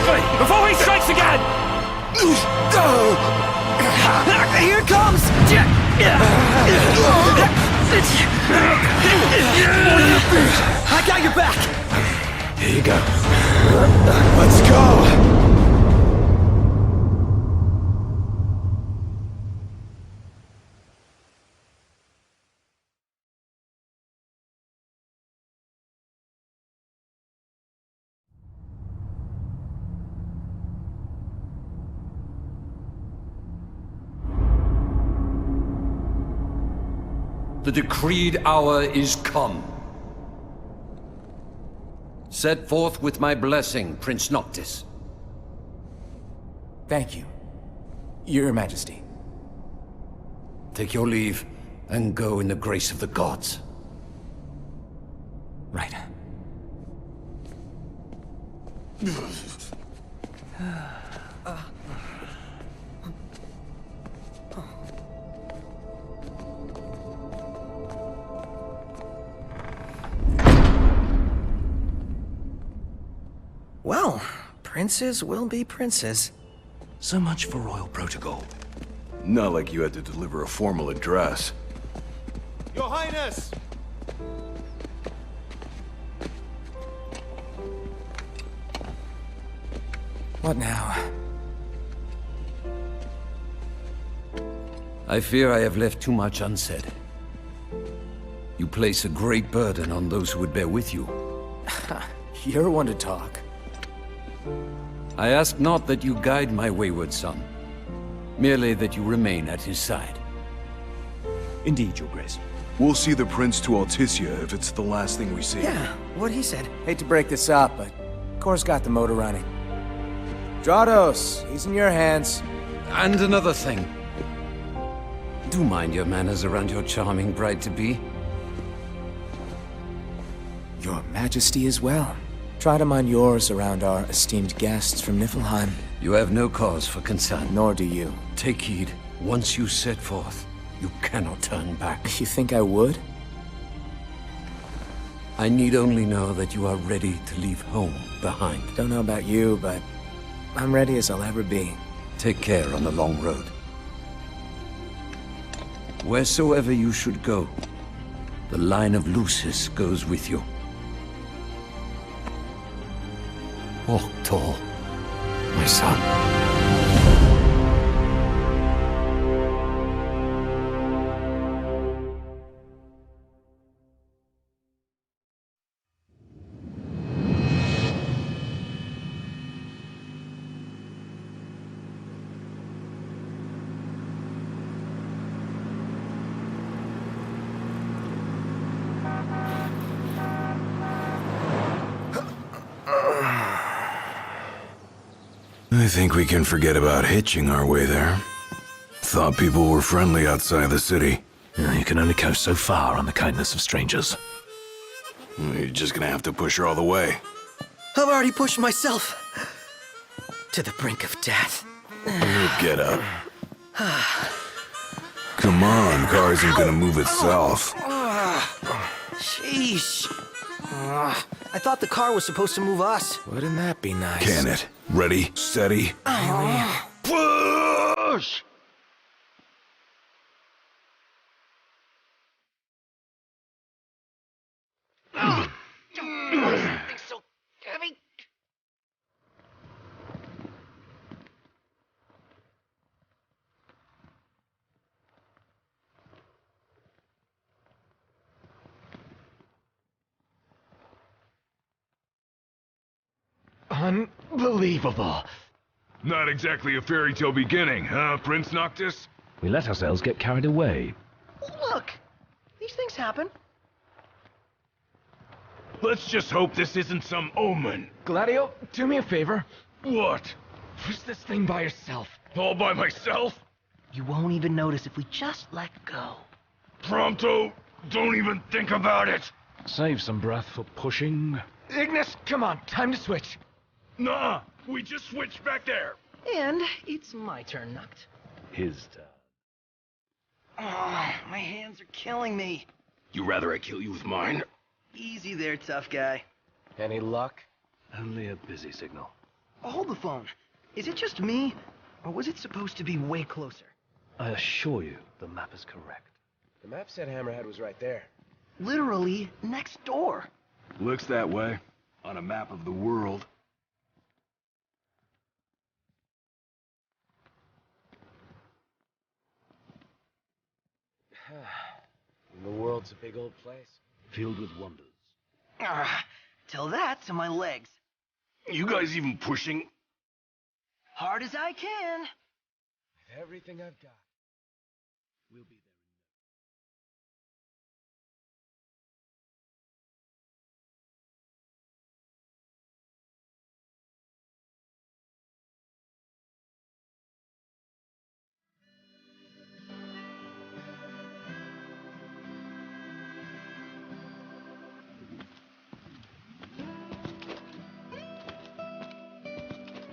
quickly, before he strikes again! Here it comes! I got your back! Here you go. Let's go! The decreed hour is come. Set forth with my blessing, Prince Noctis. Thank you, Your Majesty. Take your leave, and go in the grace of the gods. Right. Well, princes will be princes. So much for royal protocol. Not like you had to deliver a formal address. Your Highness! What now? I fear I have left too much unsaid. You place a great burden on those who would bear with you. You're one to talk. I ask not that you guide my wayward son, merely that you remain at his side. Indeed, Your Grace. We'll see the prince to Alticia if it's the last thing we see. Yeah, what he said. Hate to break this up, but Kor's got the motor running. Drados, he's in your hands. And another thing. Do mind your manners around your charming bride-to-be. Your Majesty as well. Try to mind yours around our esteemed guests from Niflheim. You have no cause for concern. Nor do you. Take heed. Once you set forth, you cannot turn back. You think I would? I need only know that you are ready to leave home behind. Don't know about you, but I'm ready as I'll ever be. Take care on the long road. Wheresoever you should go, the line of Lucis goes with you. Walk tall, my son. I think we can forget about hitching our way there. Thought people were friendly outside the city. You can only go so far on the kindness of strangers. You're just gonna have to push her all the way. I've already pushed myself to the brink of death. Get up. Come on, car isn't gonna move itself. Sheesh. I thought the car was supposed to move us. Wouldn't that be nice? Can it? Ready, steady. Push! So heavy. Unbelievable. Not exactly a fairy tale beginning, huh, Prince Noctis? We let ourselves get carried away. Look, these things happen. Let's just hope this isn't some omen. Gladio, do me a favor. What? Push this thing by yourself. All by myself? You won't even notice if we just let go. Prompto, don't even think about it. Save some breath for pushing. Ignis, come on, time to switch. Nah, we just switched back there. And it's my turn, Noct. His turn. Oh, my hands are killing me. You rather I kill you with mine? Easy there, tough guy. Any luck? Only a busy signal. hold the phone. Is it just me, or was it supposed to be way closer? I assure you, the map is correct. The map said Hammerhead was right there. Literally next door. Looks that way. On a map of the world. The world's a big old place. Filled with wonders. Tell that to my legs. You guys even pushing? Hard as I can. With everything I've got. We'll be there.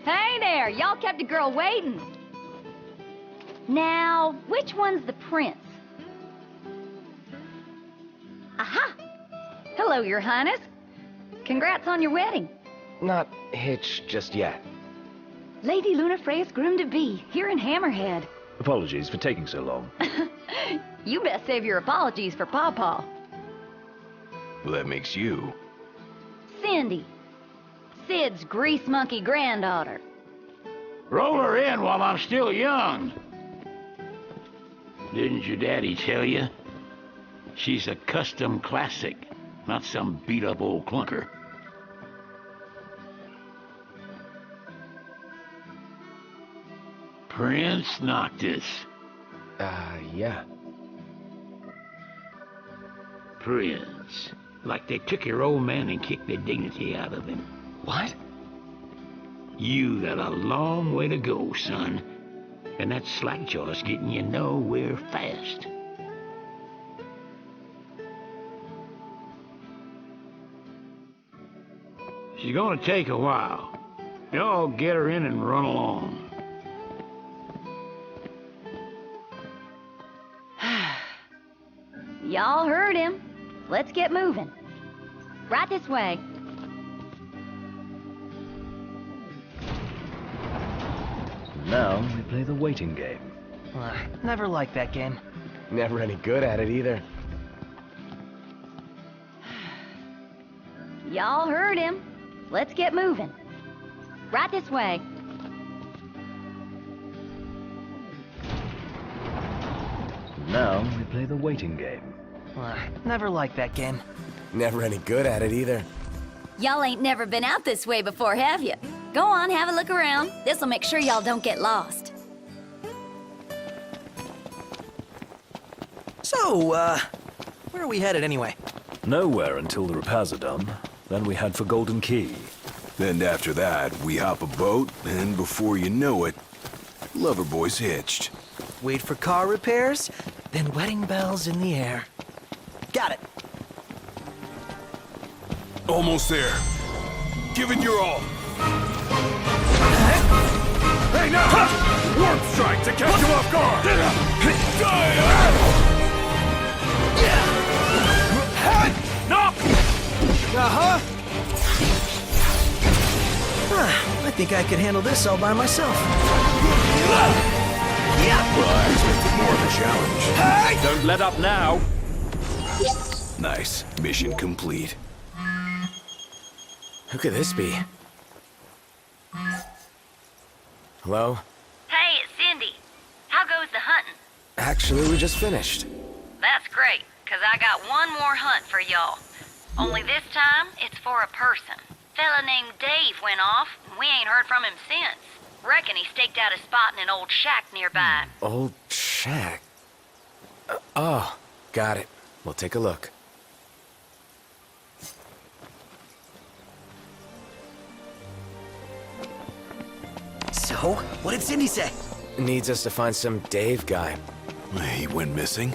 Hey there, y'all kept a girl waiting. Now, which one's the prince? Aha! Hello, Your Highness. Congrats on your wedding. Not hitched just yet. Lady Lunafreya's groom-to-be, here in Hammerhead. Apologies for taking so long. You best save your apologies for Pawpaw. Well, that makes you. Cindy. Sid's grease monkey granddaughter. Roll her in while I'm still young. Didn't your daddy tell you? She's a custom classic, not some beat-up old clunker. Prince Noctis. Yeah. Prince. Like they took your old man and kicked the dignity out of him. What? You got a long way to go, son. And that slackjaw's getting you nowhere fast. She's gonna take a while. Y'all get her in and run along. Y'all heard him. Let's get moving. Right this way. Now we play the waiting game. Never liked that game. Never any good at it either. Y'all heard him. Let's get moving. Right this way. Now we play the waiting game. Never liked that game. Never any good at it either. Y'all ain't never been out this way before, have you? Go on, have a look around. This'll make sure y'all don't get lost. So, where are we headed anyway? Nowhere until the repairs are done. Then we head for Golden Key. Then after that, we hop a boat, and before you know it, Loverboy's hitched. Wait for car repairs, then wedding bells in the air. Got it. Almost there. Give it your all. Hey, now! Warp strike to catch him off guard! I think I could handle this all by myself. Well, I expected more of a challenge. Don't let up now. Nice. Mission complete. Who could this be? Hello? Hey, it's Cindy. How goes the hunting? Actually, we just finished. That's great, 'cause I got one more hunt for y'all. Only this time, it's for a person. Fella named Dave went off, and we ain't heard from him since. Reckon he staked out a spot in an old shack nearby. Old shack. Oh, got it. We'll take a look. So, what did Cindy say? Needs us to find some Dave guy. He went missing?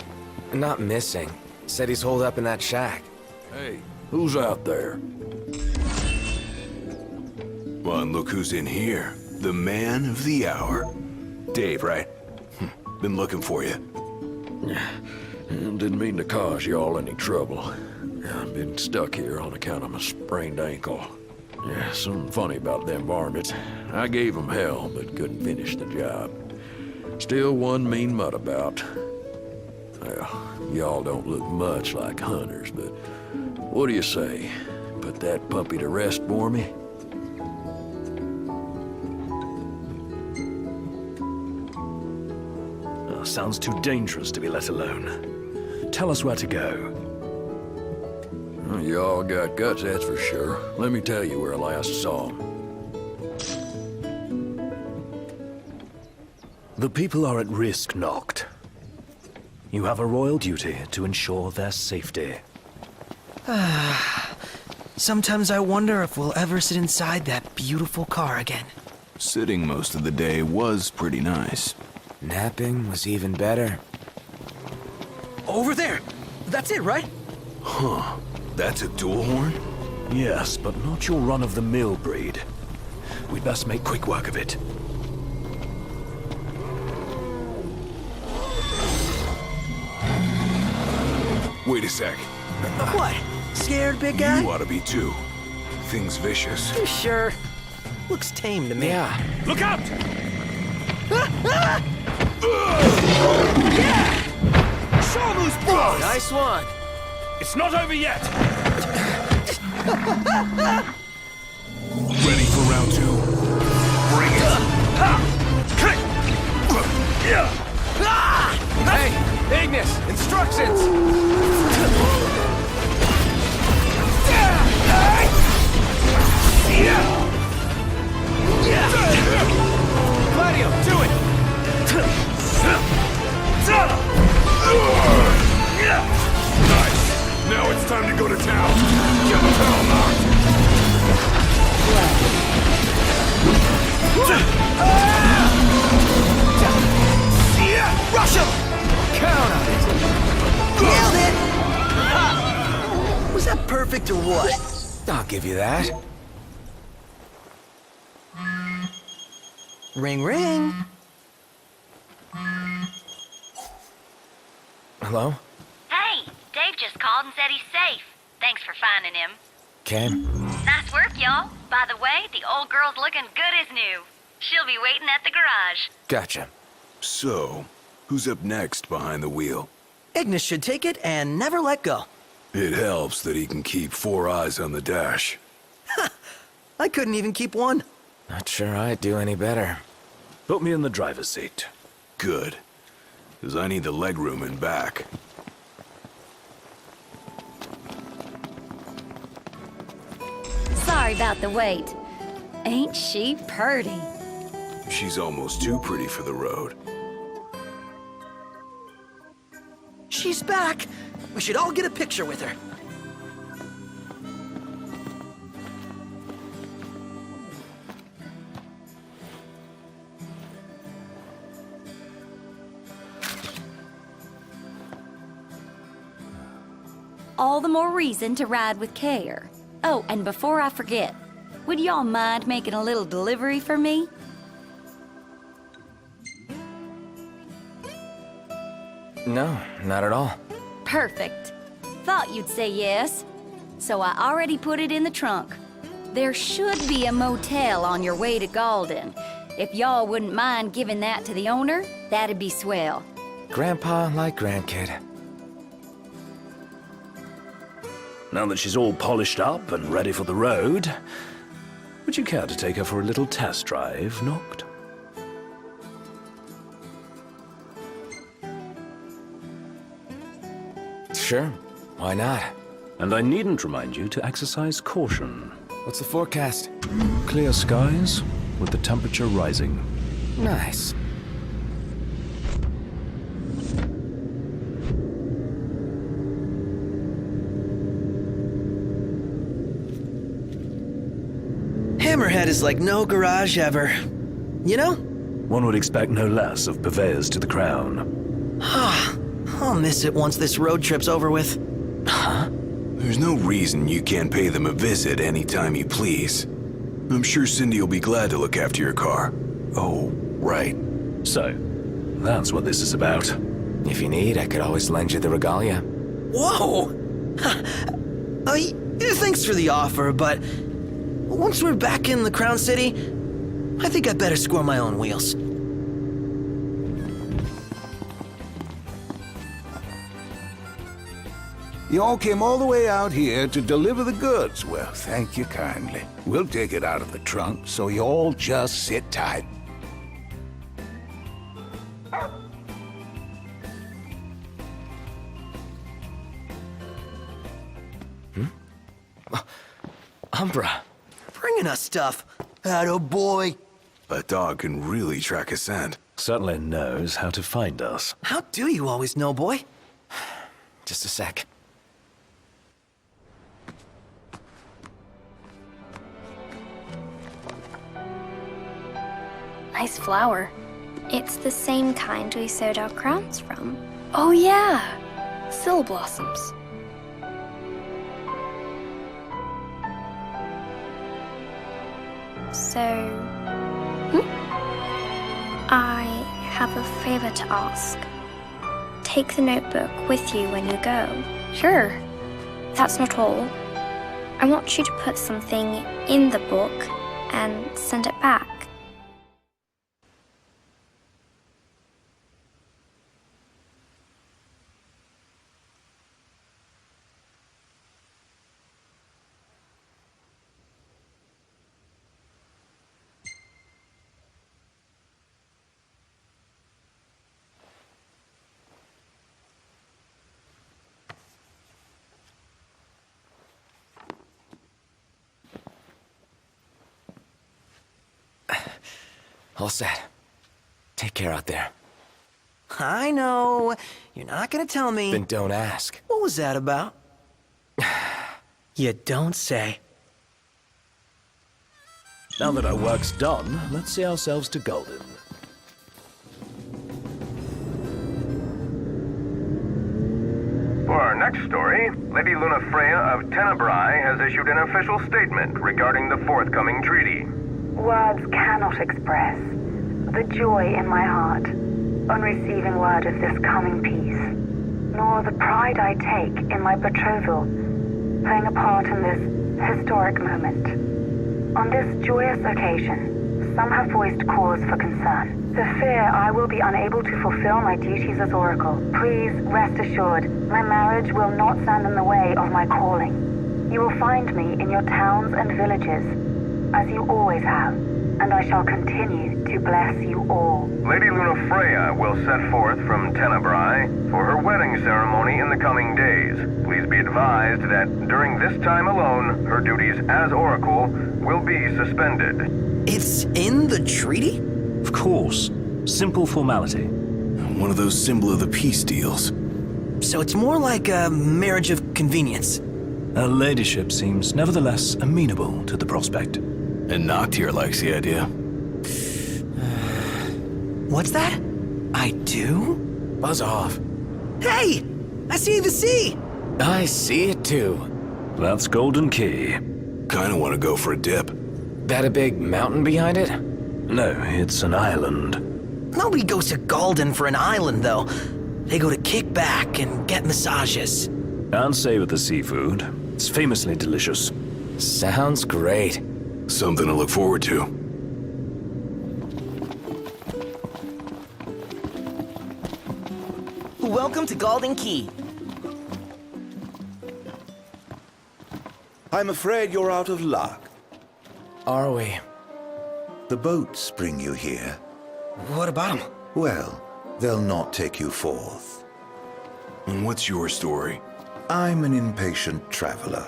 Not missing. Said he's holed up in that shack. Hey, who's out there? Well, and look who's in here. The man of the hour. Dave, right? Been looking for you. Didn't mean to cause y'all any trouble. I've been stuck here on account of my sprained ankle. Yeah, something funny about them varmints. I gave them hell, but couldn't finish the job. Still one mean mutt about. Well, y'all don't look much like hunters, but what do you say? Put that puppy to rest for me? Sounds too dangerous to be let alone. Tell us where to go. Well, y'all got guts, that's for sure. Let me tell you where I last saw him. The people are at risk, Noct. You have a royal duty to ensure their safety. Sometimes I wonder if we'll ever sit inside that beautiful car again. Sitting most of the day was pretty nice. Napping was even better. Over there! That's it, right? Huh. That's a dual horn? Yes, but not your run-of-the-mill breed. We'd best make quick work of it. Wait a sec. What? Scared, big guy? You ought to be too. Thing's vicious. You sure? Looks tame to me. Yeah. Look out! Yeah! Shamu's boss! Nice one. It's not over yet! Ready for round two. Bring it. Hey, Ignis, instructions! Gladio, do it! Nice. Now it's time to go to town. Get the hell knocked. Rush him! Count on it! Nailed it! Was that perfect or what? I'll give you that. Ring, ring. Hello? Hey, Dave just called and said he's safe. Thanks for finding him. Okay. Nice work, y'all. By the way, the old girl's looking good as new. She'll be waiting at the garage. Gotcha. So, who's up next behind the wheel? Ignis should take it and never let go. It helps that he can keep 4 eyes on the dash. I couldn't even keep one. Not sure I'd do any better. Put me in the driver's seat. Good. Because I need the legroom in back. Sorry about the wait. Ain't she purty? She's almost too pretty for the road. She's back. We should all get a picture with her. All the more reason to ride with care. Oh, and before I forget, would y'all mind making a little delivery for me? No, not at all. Perfect. Thought you'd say yes. So I already put it in the trunk. There should be a motel on your way to Galden. If y'all wouldn't mind giving that to the owner, that'd be swell. Grandpa like grandkid. Now that she's all polished up and ready for the road, would you care to take her for a little test drive, Noct? Sure, why not? And I needn't remind you to exercise caution. What's the forecast? Clear skies, with the temperature rising. Nice. Hammerhead is like no garage ever. You know? One would expect no less of purveyors to the crown. I'll miss it once this road trip's over with. Huh? There's no reason you can't pay them a visit anytime you please. I'm sure Cindy will be glad to look after your car. Oh, right. So, that's what this is about. If you need, I could always lend you the regalia. Whoa! Thanks for the offer, but once we're back in the Crown City, I think I better score my own wheels. You all came all the way out here to deliver the goods. Well, thank you kindly. We'll take it out of the trunk, so you all just sit tight. Umbra, bringing us stuff. Atta boy. That dog can really track a scent. Certainly knows how to find us. How do you always know, boy? Just a sec. Nice flower. It's the same kind we sewed our crowns from. Oh yeah, Syl blossoms. So, I have a favor to ask. Take the notebook with you when you go. Sure. That's not all. I want you to put something in the book and send it back. All set. Take care out there. I know. You're not gonna tell me. Then don't ask. What was that about? You don't say. Now that our work's done, let's see ourselves to Golden. For our next story, Lady Luna Freya of Tenebrae has issued an official statement regarding the forthcoming treaty. Words cannot express the joy in my heart on receiving word of this coming peace, nor the pride I take in my betrothal playing a part in this historic moment. On this joyous occasion, some have voiced cause for concern. The fear I will be unable to fulfill my duties as Oracle. Please rest assured, my marriage will not stand in the way of my calling. You will find me in your towns and villages, as you always have, and I shall continue to bless you all. Lady Luna Freya will set forth from Tenebrae for her wedding ceremony in the coming days. Please be advised that during this time alone, her duties as Oracle will be suspended. It's in the treaty? Of course. Simple formality. One of those symbol of the peace deals. So it's more like a marriage of convenience. Her ladyship seems nevertheless amenable to the prospect. And Noctier likes the idea. What's that? I do? Buzz off. Hey! I see the sea! I see it too. That's Golden Key. Kinda wanna go for a dip. That a big mountain behind it? No, it's an island. Nobody goes to Golden for an island, though. They go to kick back and get massages. And savor the seafood. It's famously delicious. Sounds great. Something to look forward to. Welcome to Golden Key. I'm afraid you're out of luck. Are we? The boats bring you here. What about them? Well, they'll not take you forth. And what's your story? I'm an impatient traveler,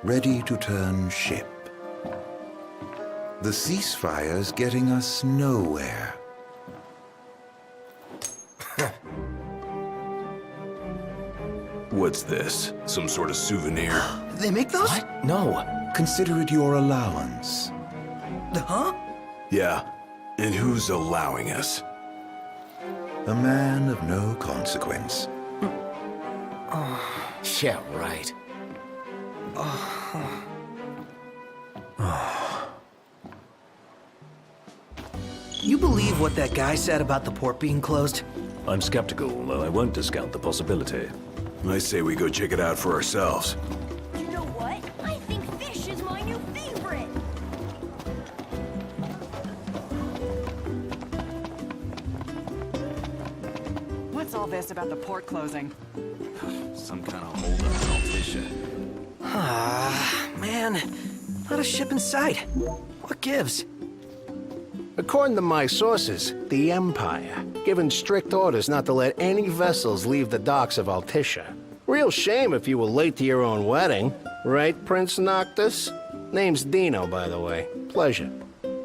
ready to turn ship. The ceasefire's getting us nowhere. What's this? Some sort of souvenir? They make those? What? No. Consider it your allowance. Huh? Yeah. And who's allowing us? A man of no consequence. Yeah, right. You believe what that guy said about the port being closed? I'm skeptical, though I won't discount the possibility. I say we go check it out for ourselves. You know what? I think fish is my new favorite. What's all this about the port closing? Some kind of holdup in Altissia. Ah, man. Not a ship in sight. What gives? According to my sources, the Empire, given strict orders not to let any vessels leave the docks of Altissia. Real shame if you were late to your own wedding. Right, Prince Noctis? Name's Dino, by the way. Pleasure.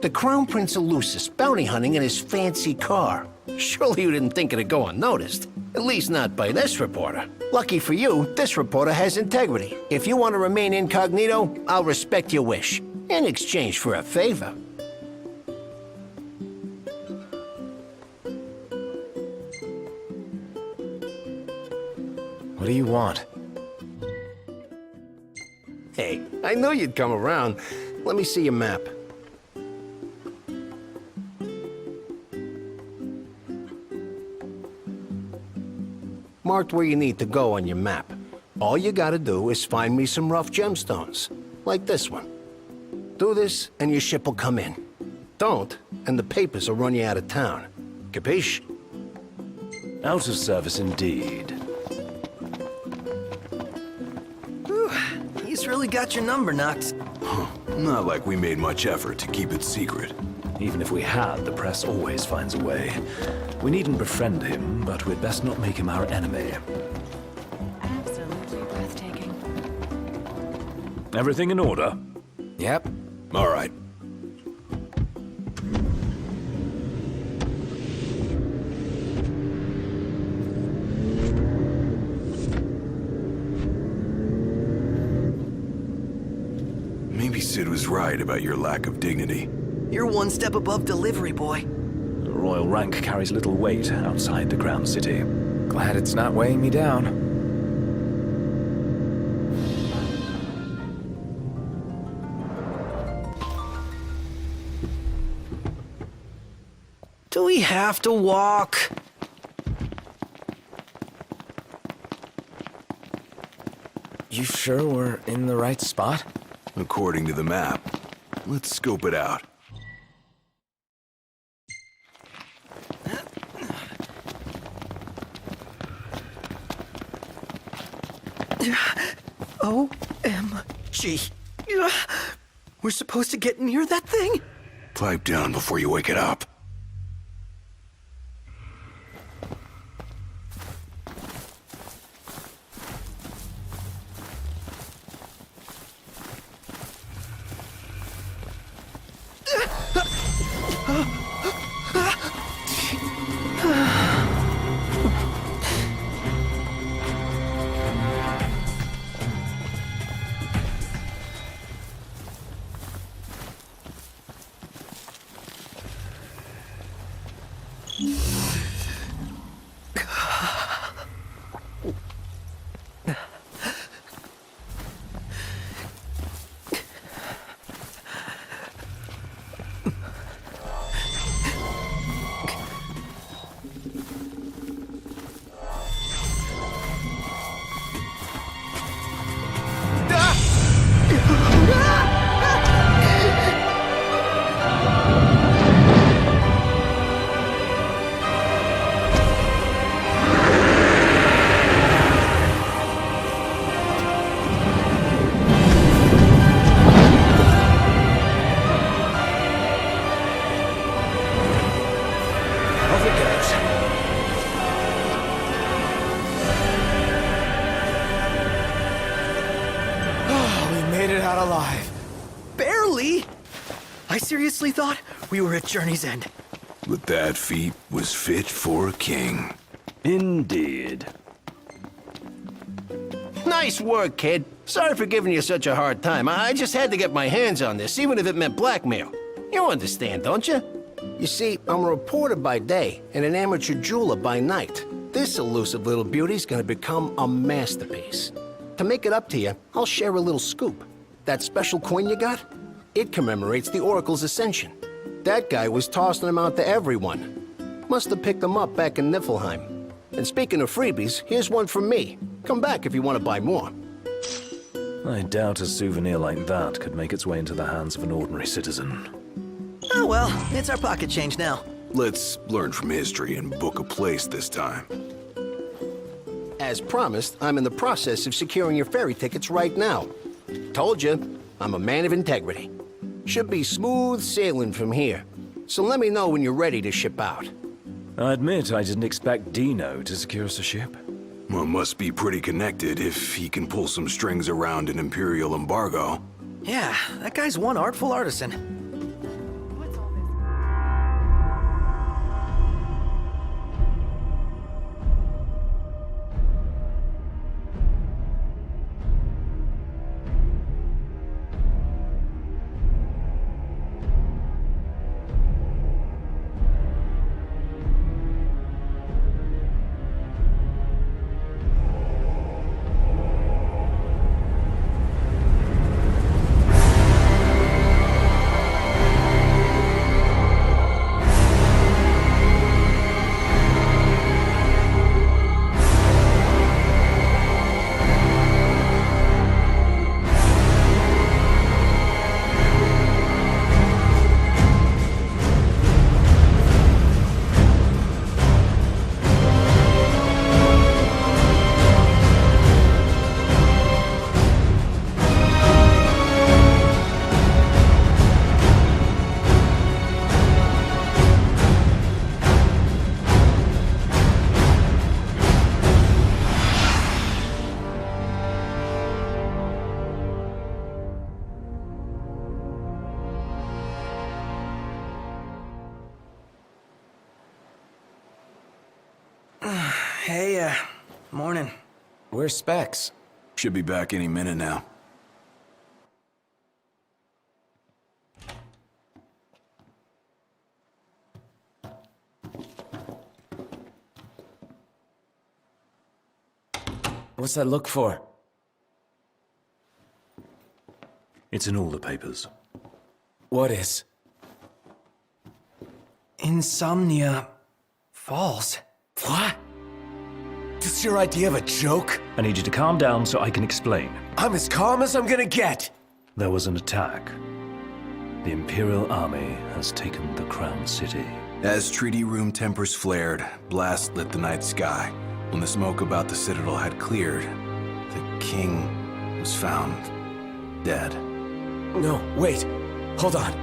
The Crown Prince of Lucis bounty hunting in his fancy car. Surely you didn't think it'd go unnoticed. At least not by this reporter. Lucky for you, this reporter has integrity. If you want to remain incognito, I'll respect your wish. In exchange for a favor. What do you want? Hey, I knew you'd come around. Let me see your map. Marked where you need to go on your map. All you gotta do is find me some rough gemstones, like this one. Do this, and your ship will come in. Don't, and the papers will run you out of town. Capiche? Out of service indeed. Whew, he's really got your number, Nox. Not like we made much effort to keep it secret. Even if we had, the press always finds a way. We needn't befriend him, but we'd best not make him our enemy. Absolutely breathtaking. Everything in order? Yep. All right. Maybe Sid was right about your lack of dignity. You're one step above delivery boy. The royal rank carries little weight outside the Crown City. Glad it's not weighing me down. Do we have to walk? You sure we're in the right spot? According to the map. Let's scope it out. OMG. We're supposed to get near that thing? Pipe down before you wake it up. Seriously thought we were at Journey's End. But that feat was fit for a king. Indeed. Nice work, kid. Sorry for giving you such a hard time. I just had to get my hands on this, even if it meant blackmail. You understand, don't you? You see, I'm a reporter by day and an amateur jeweler by night. This elusive little beauty's gonna become a masterpiece. To make it up to you, I'll share a little scoop. That special coin you got? It commemorates the Oracle's ascension. That guy was tossing them out to everyone. Must have picked them up back in Niflheim. And speaking of freebies, here's one from me. Come back if you want to buy more. I doubt a souvenir like that could make its way into the hands of an ordinary citizen. Oh well, it's our pocket change now. Let's learn from history and book a place this time. As promised, I'm in the process of securing your ferry tickets right now. Told you, I'm a man of integrity. Should be smooth sailing from here. So let me know when you're ready to ship out. I admit I didn't expect Dino to secure us a ship. Well, must be pretty connected if he can pull some strings around an Imperial embargo. Yeah, that guy's one artful artisan. Hey, morning. Where's Specs? Should be back any minute now. What's that look for? It's in all the papers. What is? Insomnia Falls. What? This your idea of a joke? I need you to calm down so I can explain. I'm as calm as I'm gonna get! There was an attack. The Imperial Army has taken the Crown City. As treaty room tempers flared, blast lit the night sky. When the smoke about the Citadel had cleared, the king was found dead. No, wait. Hold on.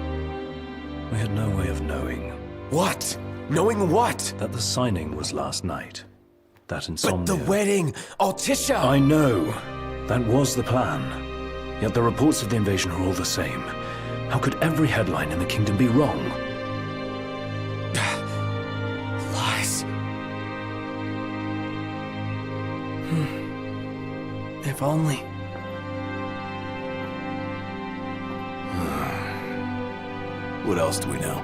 We had no way of knowing. What? Knowing what? That the signing was last night. That insomnia. But the wedding! Altissia! I know. That was the plan. Yet the reports of the invasion are all the same. How could every headline in the kingdom be wrong? Lies. If only. What else do we know?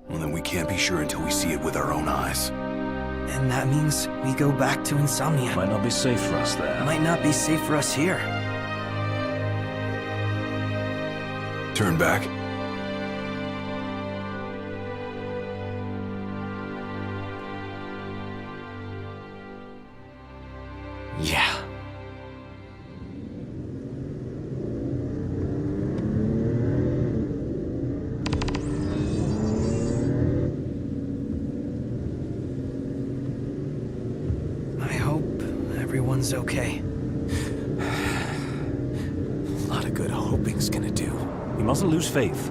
Well, then we can't be sure until we see it with our own eyes. And that means we go back to Insomnia. Might not be safe for us there. Might not be safe for us here. Turn back. Yeah. Everyone's okay. A lot of good hoping's gonna do. You mustn't lose faith.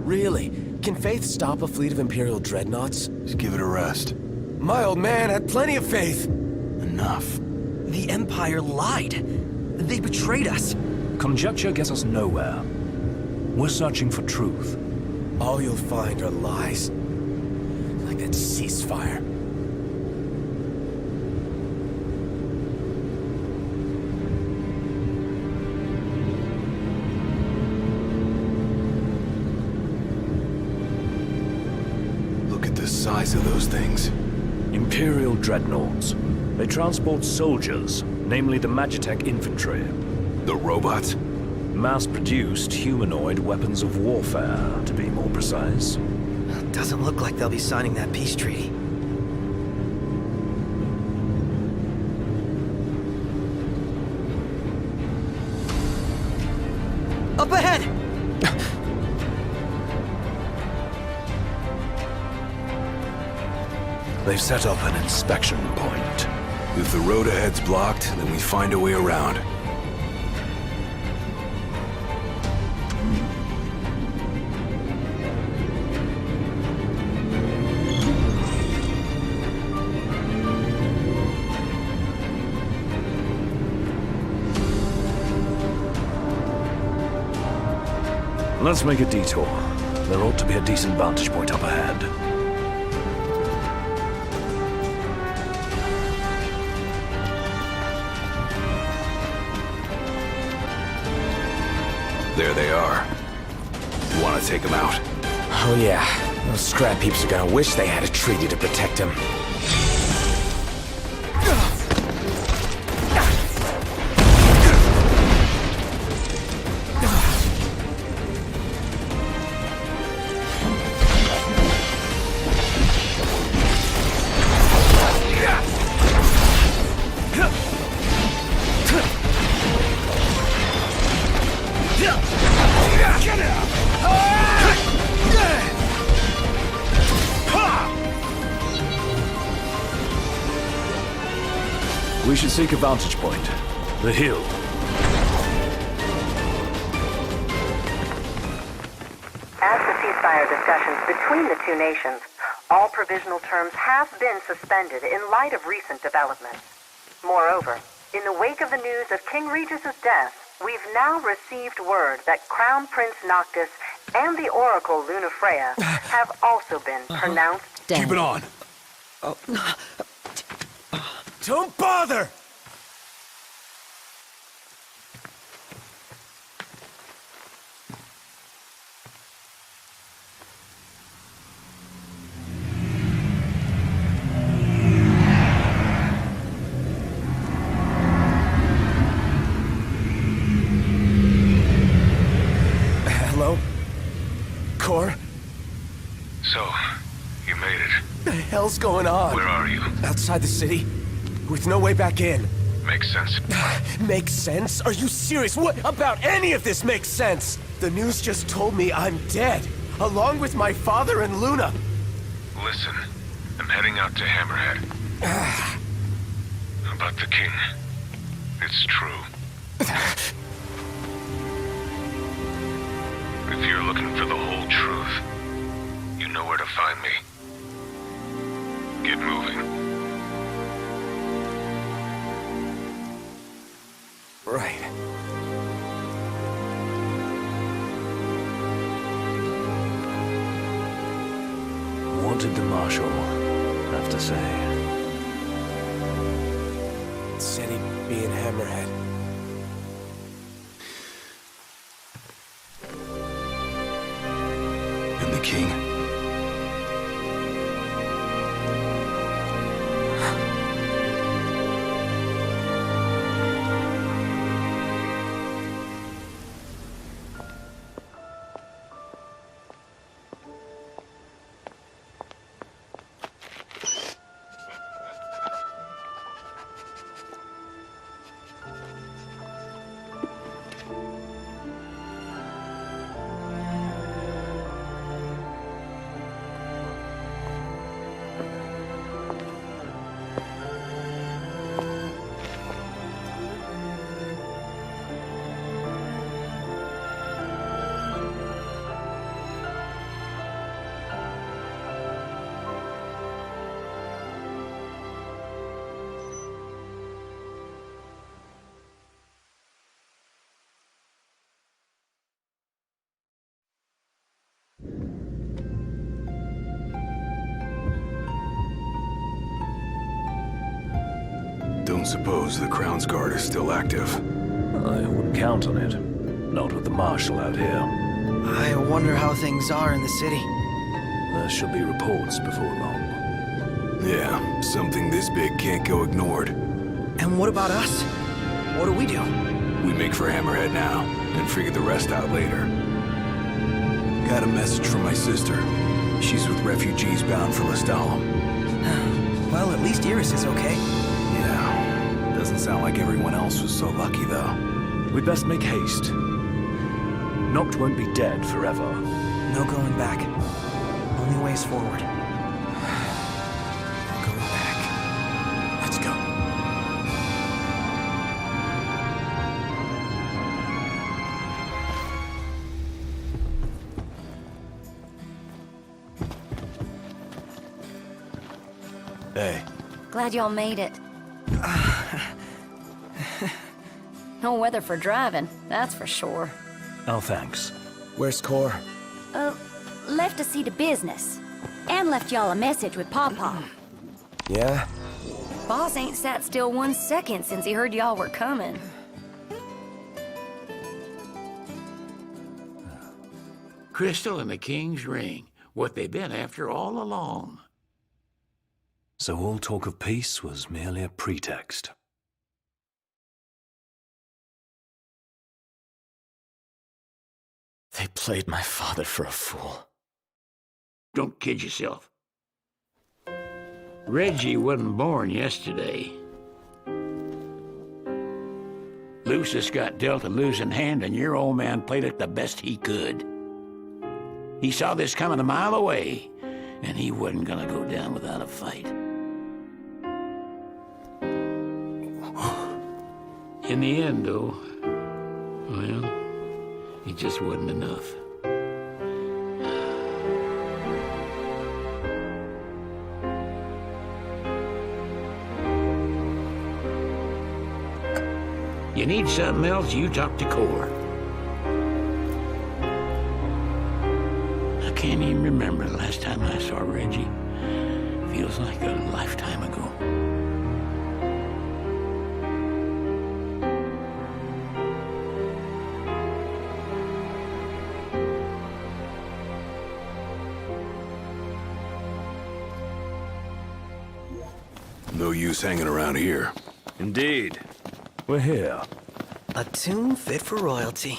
Really? Can faith stop a fleet of Imperial dreadnoughts? Just give it a rest. My old man had plenty of faith. Enough. The Empire lied. They betrayed us. Conjecture gets us nowhere. We're searching for truth. All you'll find are lies. Like that ceasefire. Size of those things. Imperial dreadnoughts. They transport soldiers, namely the Magitech infantry. The robots? Mass-produced humanoid weapons of warfare, to be more precise. Doesn't look like they'll be signing that peace treaty. Up ahead! They've set up an inspection point. If the road ahead's blocked, then we find a way around. Let's make a detour. There ought to be a decent vantage point up ahead. There they are. You want to take them out? Oh yeah, those scrap heaps are gonna wish they had a treaty to protect them. We should seek a vantage point. The hill. As the ceasefire discussions between the two nations, all provisional terms have been suspended in light of recent developments. Moreover, in the wake of the news of King Regis's death, we've now received word that Crown Prince Noctis and the Oracle Lunafreya have also been pronounced dead. Keep it on. Don't bother! Hello? Cor? So, you made it. What the hell's going on? Where are you? Outside the city, with no way back in. Makes sense. Makes sense? Are you serious? What about any of this makes sense? The news just told me I'm dead, along with my father and Luna. Listen, I'm heading out to Hammerhead. About the king. It's true. If you're looking for the whole truth, you know where to find me. Get moving. Right. What did the Marshal have to say? Said he'd be in Hammerhead. And the king? Don't suppose the Crown's Guard is still active. I wouldn't count on it. Not with the Marshal out here. I wonder how things are in the city. There should be reports before long. Yeah, something this big can't go ignored. And what about us? What do we do? We make for Hammerhead now, and figure the rest out later. Got a message from my sister. She's with refugees bound for Lestallum. Well, at least Iris is okay. Yeah, doesn't sound like everyone else was so lucky, though. We'd best make haste. Noct won't be dead forever. No going back. Only ways forward. Going back. Let's go. Hey. Glad y'all made it. No weather for driving, that's for sure. Oh, thanks. Where's Cor? Left to see to business. And left y'all a message with Pawpaw. Yeah? Boss ain't sat still 1 second since he heard y'all were coming. Crystal and the King's Ring. What they've been after all along. So all talk of peace was merely a pretext. They played my father for a fool. Don't kid yourself. Reggie wasn't born yesterday. Lucius got dealt a losing hand, and your old man played it the best he could. He saw this coming a mile away, and he wasn't gonna go down without a fight. In the end, though, well, it just wasn't enough. You need something else, you talk to Cor. I can't even remember the last time I saw Reggie. Feels like a lifetime ago. No use hanging around here. Indeed. We're here. A tomb fit for royalty.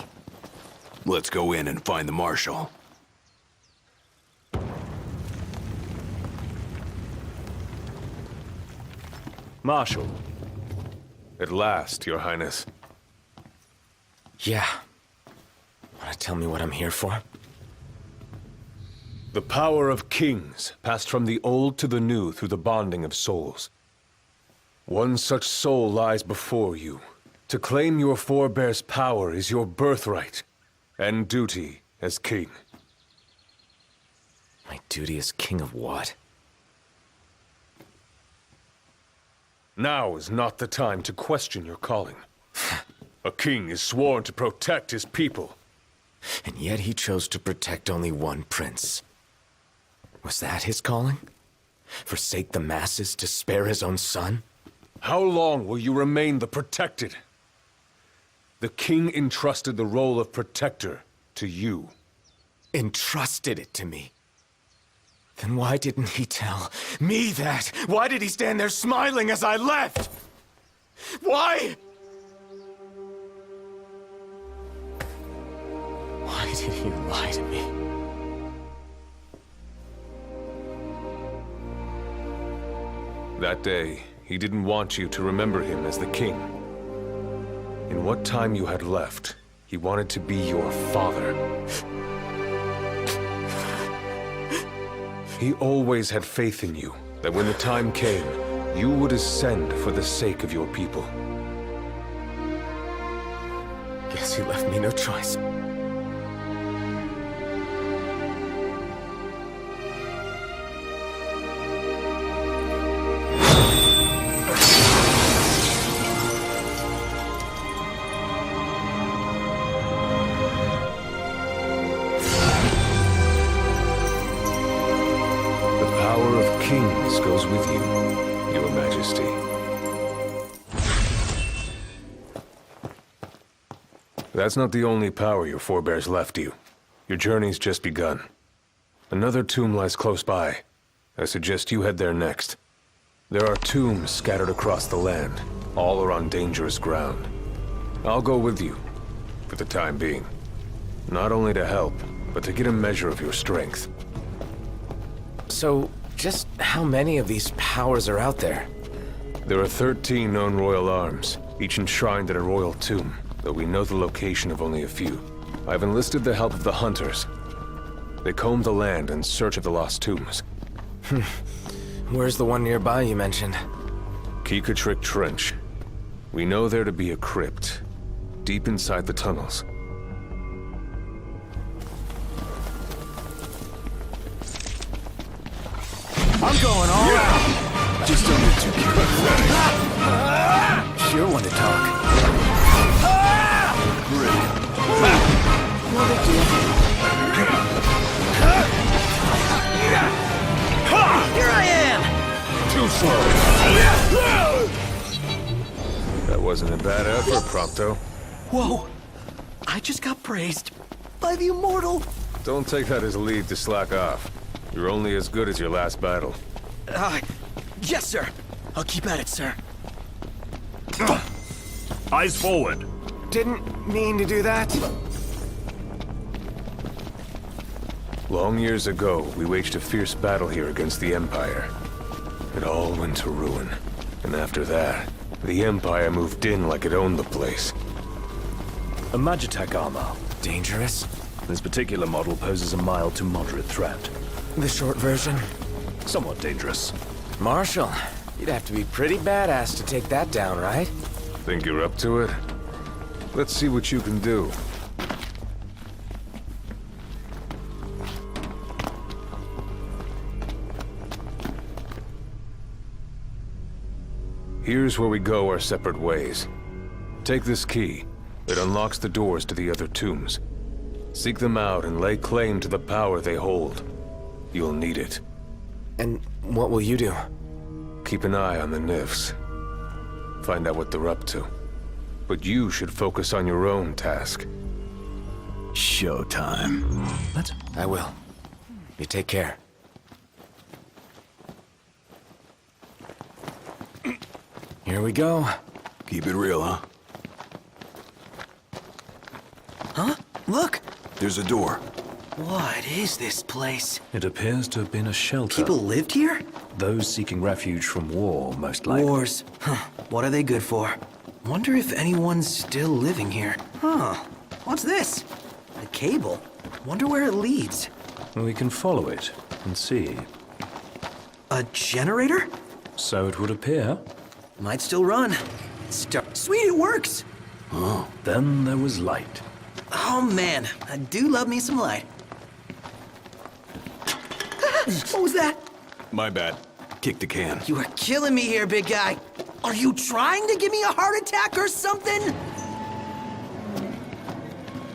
Let's go in and find the Marshal. Marshal. At last, Your Highness. Yeah. Wanna tell me what I'm here for? The power of kings passed from the old to the new through the bonding of souls. One such soul lies before you. To claim your forebear's power is your birthright and duty as king. My duty as king of what? Now is not the time to question your calling. A king is sworn to protect his people. And yet he chose to protect only one prince. Was that his calling? Forsake the masses to spare his own son? How long will you remain the protected? The king entrusted the role of protector to you. Entrusted it to me? Then why didn't he tell me that? Why did he stand there smiling as I left? Why? Why did he lie to me? That day, he didn't want you to remember him as the king. In what time you had left, he wanted to be your father. He always had faith in you, that when the time came, you would ascend for the sake of your people. Guess he left me no choice. Goes with you, Your Majesty. That's not the only power your forebears left you. Your journey's just begun. Another tomb lies close by. I suggest you head there next. There are tombs scattered across the land. All are on dangerous ground. I'll go with you, for the time being. Not only to help, but to get a measure of your strength. So, just how many of these powers are out there? There are 13 known royal arms, each enshrined at a royal tomb, though we know the location of only a few. I've enlisted the help of the hunters. They comb the land in search of the lost tombs. Where's the one nearby you mentioned? Keekatrick Trench. We know there to be a crypt, deep inside the tunnels. I'm going all out! Just don't get too carried away. Sure want to talk. Brilliant. No big deal. Here I am! Too slow. That wasn't a bad effort, Prompto. Whoa! I just got praised by the immortal. Don't take that as a lead to slack off. You're only as good as your last battle. Yes, sir. I'll keep at it, sir. Eyes forward. Didn't mean to do that. Long years ago, we waged a fierce battle here against the Empire. It all went to ruin. And after that, the Empire moved in like it owned the place. A Magitech armor. Dangerous? This particular model poses a mild to moderate threat. The short version? Somewhat dangerous. Marshal, you'd have to be pretty badass to take that down, right? Think you're up to it? Let's see what you can do. Here's where we go our separate ways. Take this key. It unlocks the doors to the other tombs. Seek them out and lay claim to the power they hold. You'll need it. And what will you do? Keep an eye on the Nifs. Find out what they're up to. But you should focus on your own task. Showtime. What? I will. You take care. Here we go. Keep it real, huh? Huh? Look! There's a door. What is this place? It appears to have been a shelter. People lived here? Those seeking refuge from war, most likely. Wars. Huh. What are they good for? Wonder if anyone's still living here. Huh. What's this? A cable. Wonder where it leads. We can follow it and see. A generator? So it would appear. Might still run. Sweet, it works! Oh. Then there was light. Oh man, I do love me some light. What was that? My bad. Kick the can. You are killing me here, big guy. Are you trying to give me a heart attack or something?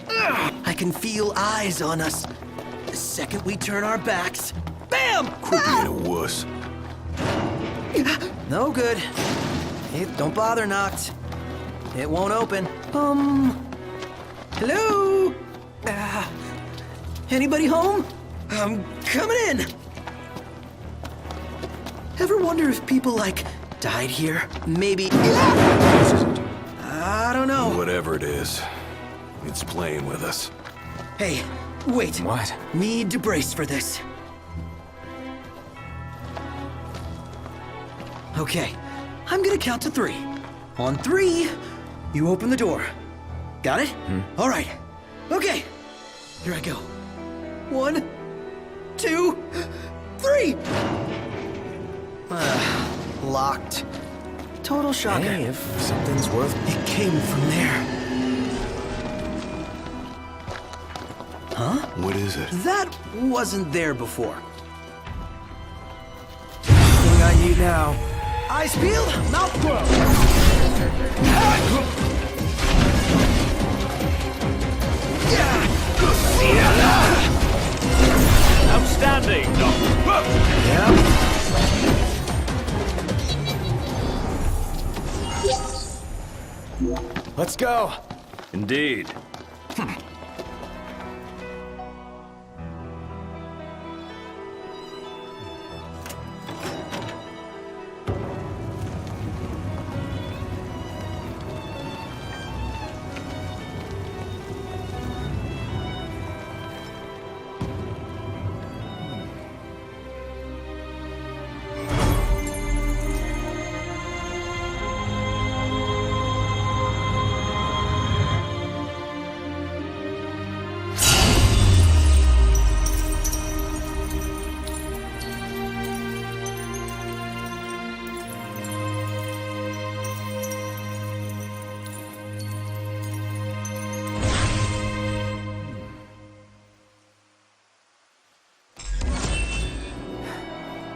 Ugh, I can feel eyes on us. The second we turn our backs, bam! Quit being a wuss. No good. Don't bother, Noct. It won't open. Hello? Anybody home? I'm coming in. Ever wonder if people, like, died here? Maybe. I don't know. Whatever it is, it's playing with us. Hey, wait. What? Need to brace for this. Okay, I'm gonna count to 3. On 3, you open the door. Got it? All right. Okay, here I go. 1, 2, 3! Locked. Total shocker. Hey, if something's worth... It came from there. Huh? What is it? That wasn't there before. Thing I need now. Eyes peeled, mouth closed. Outstanding, Doc. Yeah. Let's go. Indeed.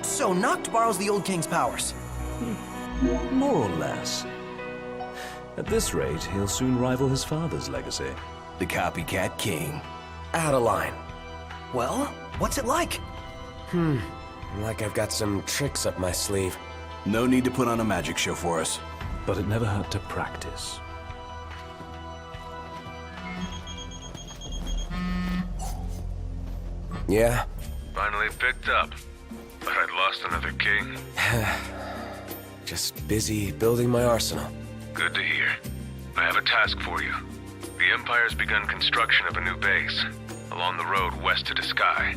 So Noct borrows the old king's powers. More or less. At this rate, he'll soon rival his father's legacy. The copycat king. Out of line. Well, what's it like? Like I've got some tricks up my sleeve. No need to put on a magic show for us. But it never hurt to practice. Yeah? Finally picked up. But I'd lost another king. Just busy building my arsenal. Good to hear. I have a task for you. The Empire's begun construction of a new base, along the road west to the sky.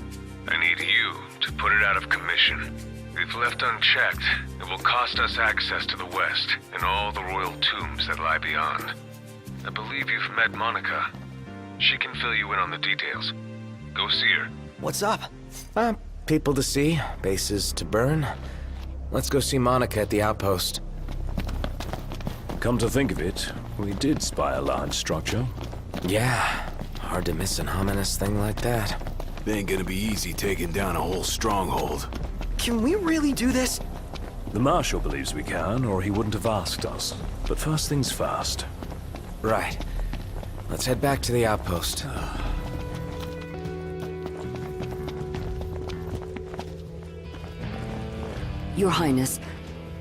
I need you to put it out of commission. If left unchecked, it will cost us access to the west and all the royal tombs that lie beyond. I believe you've met Monica. She can fill you in on the details. Go see her. What's up? People to see, bases to burn. Let's go see Monica at the outpost. Come to think of it, we did spy a large structure. Yeah, hard to miss an ominous thing like that. It ain't gonna be easy taking down a whole stronghold. Can we really do this? The Marshal believes we can, or he wouldn't have asked us. But first things first. Right. Let's head back to the outpost. Your Highness,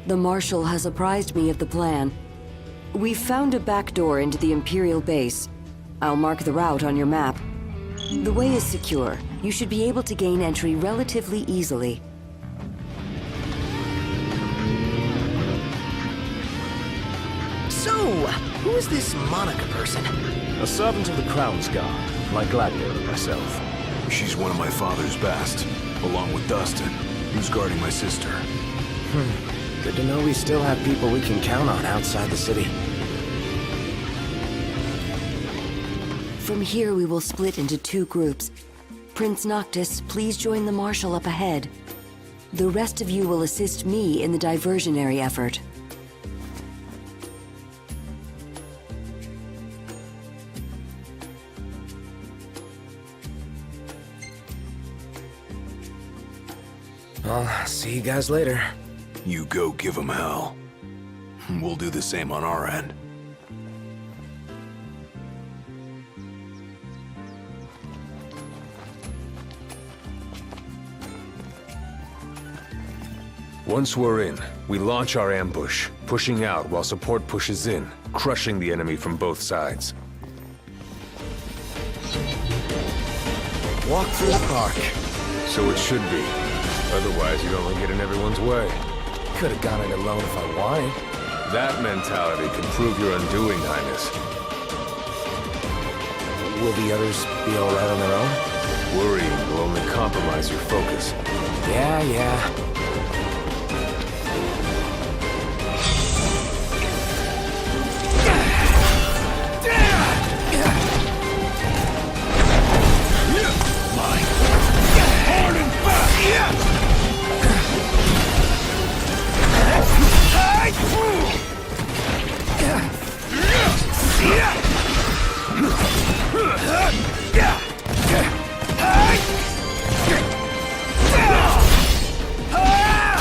the Marshal has apprised me of the plan. We've found a back door into the Imperial base. I'll mark the route on your map. The way is secure. You should be able to gain entry relatively easily. So, who is this Monica person? A servant of the Crown's Guard, like Gladio and myself. She's one of my father's best, along with Dustin, who's guarding my sister. Good to know we still have people we can count on outside the city. From here, we will split into 2 groups. Prince Noctis, please join the Marshal up ahead. The rest of you will assist me in the diversionary effort. I'll see you guys later. You go give him hell. We'll do the same on our end. Once we're in, we launch our ambush, pushing out while support pushes in, crushing the enemy from both sides. Walk through the park. So it should be. Otherwise, you'd only get in everyone's way. Could have gone it alone if I wanted. That mentality could prove your undoing, Highness. Will the others be all right on their own? Worrying will only compromise your focus. Yeah.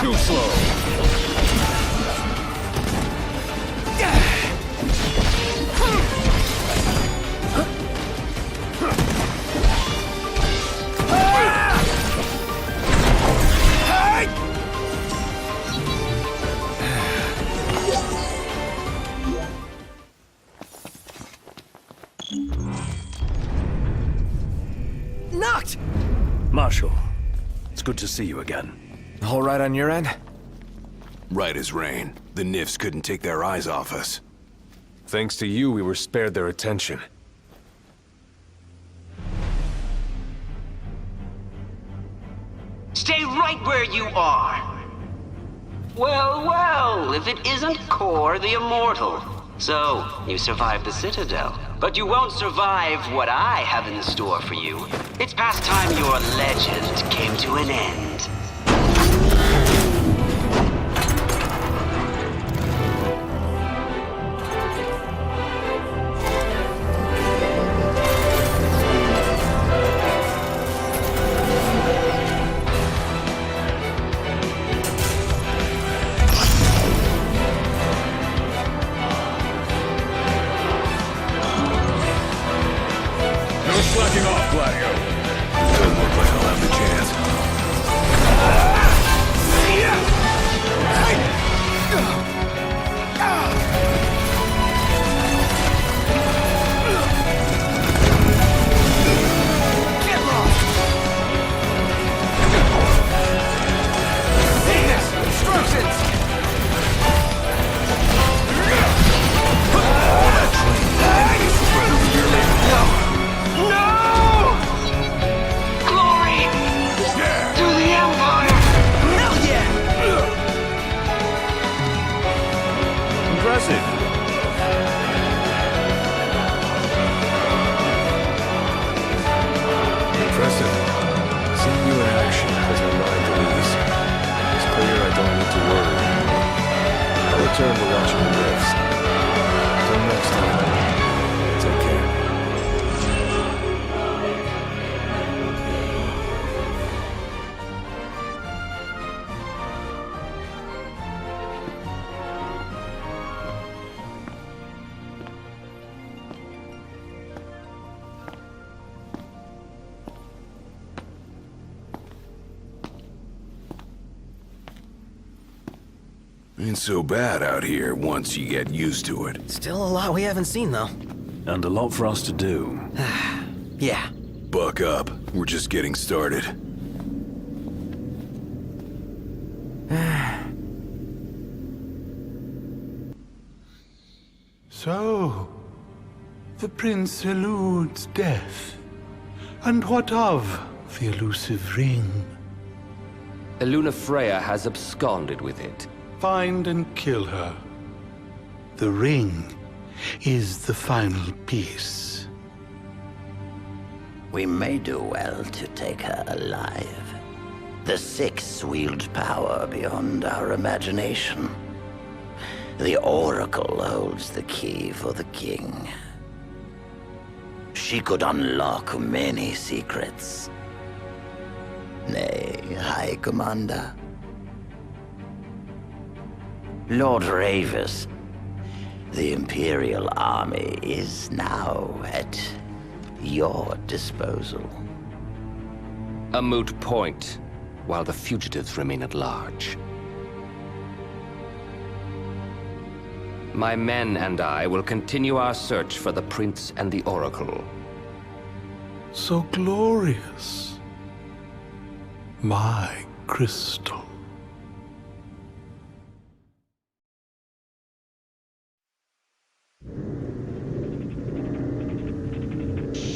Too slow. Noct! Marshal, it's good to see you again. All right on your end? Right as rain. The Nifs couldn't take their eyes off us. Thanks to you, we were spared their attention. Stay right where you are. Well, if it isn't Kor the Immortal. So, you survived the Citadel. But you won't survive what I have in store for you. It's past time your legend came to an end. concerned with watching the graves. Until next time, take care. Ain't so bad out here once you get used to it. Still a lot we haven't seen, though. And a lot for us to do. Yeah. Buck up. We're just getting started. So, the prince eludes death. And what of the elusive ring? Eluna Freya has absconded with it. Find and kill her. The ring is the final piece. We may do well to take her alive. The Six wield power beyond our imagination. The Oracle holds the key for the king. She could unlock many secrets. Nay, High Commander. Lord Ravis, the Imperial Army is now at your disposal. A moot point, while the fugitives remain at large. My men and I will continue our search for the Prince and the Oracle. So glorious. My crystal.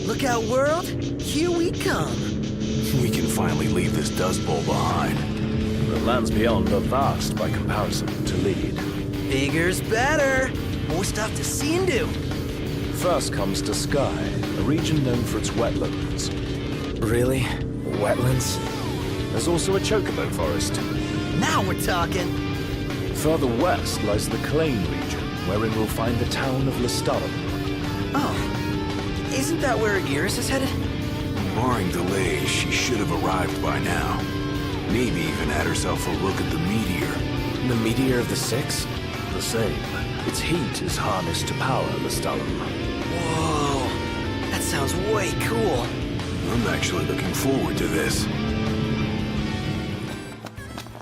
Look out, world! Here we come! We can finally leave this Dust Bowl behind. The lands beyond are vast by comparison to Lead. Bigger's better! More stuff to see and do! First comes to Sky, a region known for its wetlands. Really? Wetlands? There's also a chocobo forest. Now we're talking! Further west lies the Clane region, wherein we'll find the town of Lestalem. Oh. Isn't that where Iris is headed? Barring delays, she should have arrived by now. Maybe even had herself a look at the meteor. The meteor of the Six? The same. Its heat is harnessed to power Lestalem. Whoa. That sounds way cool. I'm actually looking forward to this.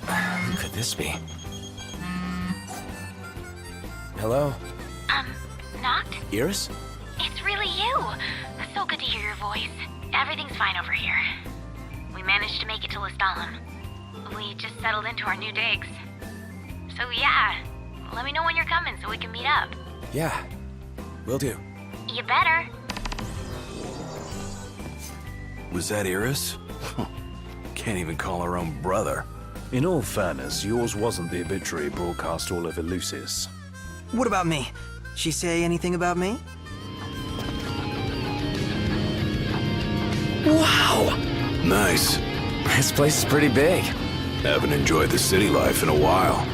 Who could this be? Hello? Knocked? Iris? It's really you. So good to hear your voice. Everything's fine over here. We managed to make it to Lestalem. We just settled into our new digs. So yeah, let me know when you're coming so we can meet up. Yeah, will do. You better. Was that Iris? Can't even call her own brother. In all fairness, yours wasn't the obituary broadcast all over Lucis. What about me? She say anything about me? Wow! Nice. This place is pretty big. Haven't enjoyed the city life in a while.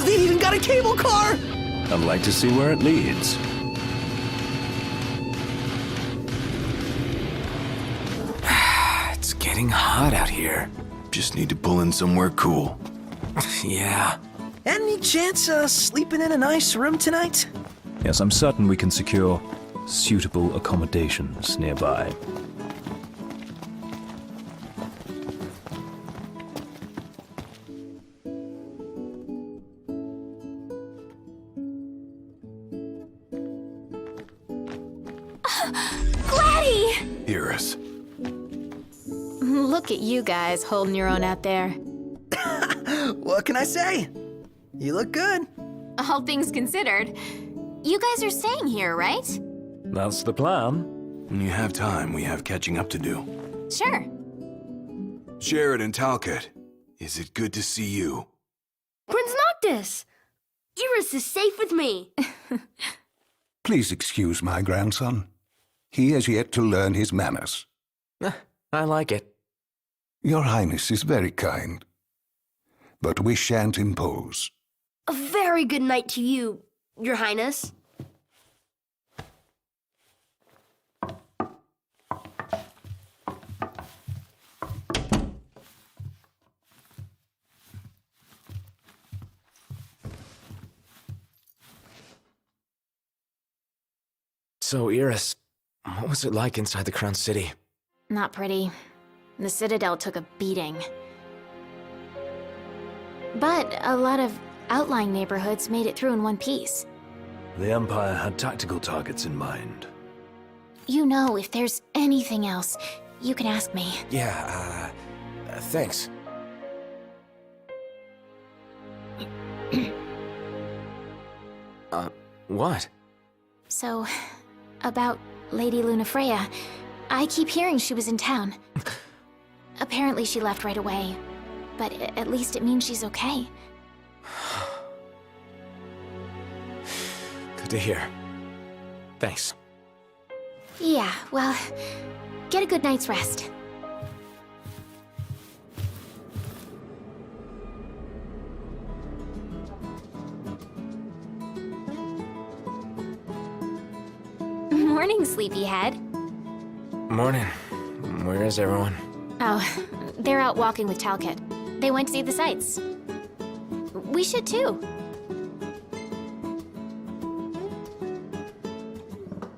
They've even got a cable car! I'd like to see where it leads. It's getting hot out here. Just need to pull in somewhere cool. Yeah. Any chance sleeping in a nice room tonight? Yes, I'm certain we can secure suitable accommodations nearby. Gladdy! Iris. Look at you guys holding your own out there. What can I say? You look good. All things considered. You guys are staying here, right? That's the plan. When you have time, we have catching up to do. Sure. Jared and Talcott, is it good to see you? Prince Noctis! Iris is safe with me. Please excuse my grandson. He has yet to learn his manners. I like it. Your Highness is very kind. But we shan't impose. A very good night to you, Your Highness. So, Iris, what was it like inside the Crown City? Not pretty. The Citadel took a beating. But a lot of outlying neighborhoods made it through in one piece. The Empire had tactical targets in mind. You know, if there's anything else, you can ask me. Yeah, thanks. What? So, about Lady Lunafreya, I keep hearing she was in town. Apparently she left right away, but at least it means she's okay. Good to hear. Thanks. Yeah, well, get a good night's rest. Morning, sleepyhead. Morning. Where is everyone? Oh, they're out walking with Talcott. They went to see the sights. We should too.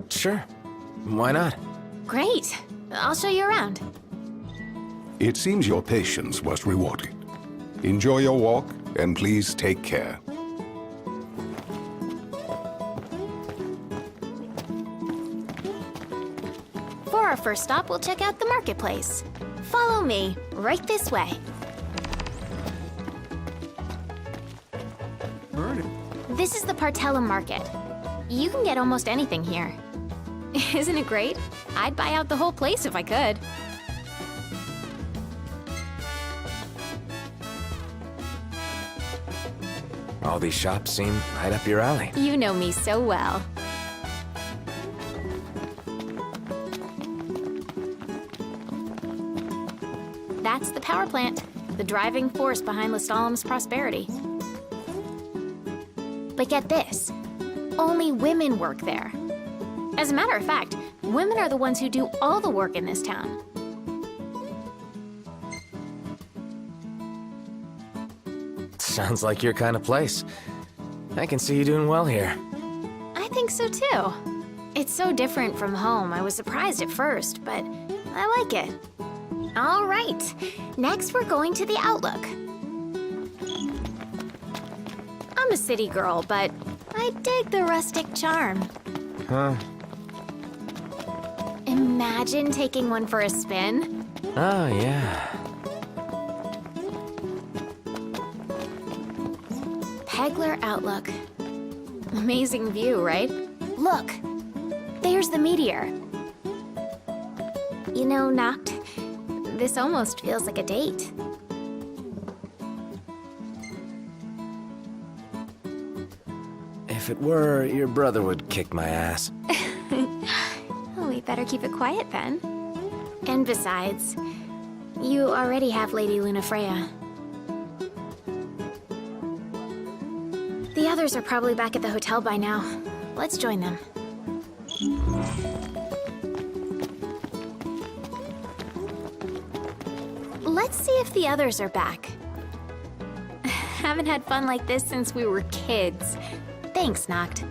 Sure. Why not? Great. I'll show you around. It seems your patience was rewarded. Enjoy your walk, and please take care. For our first stop, we'll check out the marketplace. Follow me, right this way. This is the Partellum Market. You can get almost anything here. Isn't it great? I'd buy out the whole place if I could. All these shops seem right up your alley. You know me so well. That's the power plant, the driving force behind Lestalem's prosperity. But get this, only women work there. As a matter of fact, women are the ones who do all the work in this town. Sounds like your kind of place. I can see you doing well here. I think so too. It's so different from home. I was surprised at first, but I like it. All right, next we're going to the Outlook. I'm a city girl, but I dig the rustic charm. Huh? Imagine taking one for a spin. Oh, yeah. Pegler Outlook. Amazing view, right? Look, there's the meteor. You know, Noct, this almost feels like a date. If it were, your brother would kick my ass. Oh, we better keep it quiet then. And besides, you already have Lady Lunafreya. The others are probably back at the hotel by now. Let's join them. Let's see if the others are back. Haven't had fun like this since we were kids. Thanks, Noct.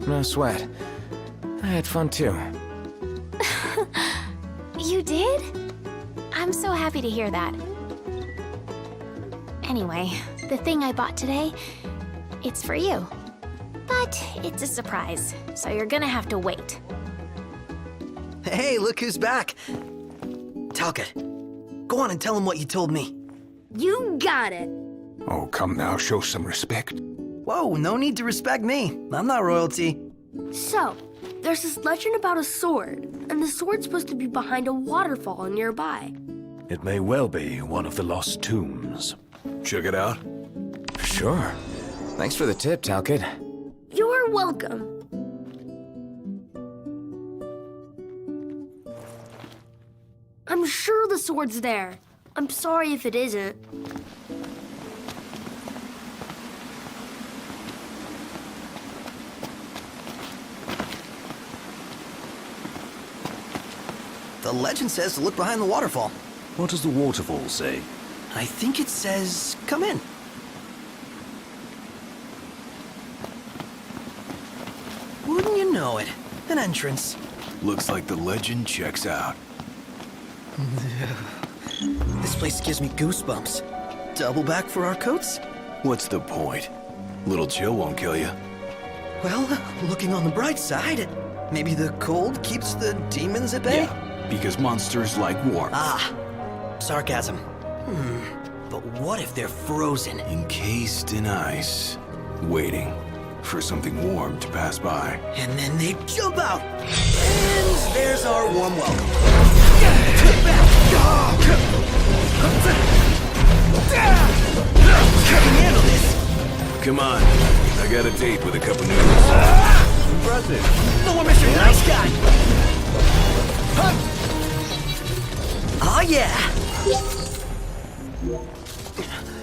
No sweat. I had fun too. You did? I'm so happy to hear that. Anyway, the thing I bought today, it's for you. But it's a surprise, so you're gonna have to wait. Hey, look who's back. Talcott, go on and tell him what you told me. You got it. Oh, come now, show some respect. Whoa, no need to respect me. I'm not royalty. So, there's this legend about a sword, and the sword's supposed to be behind a waterfall nearby. It may well be one of the lost tombs. Check it out. Sure. Thanks for the tip, Talcott. You're welcome. I'm sure the sword's there. I'm sorry if it isn't. The legend says to look behind the waterfall. What does the waterfall say? I think it says, come in. Wouldn't you know it? An entrance. Looks like the legend checks out. This place gives me goosebumps. Double back for our coats? What's the point? Little chill won't kill you. Well, looking on the bright side, maybe the cold keeps the demons at bay? Yeah, because monsters like warmth. Ah, sarcasm. But what if they're frozen? Encased in ice, waiting for something warm to pass by. And then they jump out! And there's our warm welcome. Can you handle this? Come on, I got a date with a couple noodles. Impressive. No more Mr. Nice Guy! Oh yeah!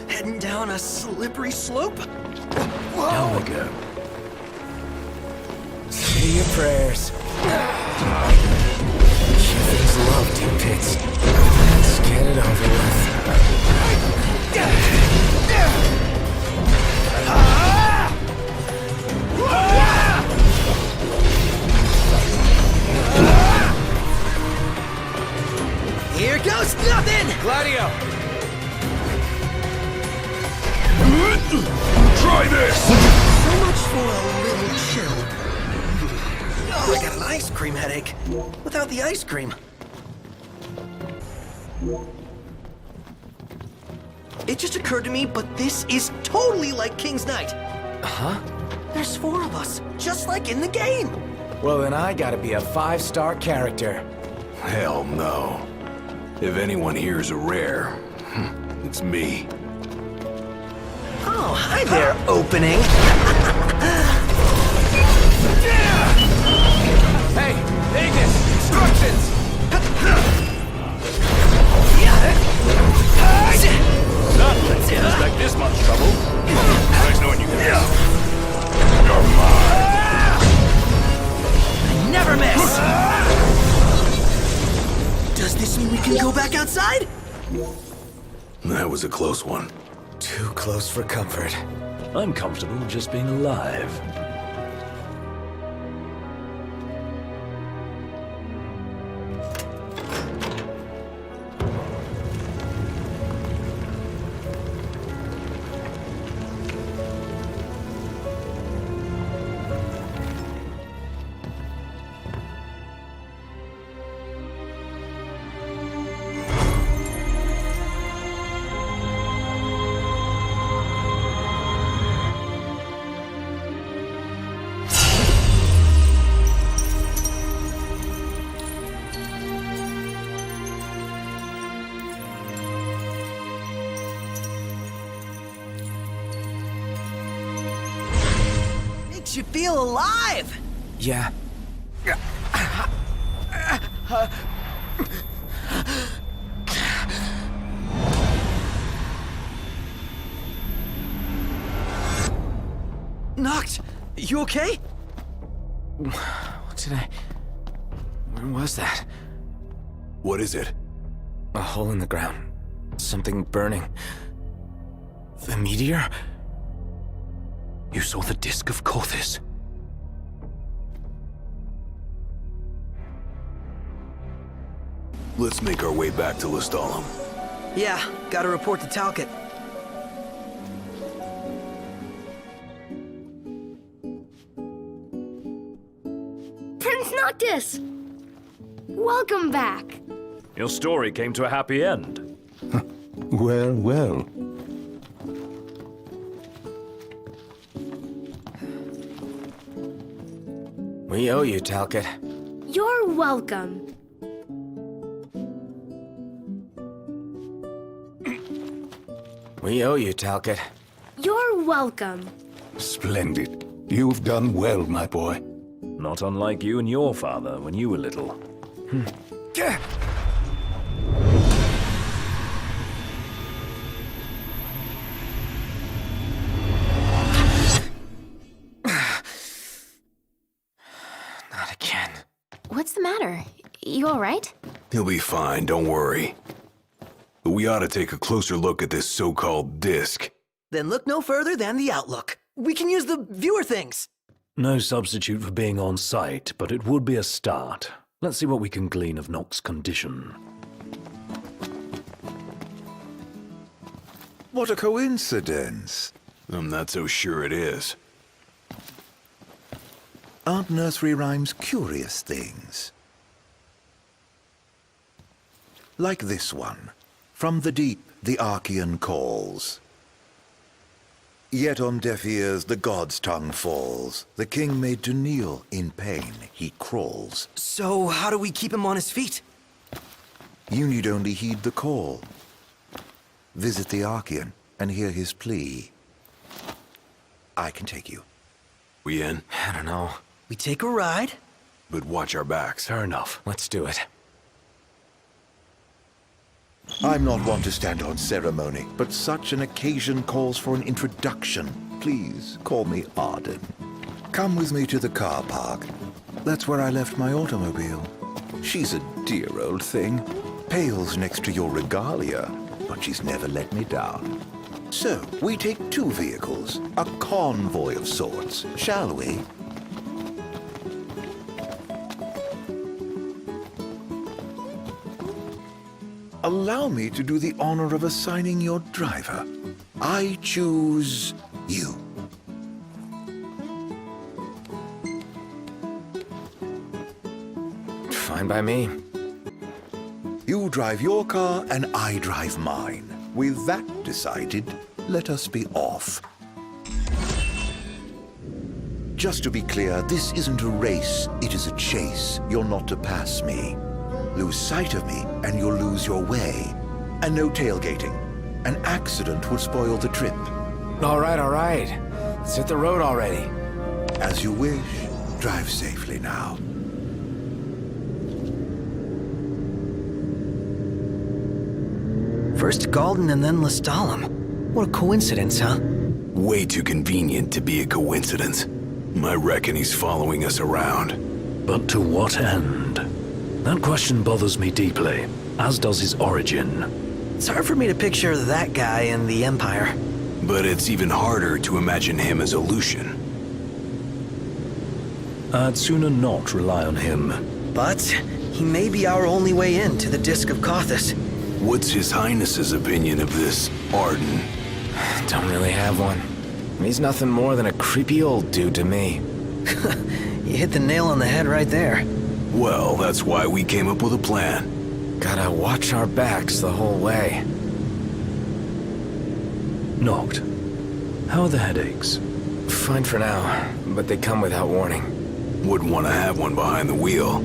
Heading down a slippery slope? Down we go. Say your prayers. Humans love deep pits. Let's get it over with. Here goes nothing! Gladio! Try this! So much for a little chill. Oh, I got an ice cream headache. Without the ice cream. It just occurred to me, but this is totally like King's Night. Huh? There's 4 of us, just like in the game. Well, then I gotta be a 5-star character. Hell no. If anyone here is a rare, it's me. Oh, hi there, opening. Hey, Vegas! Instructions! Certainly. Didn't expect this much trouble. Nice knowing you guys. You're mine. I never miss! Does this mean we can go back outside? That was a close one. Too close for comfort. I'm comfortable just being alive. Makes you feel alive! Yeah. Noct, you okay? What did I... Where was that? What is it? A hole in the ground. Something burning. The meteor? You saw the Disc of Kothis. Let's make our way back to Lestallum. Yeah, gotta report to Talcott. Prince Noctis! Welcome back. Your story came to a happy end. Well, well. We owe you, Talcott. You're welcome. We owe you, Talcott. You're welcome. Splendid. You've done well, my boy. Not unlike you and your father when you were little. You alright? He'll be fine, don't worry. But we ought to take a closer look at this so-called disc. Then look no further than the Outlook. We can use the viewer things. No substitute for being on site, but it would be a start. Let's see what we can glean of Nokt's condition. What a coincidence. I'm not so sure it is. Aren't nursery rhymes curious things? Like this one. From the deep, the Archean calls. Yet on deaf ears the god's tongue falls. The king made to kneel, in pain he crawls. So how do we keep him on his feet? You need only heed the call. Visit the Archean and hear his plea. I can take you. We in? I don't know. We take a ride? But watch our backs. Fair enough. Let's do it. I'm not one to stand on ceremony, but such an occasion calls for an introduction. Please call me Arden. Come with me to the car park. That's where I left my automobile. She's a dear old thing. Pales next to your regalia, but she's never let me down. So, we take two vehicles, a convoy of sorts, shall we? Allow me to do the honor of assigning your driver. I choose you. Fine by me. You drive your car and I drive mine. With that decided, let us be off. Just to be clear, this isn't a race, it is a chase. You're not to pass me. Lose sight of me, and you'll lose your way. And no tailgating. An accident would spoil the trip. All right. Let's hit the road already. As you wish. Drive safely now. First Galden and then Lestalem. What a coincidence, huh? Way too convenient to be a coincidence. I reckon he's following us around. But to what end? That question bothers me deeply, as does his origin. It's hard for me to picture that guy in the Empire. But it's even harder to imagine him as a Lucian. I'd sooner not rely on him. But he may be our only way in to the Disc of Kothis. What's His Highness's opinion of this Arden? Don't really have one. He's nothing more than a creepy old dude to me. You hit the nail on the head right there. Well, that's why we came up with a plan. Gotta watch our backs the whole way. Noct, how are the headaches? Fine for now, but they come without warning. Wouldn't want to have one behind the wheel.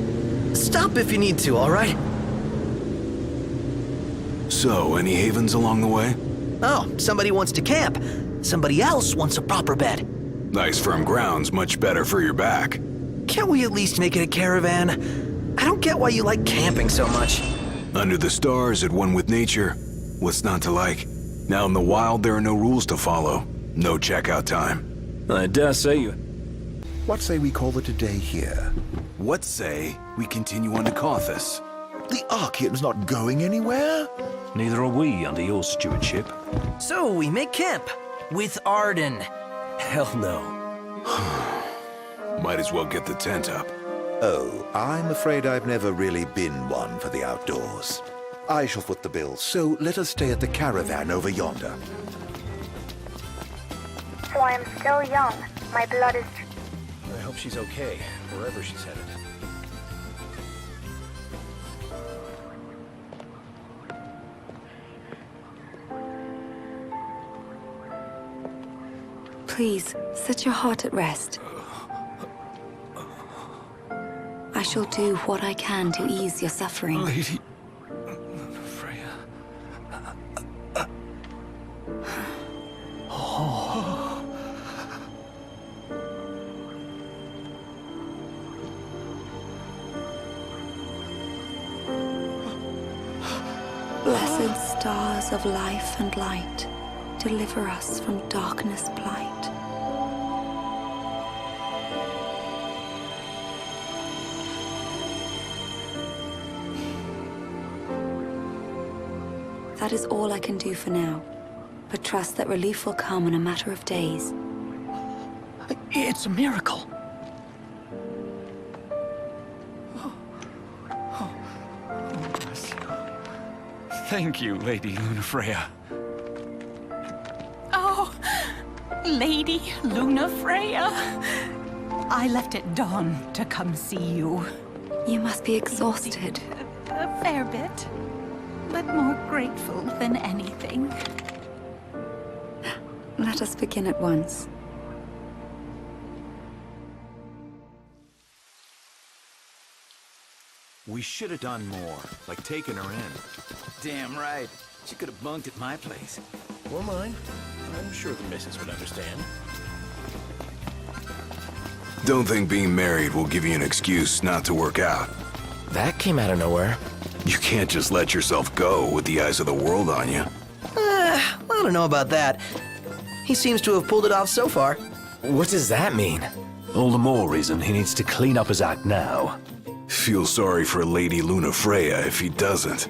Stop if you need to, all right? So, any havens along the way? Oh, somebody wants to camp. Somebody else wants a proper bed. Nice firm ground's much better for your back. Can't we at least make it a caravan? I don't get why you like camping so much. Under the stars, at one with nature. What's not to like? Now in the wild, there are no rules to follow. No checkout time. I dare say you... What say we call it a day here? What say we continue on to Kothis? The Archean's not going anywhere. Neither are we under your stewardship. So we make camp with Arden. Hell no. Might as well get the tent up. Oh, I'm afraid I've never really been one for the outdoors. I shall foot the bill, so let us stay at the caravan over yonder. So I am still young. My blood is... I hope she's okay, wherever she's headed. Please, set your heart at rest. I shall do what I can to ease your suffering. Lady... Blessed stars of life and light, deliver us from darkness blight. That is all I can do for now. But trust that relief will come in a matter of days. It's a miracle. Thank you, Lady Lunafreya. Oh, Lady Lunafreya. I left at dawn to come see you. You must be exhausted. A fair bit, but more grateful than anything. Let us begin at once. We should have done more, like taking her in. Damn right. She could have bunked at my place. Or mine. I'm sure the missus would understand. Don't think being married will give you an excuse not to work out. That came out of nowhere. You can't just let yourself go with the eyes of the world on you. I don't know about that. He seems to have pulled it off so far. What does that mean? All the more reason he needs to clean up his act now. Feel sorry for Lady Lunafreya if he doesn't.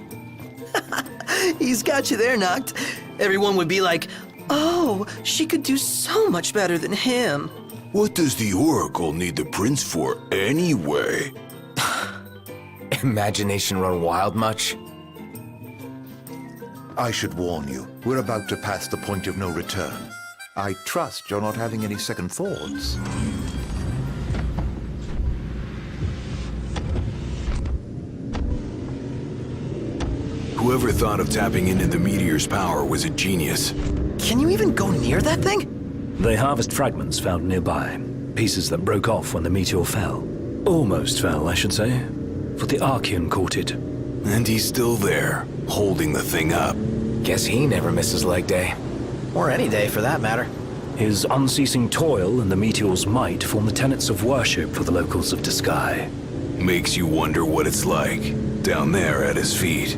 He's got you there, Noct. Everyone would be like, oh, she could do so much better than him. What does the Oracle need the prince for anyway? Imagination run wild much? I should warn you, we're about to pass the point of no return. I trust you're not having any second thoughts. Whoever thought of tapping into the meteor's power was a genius. Can you even go near that thing? They harvest fragments found nearby. Pieces that broke off when the meteor fell. Almost fell, I should say. For the Archean caught it. And he's still there, holding the thing up. Guess he never misses leg day. Or any day, for that matter. His unceasing toil and the meteor's might form the tenets of worship for the locals of Disgaea. Makes you wonder what it's like, down there at his feet.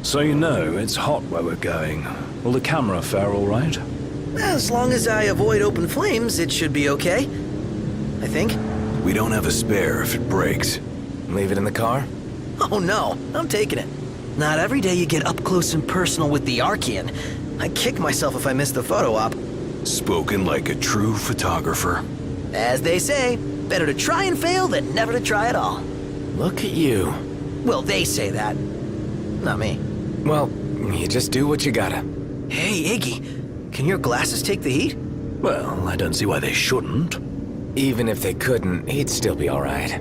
So you know, it's hot where we're going. Will the camera fare all right? As long as I avoid open flames, it should be okay. I think. We don't have a spare if it breaks. Leave it in the car? Oh no, I'm taking it. Not every day you get up close and personal with the Archean. I'd kick myself if I missed the photo op. Spoken like a true photographer. As they say, better to try and fail than never to try at all. Look at you. Well, they say that. Not me. Well, you just do what you gotta. Hey, Iggy, can your glasses take the heat? Well, I don't see why they shouldn't. Even if they couldn't, he'd still be alright.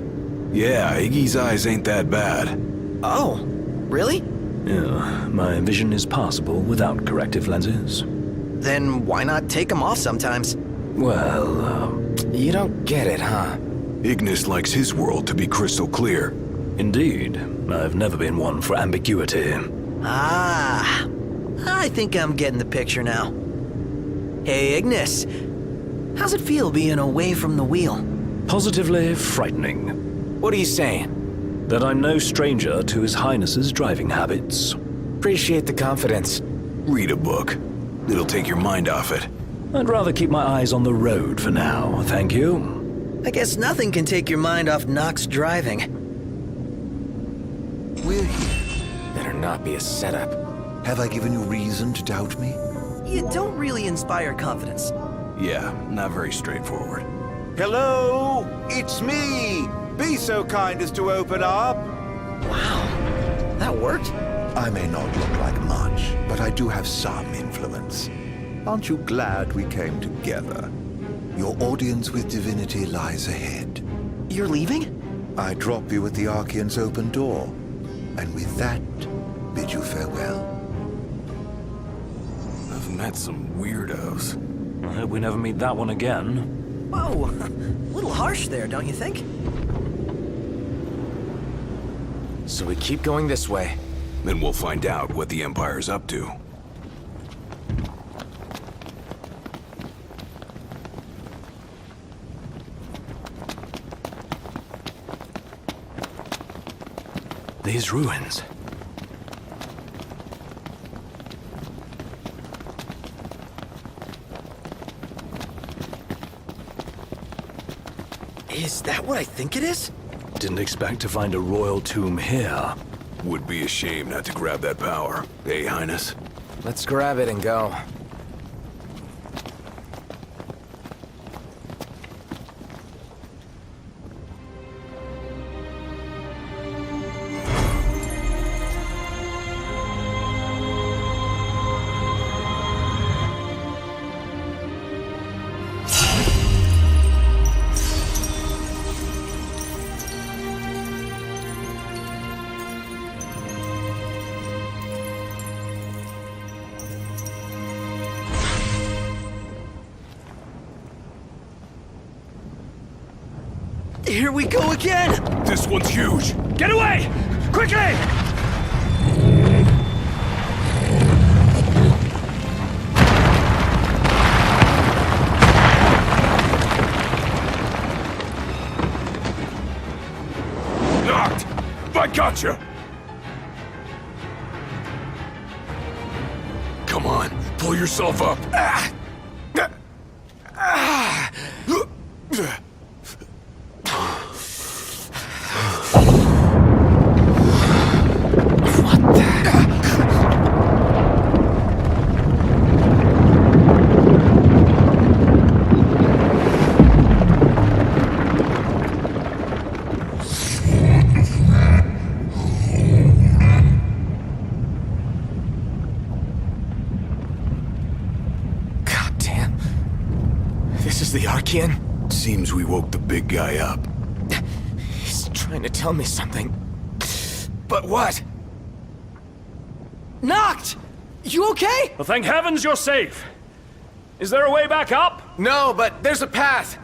Yeah, Iggy's eyes ain't that bad. Oh, really? Yeah, my vision is passable without corrective lenses. Then why not take them off sometimes? Well, you don't get it, huh? Ignis likes his world to be crystal clear. Indeed. I've never been one for ambiguity. Ah, I think I'm getting the picture now. Hey, Ignis. How's it feel being away from the wheel? Positively frightening. What are you saying? That I'm no stranger to His Highness's driving habits. Appreciate the confidence. Read a book. It'll take your mind off it. I'd rather keep my eyes on the road for now, thank you. I guess nothing can take your mind off Nox driving. We're here. Better not be a setup. Have I given you reason to doubt me? You don't really inspire confidence. Yeah, not very straightforward. Hello, it's me. Be so kind as to open up. Wow, that worked. I may not look like much, but I do have some influence. Aren't you glad we came together? Your audience with divinity lies ahead. You're leaving? I drop you at the Archean's open door, and with that, bid you farewell. I've met some weirdos. I hope we never meet that one again. Whoa, a little harsh there, don't you think? So we keep going this way. Then we'll find out what the Empire's up to. These ruins. Is that what I think it is? Didn't expect to find a royal tomb here. Would be a shame not to grab that power, eh, Highness? Let's grab it and go. Here we go again! This one's huge! Get away! Quickly! Knocked! I gotcha! Come on, pull yourself up! This is the Archean? Seems we woke the big guy up. He's trying to tell me something. But what? Knocked! You okay? Well, thank heavens you're safe. Is there a way back up? No, but there's a path.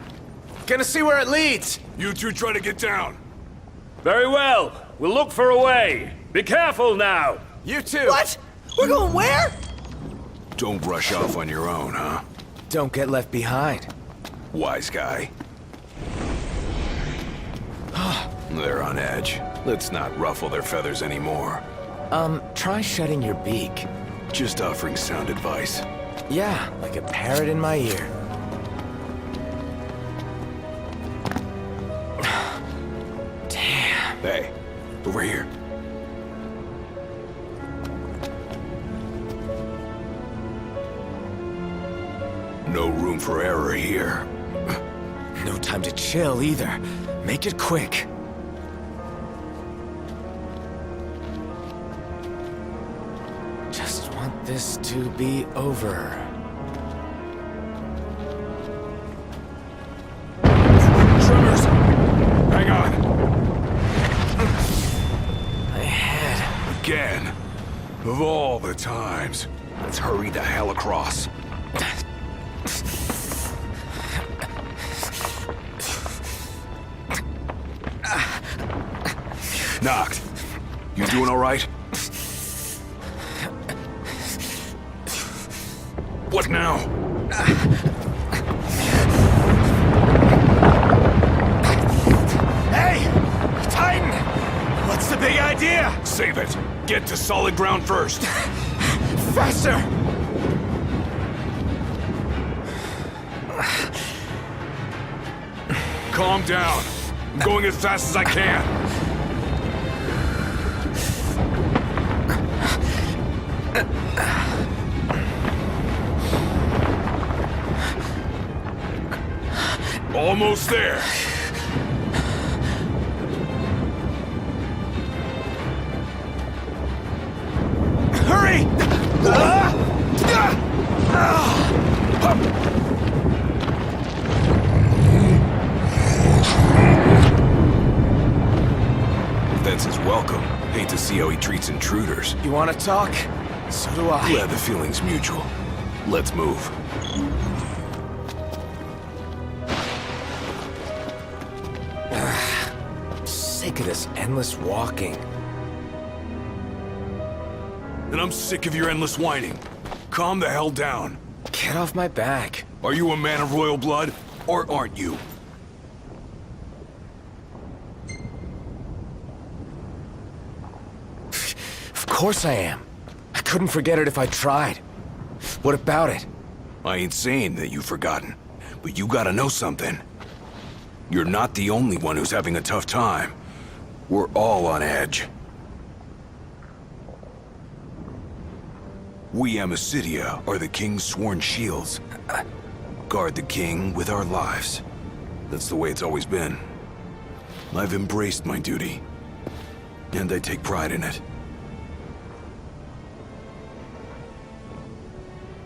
Gonna see where it leads. You two try to get down. Very well. We'll look for a way. Be careful now. You too. What? We're going where? Don't rush off on your own, huh? Don't get left behind. Wise guy. They're on edge. Let's not ruffle their feathers anymore. Try shutting your beak. Just offering sound advice. Yeah, like a parrot in my ear. Damn. Hey, over here. No room for error here. No time to chill either. Make it quick. Just want this to be over. Tremors! Hang on. My head. Again. Of all the times. Let's hurry the hell across. Knocked. You doing all right? What now? Hey! Titan! What's the big idea? Save it. Get to solid ground first. Faster! Calm down. I'm going as fast as I can. Almost there. Hurry! That's his welcome. Hate to see how he treats intruders. You want to talk? So do I. Glad the feeling's mutual. Let's move. Sick of this endless walking. And I'm sick of your endless whining. Calm the hell down. Get off my back. Are you a man of royal blood, or aren't you? Of course I am. I couldn't forget it if I tried. What about it? I ain't saying that you've forgotten, but you gotta know something. You're not the only one who's having a tough time. We're all on edge. We Amicitia are the King's sworn shields. Guard the King with our lives. That's the way it's always been. I've embraced my duty, and I take pride in it.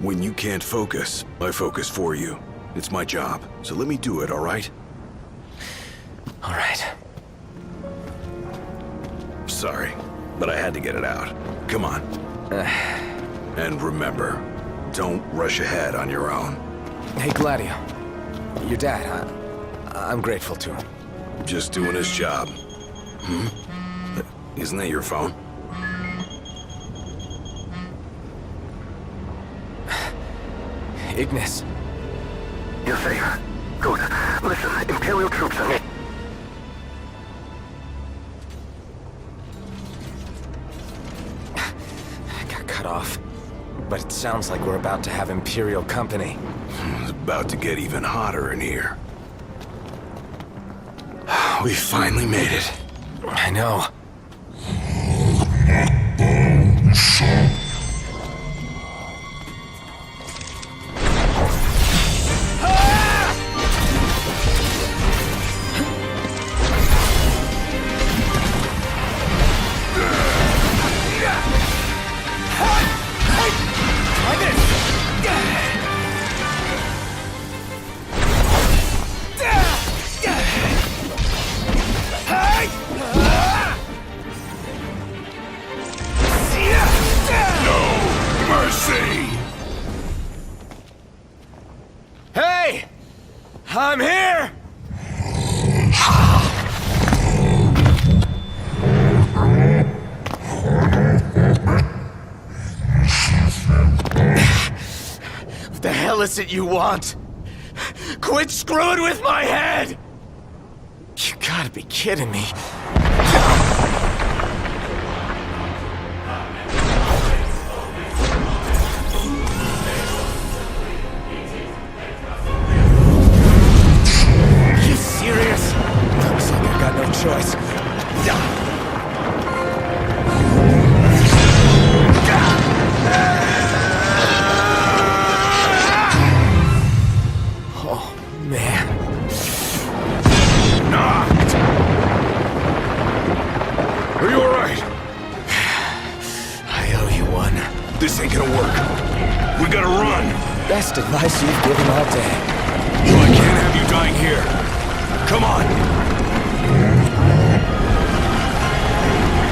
When you can't focus, I focus for you. It's my job, so let me do it, all right? All right. Sorry, but I had to get it out. Come on. And remember, don't rush ahead on your own. Hey, Gladio. Your dad, I'm grateful to him. Just doing his job. Isn't that your phone? Ignis. You're safe. Good. Listen, Imperial troops are... Got cut off. But it sounds like we're about to have Imperial company. It's about to get even hotter in here. We finally made it. I know. Hey! I'm here! What the hell is it you want? Quit screwing with my head! You gotta be kidding me. You serious? Looks like I've got no choice. Oh, man. Are you alright? I owe you one. This ain't gonna work. We gotta run. Best advice you've given all day. Well, I can't have you dying here. Come on.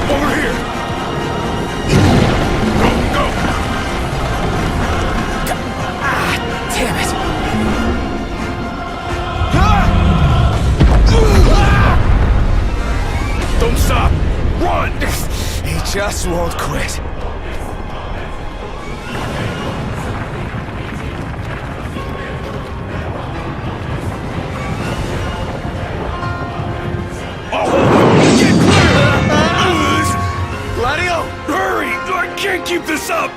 Over here. Go, go. Damn it. Don't stop. Run. He just won't quit. Gladio! Hurry! I can't keep this up!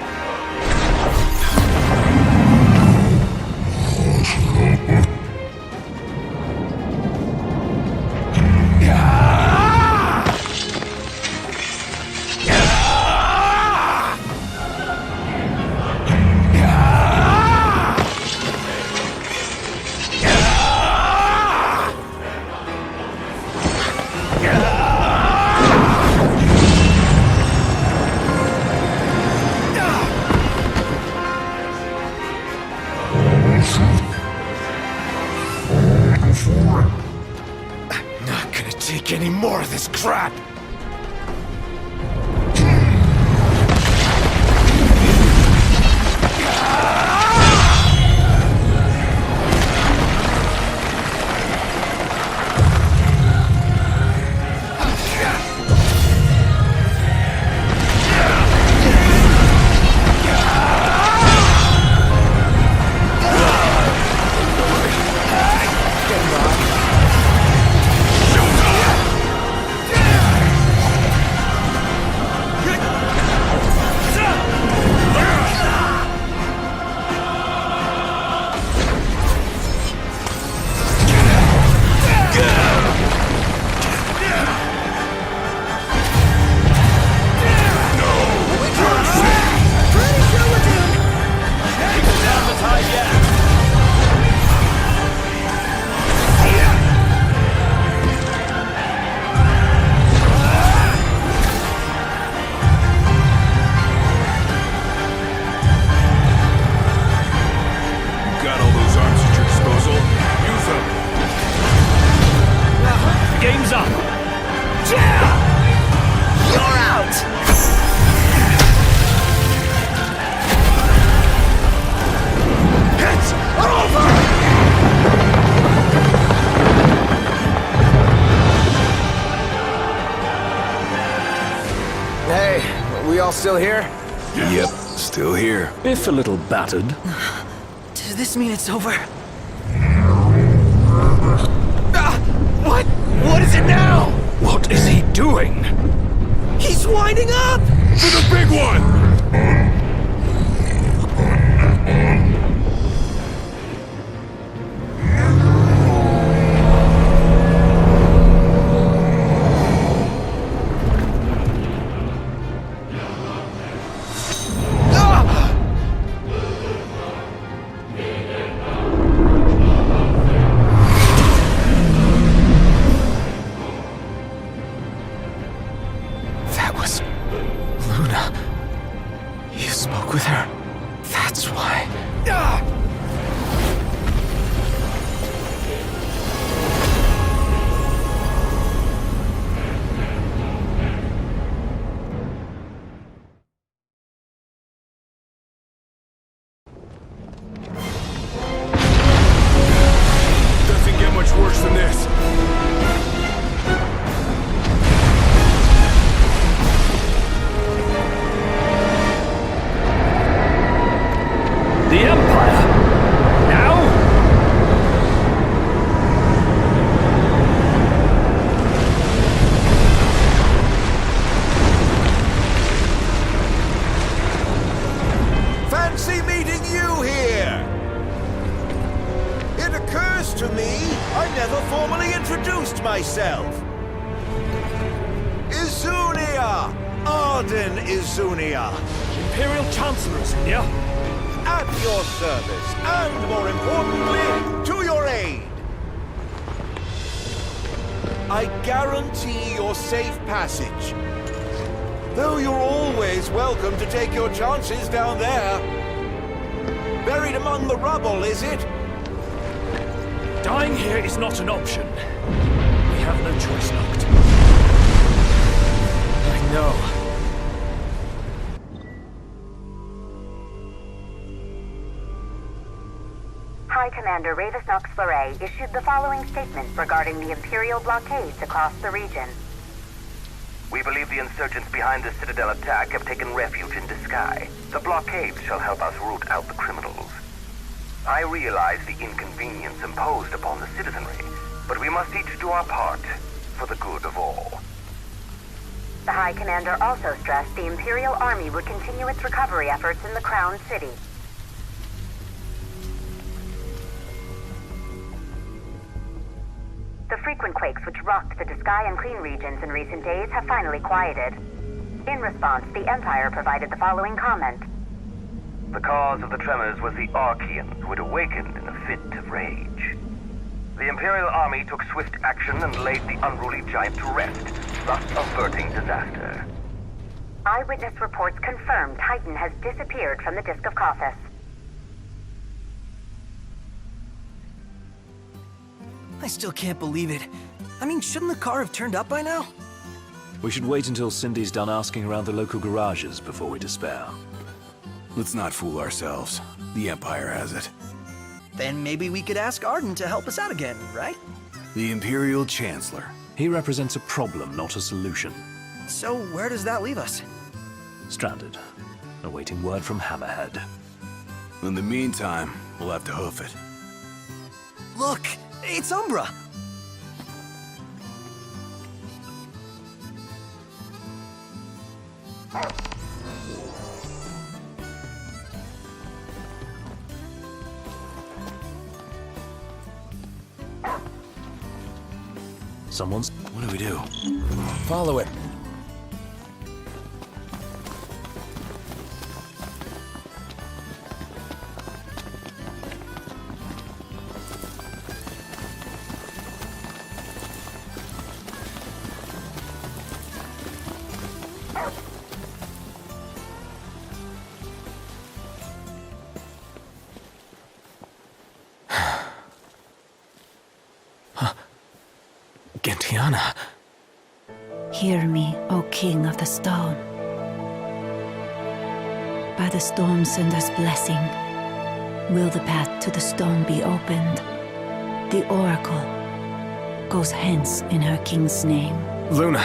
Hey, we all still here? Yep, still here. If a little battered. Does this mean it's over? What? What is it now? What is he doing? He's winding up! For the big one! That was Luna. You spoke with her. That's why. Doesn't get much worse than this. The Empire! Now? Fancy meeting you here! It occurs to me I never formally introduced myself. Izunia! Arden Izunia! Imperial Chancellor, Izunia. At your service, and more importantly, to your aid. I guarantee your safe passage. Though you're always welcome to take your chances down there. Buried among the rubble, is it? Dying here is not an option. We have no choice, Noct. I know. High Commander Ravis Nox Fleury issued the following statement regarding the Imperial blockades across the region. We believe the insurgents behind the Citadel attack have taken refuge in Disguise. The blockade shall help us root out the criminals. I realize the inconvenience imposed upon the citizenry, but we must each do our part for the good of all. The High Commander also stressed the Imperial Army would continue its recovery efforts in the Crown City. The frequent quakes which rocked the Disguise and Clean regions in recent days have finally quieted. In response, the Empire provided the following comment. The cause of the tremors was the Archean, who had awakened in a fit of rage. The Imperial Army took swift action and laid the unruly giant to rest, thus averting disaster. Eyewitness reports confirm Titan has disappeared from the Disk of Kothis. I still can't believe it. I mean, shouldn't the car have turned up by now? We should wait until Cindy's done asking around the local garages before we despair. Let's not fool ourselves. The Empire has it. Then maybe we could ask Arden to help us out again, right? The Imperial Chancellor. He represents a problem, not a solution. So where does that leave us? Stranded, awaiting word from Hammerhead. In the meantime, we'll have to hoof it. Look! It's Umbra! Someone's... What do we do? Follow it. Gentiana. Hear me, O King of the Stone. By the Stormsender's blessing, will the path to the stone be opened. The Oracle goes hence in her king's name. Luna.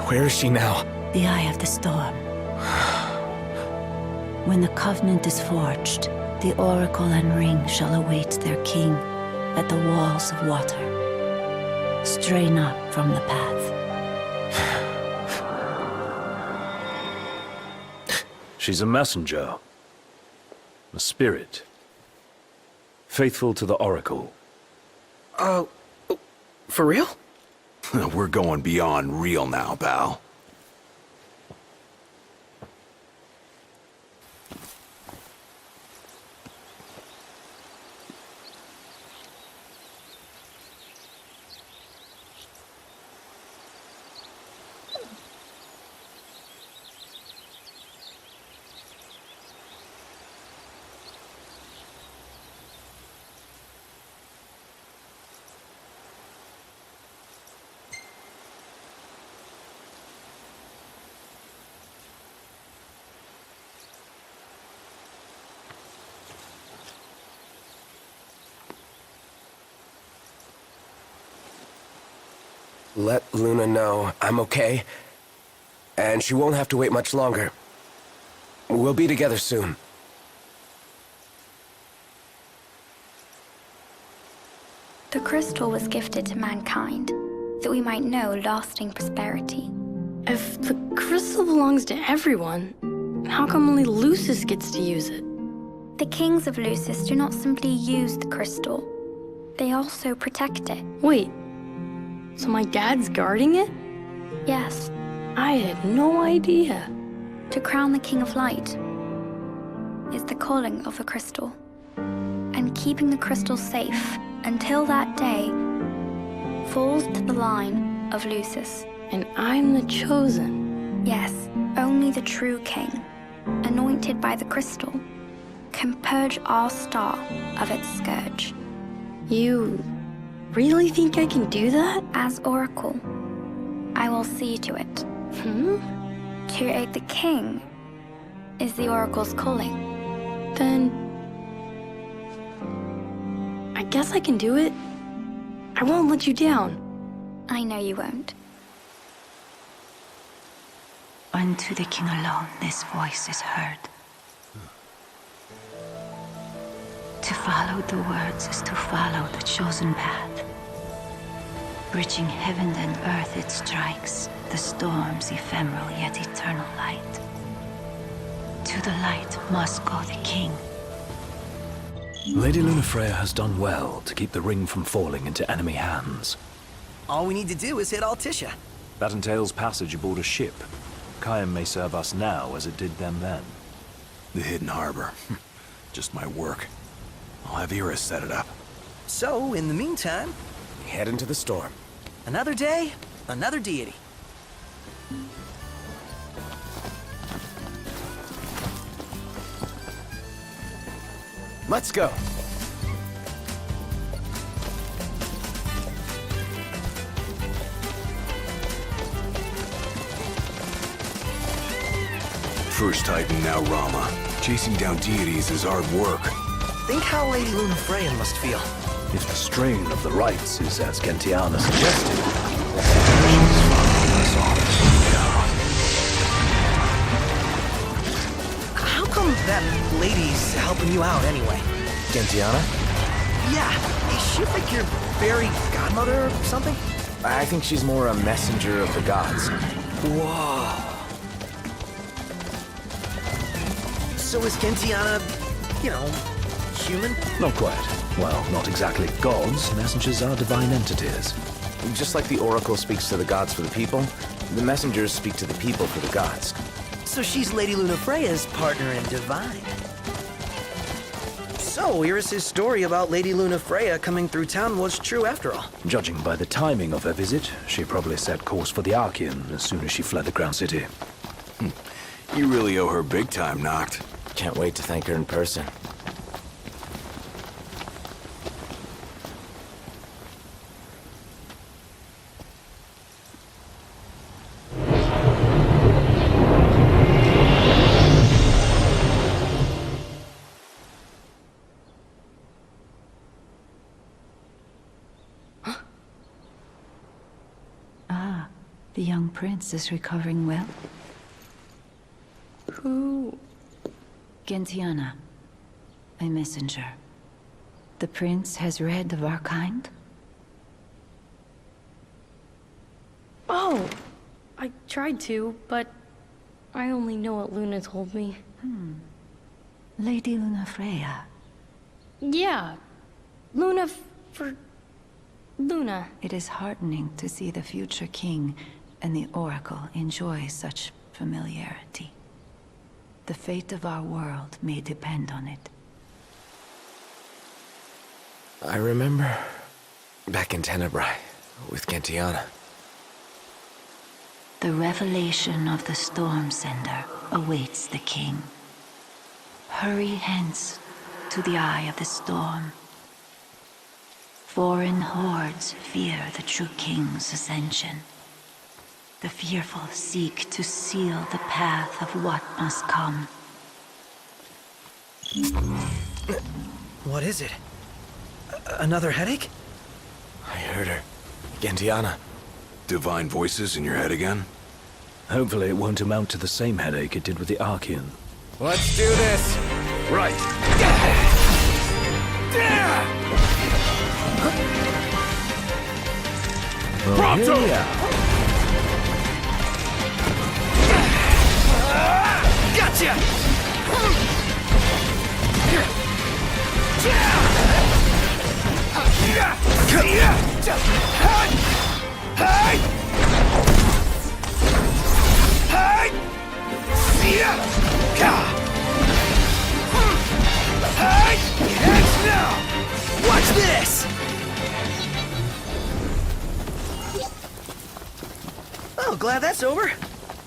Where is she now? the Eye of the Storm. When the Covenant is forged, the Oracle and Ring shall await their king at the walls of water. Stray not from the path. She's a messenger. A spirit. Faithful to the Oracle. For real? We're going beyond real now, pal. Let Luna know I'm okay, and she won't have to wait much longer. We'll be together soon. The crystal was gifted to mankind, that we might know lasting prosperity. If the crystal belongs to everyone, how come only Lucis gets to use it? The kings of Lucis do not simply use the crystal, they also protect it. Wait, so my dad's guarding it? Yes. I had no idea. To crown the King of Light is the calling of the crystal, and keeping the crystal safe until that day falls to the line of Lucis. And I'm the chosen. Yes, only the true king, anointed by the crystal, can purge our star of its scourge. You really think I can do that? As Oracle, I will see to it. To aid the king is the Oracle's calling. Then I guess I can do it. I won't let you down. I know you won't. Unto the king alone this voice is heard. To follow the words is to follow the chosen path. Bridging heaven and earth it strikes, the storm's ephemeral yet eternal light. To the light must go the king. Lady Lunafreya has done well to keep the ring from falling into enemy hands. All we need to do is hit Altissia. That entails passage aboard a ship. Khaim may serve us now as it did them then. The hidden harbor. Just my work. I'll have Iris set it up. So, in the meantime, head into the storm. Another day, another deity. Let's go. First Titan, now Rama. Chasing down deities is hard work. Think how Lady Lunafreya must feel. If the strain of the rites is as Gentiana suggested. How come that lady's helping you out anyway? Gentiana? Yeah, is she like your fairy godmother or something? I think she's more a messenger of the gods. Whoa. So is Gentiana, you know, human? Not quite. Well, not exactly gods. Messengers are divine entities. Just like the Oracle speaks to the gods for the people, the messengers speak to the people for the gods. So she's Lady Lunafreya's partner in divine. So Iris' story about Lady Lunafreya coming through town was true after all. Judging by the timing of her visit, she probably set course for the Archean as soon as she fled the Crown City. You really owe her big time, Noct. Can't wait to thank her in person. The young prince is recovering well. Who? Gentiana, a messenger. The prince has read of our kind? Oh, I tried to, but I only know what Luna told me. Lady Lunafreya. Yeah, Luna for Luna. It is heartening to see the future king and the Oracle enjoy such familiarity. The fate of our world may depend on it. I remember back in Tenebrae with Gentiana. The revelation of the Storm Sender awaits the king. Hurry hence to the eye of the storm. Foreign hordes fear the true king's ascension. The fearful seek to seal the path of what must come. What is it? Another headache? I heard her. Gentiana. Divine voices in your head again? Hopefully it won't amount to the same headache it did with the Archean. Let's do this! Right. Pronto! Gotcha! Watch this! Oh, glad that's over.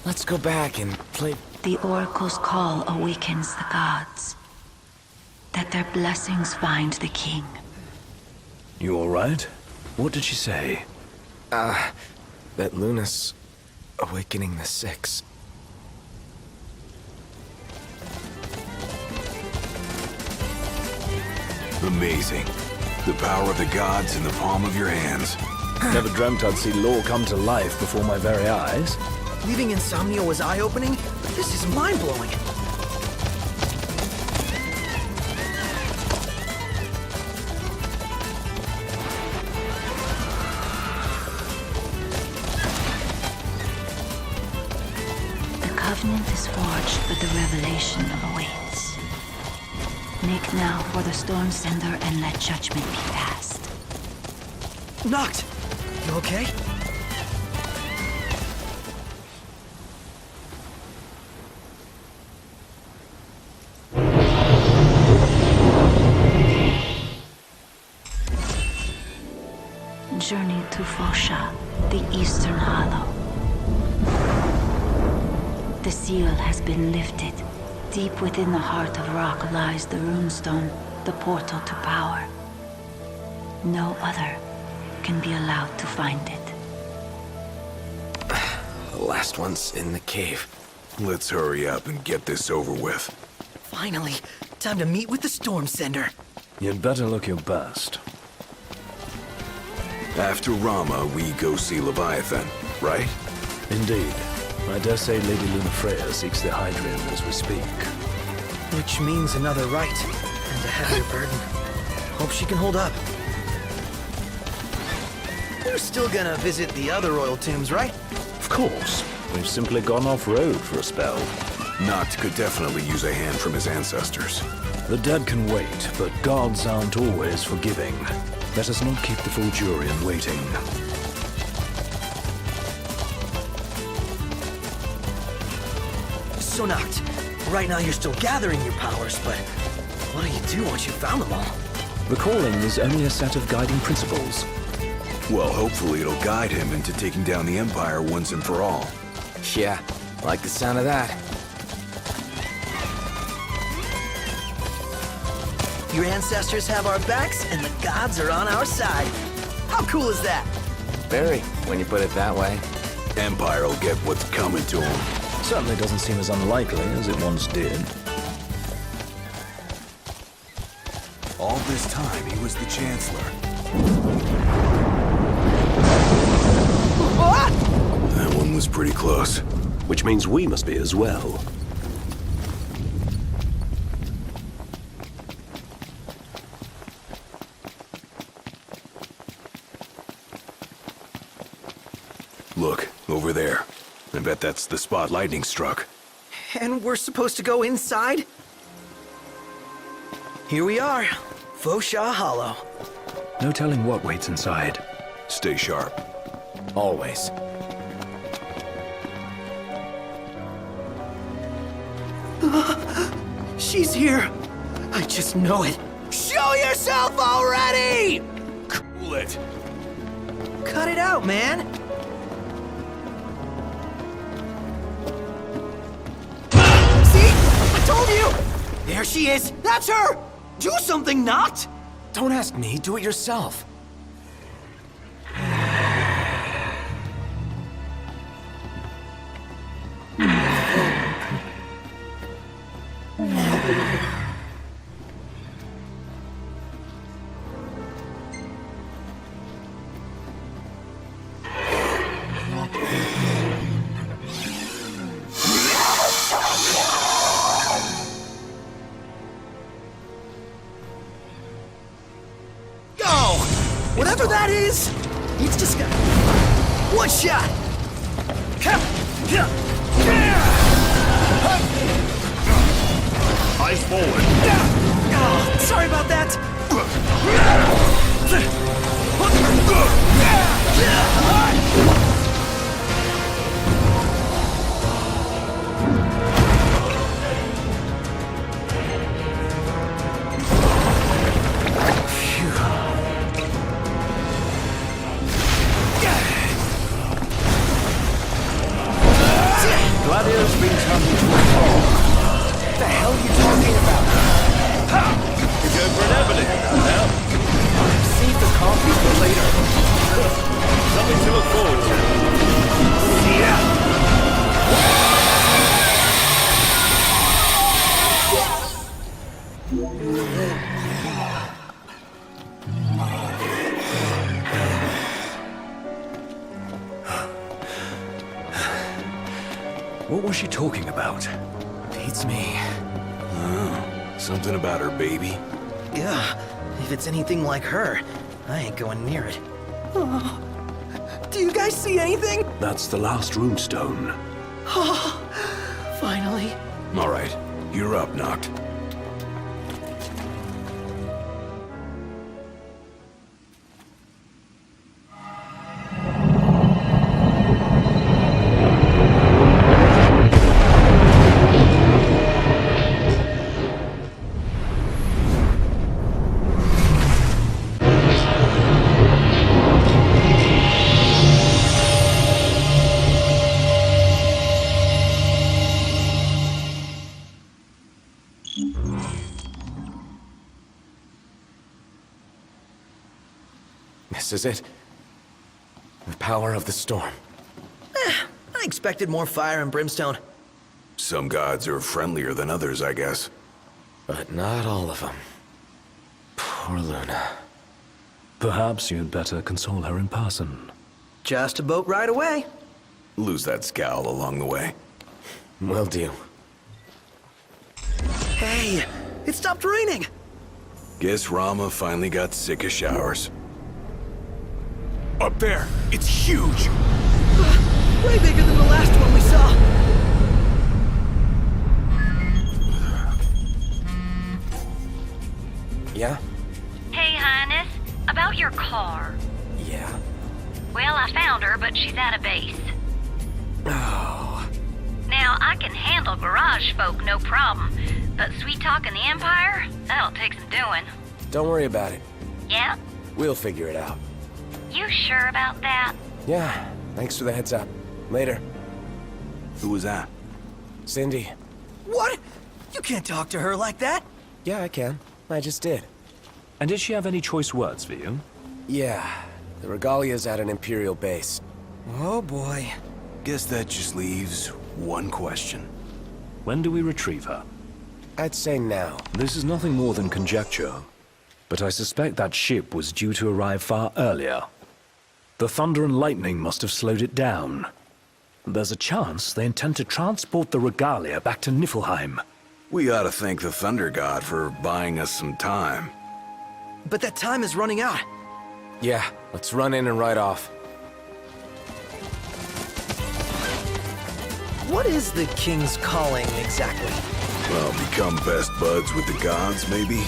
Let's go back and play. The Oracle's call awakens the gods. That their blessings find the king. You all right? What did she say? That Luna's awakening the Six. Amazing. The power of the gods in the palm of your hands. Never dreamt I'd see law come to life before my very eyes. Leaving Insomnia was eye-opening, but this is mind-blowing. The Covenant is forged, but the revelation awaits. Make now for the Storm Sender and let judgment be passed. Noct! You okay? Journey to Fosha, the Eastern Hollow. The seal has been lifted. Deep within the heart of rock lies the runestone, the portal to power. No other can be allowed to find it. The last one's in the cave. Let's hurry up and get this over with. Finally, time to meet with the Storm Sender. You'd better look your best. After Rama, we go see Leviathan, right? Indeed. I dare say Lady Lunafreya seeks the Hydrian as we speak. Which means another rite, and a heavier burden. Hope she can hold up. We're still gonna visit the other royal tombs, right? Of course. We've simply gone off-road for a spell. Noct could definitely use a hand from his ancestors. The dead can wait, but gods aren't always forgiving. Let us not keep the Fulgurian waiting. So Noct, right now you're still gathering your powers, but what do you do once you've found them all? The calling is only a set of guiding principles. Well, hopefully it'll guide him into taking down the Empire once and for all. Yeah, like the sound of that. Your ancestors have our backs, and the gods are on our side. How cool is that? Very, when you put it that way. Empire will get what's coming to him. Certainly doesn't seem as unlikely as it once did. All this time, he was the Chancellor. What? That one was pretty close. Which means we must be as well. bet that's the spot lightning struck. And we're supposed to go inside? Here we are, Fosha Hollow. No telling what waits inside. Stay sharp. Always. She's here. I just know it. Show yourself already! Cool it. Cut it out, man. See? I told you! There she is. That's her! Do something, Noct! Don't ask me, do it yourself. Whatever that is, it's just got one shot. Eyes forward. Oh, sorry about that. Gladio's been turned into a frog. What the hell are you talking about? You're going for an ebony now. Save the coffee for later. Something to look forward to. See ya! What was she talking about? Beats me. Something about her baby. Yeah, if it's anything like her, I ain't going near it. Oh, do you guys see anything? That's the last runestone. Oh, finally. All right, you're up, Noct. This is it. The power of the storm. I expected more fire and brimstone. Some gods are friendlier than others, I guess. But not all of them. Poor Luna. Perhaps you'd better console her in person. Just a boat ride away. Lose that scowl along the way. Will do. Hey, it stopped raining. Guess Rama finally got sick of showers. Up there! It's huge! Way bigger than the last one we saw. Yeah? Hey, Highness. About your car. Yeah. Well, I found her, but she's out of base. Oh. Now, I can handle garage folk, no problem. But sweet talking the Empire? That'll take some doing. Don't worry about it. Yeah? We'll figure it out. You sure about that? Yeah. Thanks for the heads up. Later. Who was that? Cindy. What? You can't talk to her like that. Yeah, I can. I just did. And did she have any choice words for you? Yeah. The Regalia's at an Imperial base. Oh boy. Guess that just leaves one question. When do we retrieve her? I'd say now. This is nothing more than conjecture, but I suspect that ship was due to arrive far earlier. The thunder and lightning must have slowed it down. There's a chance they intend to transport the Regalia back to Niflheim. We ought to thank the Thunder God for buying us some time. But that time is running out. Yeah, let's run in and ride off. What is the King's Calling exactly? Well, become best buds with the gods, maybe?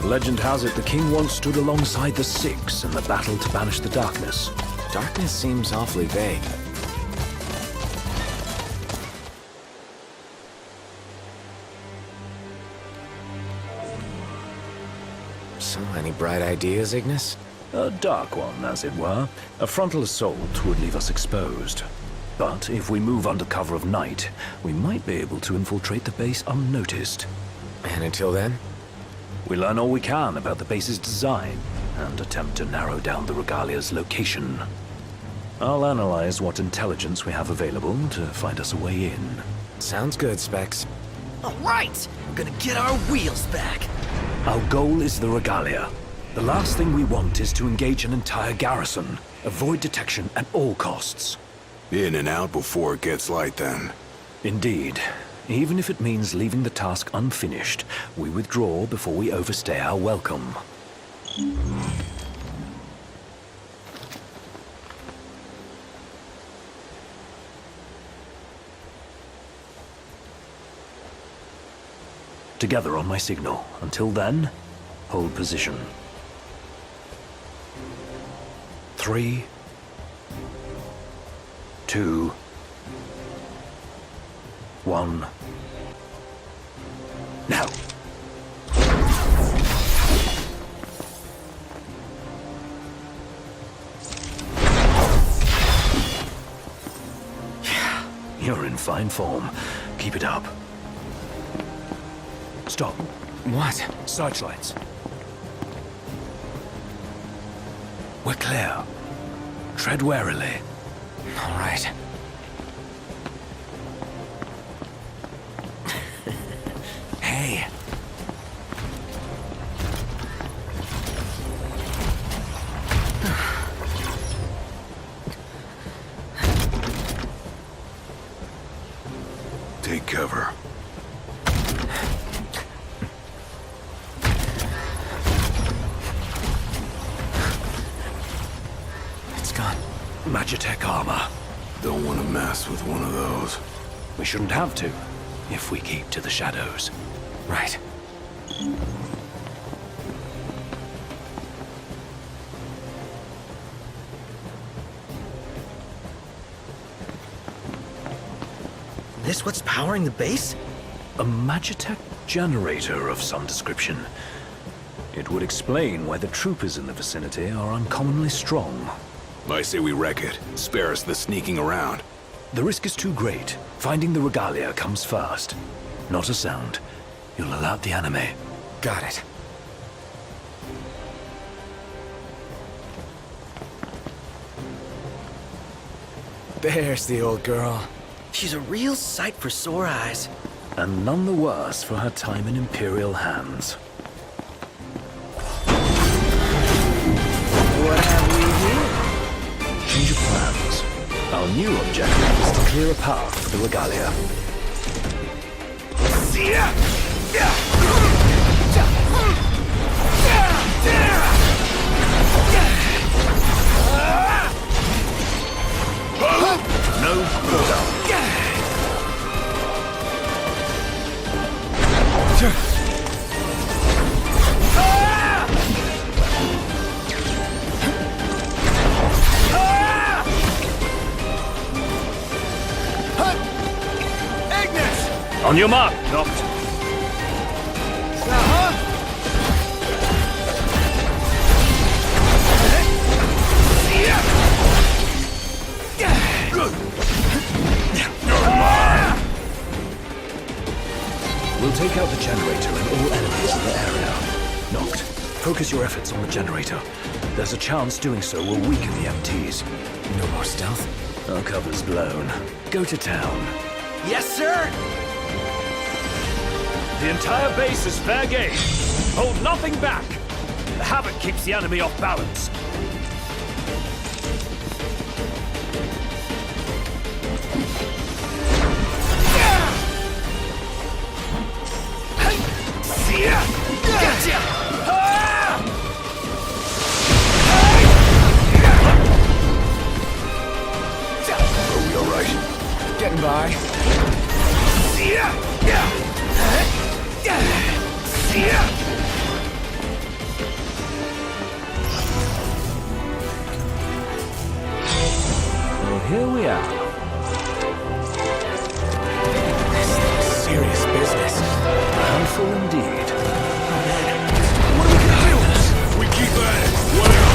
Legend has it the king once stood alongside the Six in the battle to banish the darkness. Darkness seems awfully vague. So, any bright ideas, Ignis? A dark one, as it were. A frontal assault would leave us exposed. But if we move under cover of night, we might be able to infiltrate the base unnoticed. And until then? We learn all we can about the base's design, and attempt to narrow down the Regalia's location. I'll analyze what intelligence we have available to find us a way in. Sounds good, Specs. All right! We're gonna get our wheels back! Our goal is the Regalia. The last thing we want is to engage an entire garrison. Avoid detection at all costs. In and out before it gets light, then. Indeed. Even if it means leaving the task unfinished, we withdraw before we overstay our welcome. Together on my signal. Until then, hold position. 3, 2, 1. Now! You're in fine form. Keep it up. Stop. What? Searchlights. We're clear. Tread warily. All right. Hey. Take cover. It's gone. Magitech armor. Don't want to mess with one of those. We shouldn't have to, if we keep to the shadows. Right. This what's powering the base? A Magitech generator of some description. It would explain why the troopers in the vicinity are uncommonly strong. I say we wreck it. Spare us the sneaking around. The risk is too great. Finding the Regalia comes first. Not a sound. You'll alert the enemy. Got it. There's the old girl. She's a real sight for sore eyes. And none the worse for her time in Imperial hands. What have we here? Change of plans. Our new objective is to clear a path for the Regalia. No cooldown. Ignis! On your mark, Noct. We'll take out the generator and all enemies in the area. Noct, focus your efforts on the generator. There's a chance doing so will weaken the MTs. No more stealth? Our cover's blown. Go to town. Yes, sir! The entire base is fair game. Hold nothing back. The havoc keeps the enemy off balance. Are we all right? Getting by. Well, here we are. Serious business. Handful indeed. What are we gonna do? We keep at it. What else?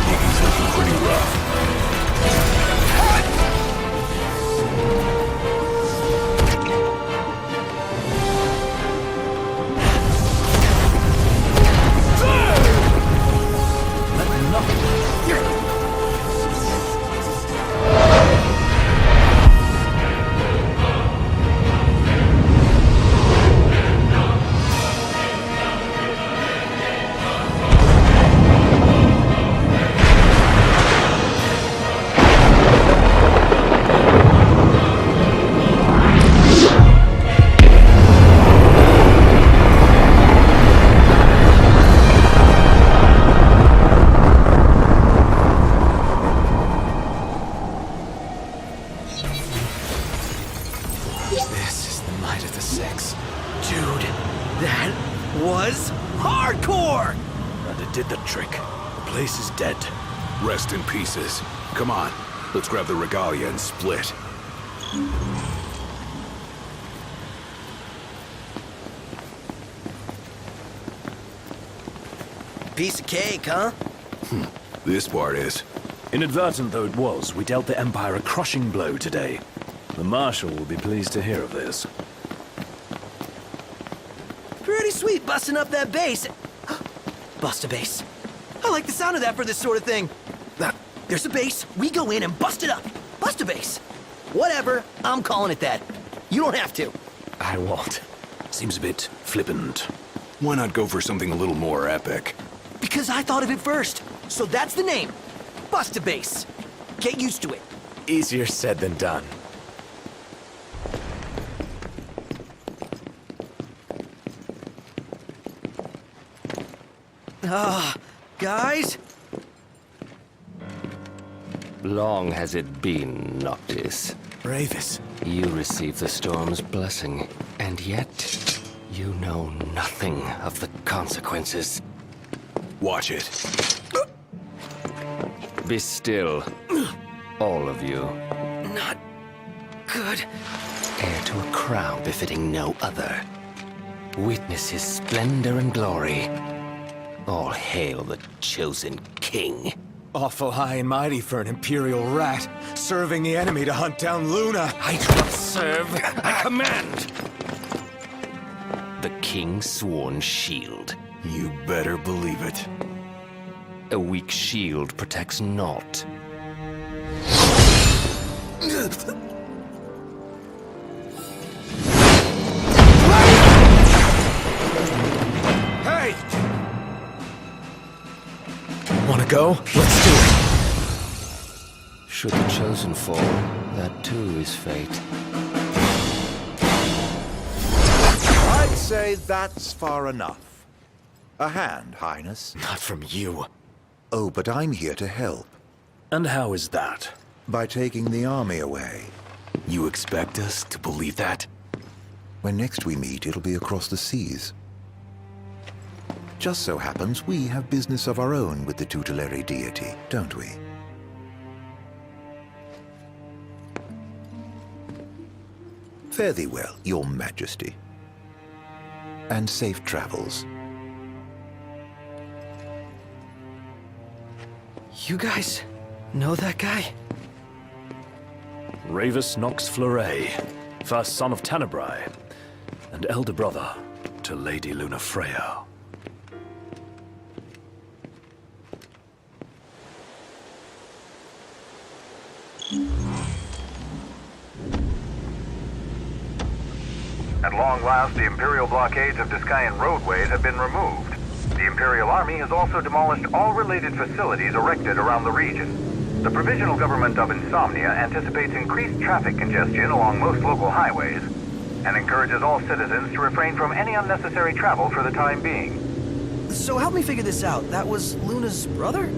Iggy's looking pretty rough. This is the might of the Six. Dude, that was hardcore! And it did the trick. The place is dead. Rest in pieces. Come on, let's grab the regalia and split. Piece of cake, huh? This part is. Inadvertent though it was, we dealt the Empire a crushing blow today. The Marshal will be pleased to hear of this. Pretty sweet busting up that base. Bust a base. I like the sound of that for this sort of thing. There's a base, we go in and bust it up. Bust a base. Whatever, I'm calling it that. You don't have to. I won't. Seems a bit flippant. Why not go for something a little more epic? Because I thought of it first. So that's the name. Bust a base. Get used to it. Easier said than done. Guys? Long has it been, Noctis. Ravis. You received the storm's blessing, and yet you know nothing of the consequences. Watch it. Be still, all of you. Not good. Heir to a crown befitting no other. Witness his splendor and glory. All hail the chosen king. Awful high and mighty for an Imperial rat, serving the enemy to hunt down Luna. I do not serve, I command! The king's sworn shield. You better believe it. A weak shield protects naught. Hey! Wanna go? Let's do it! Should the chosen fall, that too is fate. I'd say that's far enough. A hand, Highness. Not from you. Oh, but I'm here to help. And how is that? By taking the army away. You expect us to believe that? When next we meet, it'll be across the seas. Just so happens we have business of our own with the tutelary deity, don't we? Fare thee well, your majesty. And safe travels. You guys know that guy? Ravis Nox Fleuret, first son of Tenebrae, and elder brother to Lady Lunafreya. At long last, the Imperial blockades of Discayan roadways have been removed. The Imperial Army has also demolished all related facilities erected around the region. The Provisional Government of Insomnia anticipates increased traffic congestion along most local highways, and encourages all citizens to refrain from any unnecessary travel for the time being. So help me figure this out. That was Luna's brother?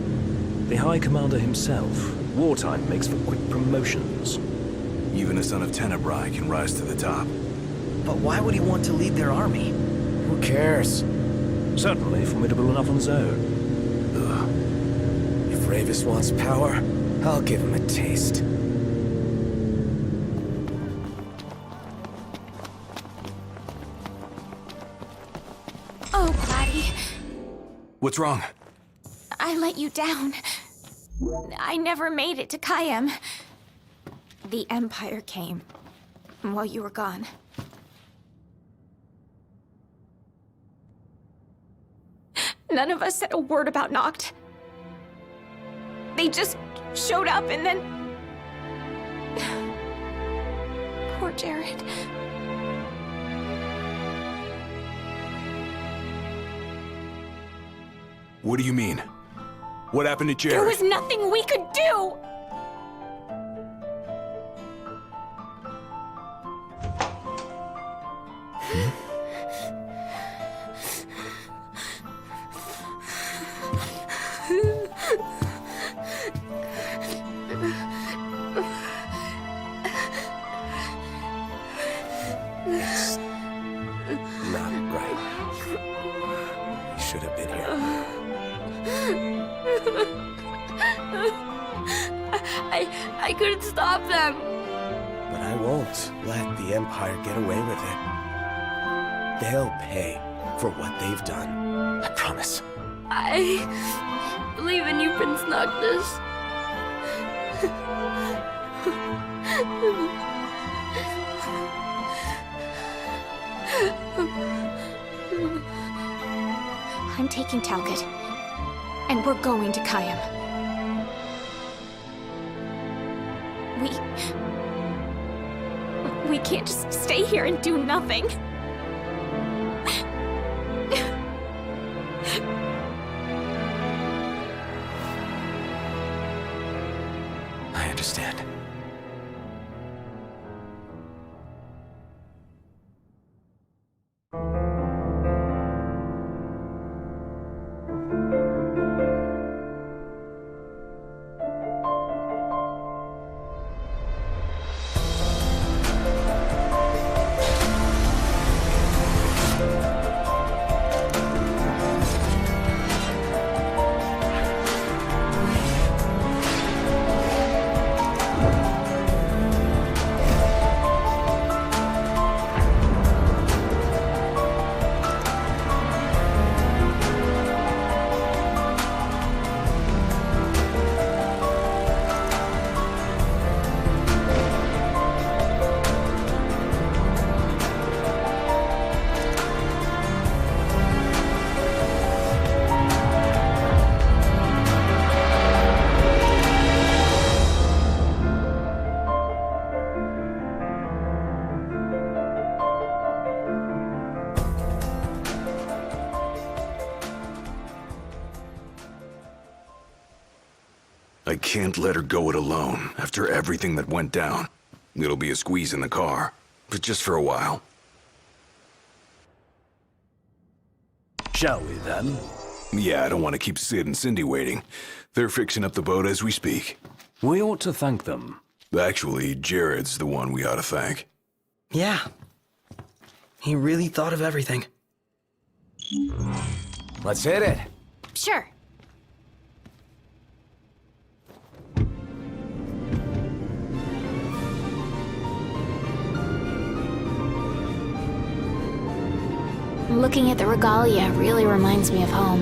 The High Commander himself. Wartime makes for quick promotions. Even a son of Tenebrae can rise to the top. But why would he want to lead their army? Who cares? Certainly formidable enough on his own. If Ravis wants power, I'll give him a taste. Oh, Gladdy. What's wrong? I let you down. I never made it to Kayam. The Empire came while you were gone. None of us said a word about Noct. They just showed up and then... Poor Jared. What do you mean? What happened to Jared? There was nothing we could do! Not right. He should have been here. I couldn't stop them. But I won't let the Empire get away with it. They'll pay for what they've done. I promise. I believe in you, Prince Noctis. I'm taking Talcott, and we're going to Kayam. We can't just stay here and do nothing. I understand. I can't let her go it alone after everything that went down. It'll be a squeeze in the car, but just for a while. Shall we, then? Yeah, I don't want to keep Sid and Cindy waiting. They're fixing up the boat as we speak. We ought to thank them. Actually, Jared's the one we ought to thank. Yeah. He really thought of everything. Let's hit it. Sure. Looking at the regalia really reminds me of home.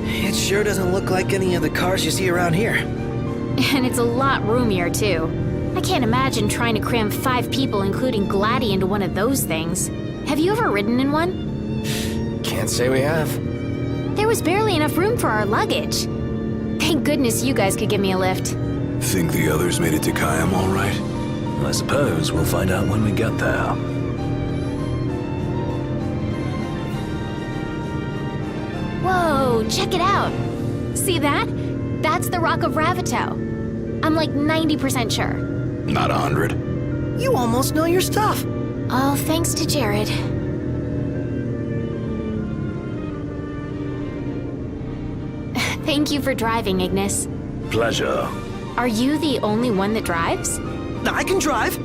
It sure doesn't look like any of the cars you see around here. And it's a lot roomier, too. I can't imagine trying to cram 5 people, including Gladdy, into one of those things. Have you ever ridden in one? Can't say we have. There was barely enough room for our luggage. Thank goodness you guys could give me a lift. Think the others made it to Kayam all right? I suppose we'll find out when we get there. Whoa, check it out. See that? That's the Rock of Ravito. I'm like 90% sure. Not 100. You almost know your stuff. All thanks to Jared. Thank you for driving, Ignis. pleasure. Are you the only one that drives? I can drive.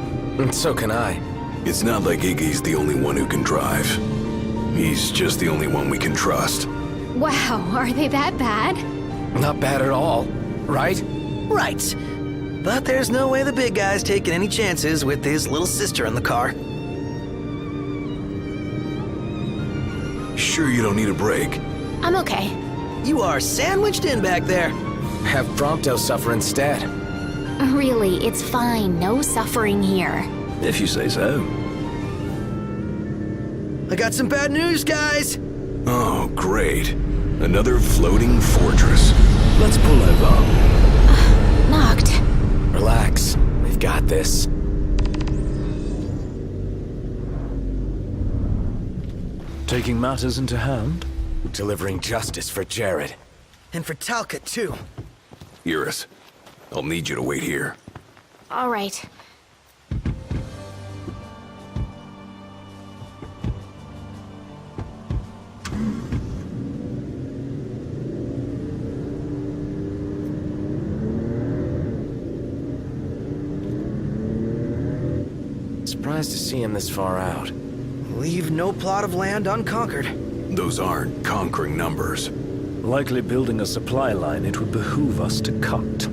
So can I. It's not like Iggy's the only one who can drive. He's just the only one we can trust. Wow, are they that bad? Not bad at all, right? Right. But there's no way the big guy's taking any chances with his little sister in the car. Sure you don't need a break? I'm okay. You are sandwiched in back there. Have Prompto suffer instead. Really, it's fine. No suffering here. If you say so. I got some bad news, guys. Oh, great. Another floating fortress. Let's pull over. Knocked. Relax. We've got this. Taking matters into hand? Delivering justice for Jared. And for Talcott, too. Iris, I'll need you to wait here. All right. Surprised to see him this far out. Leave no plot of land unconquered. Those aren't conquering numbers. Likely building a supply line it would behoove us to cut.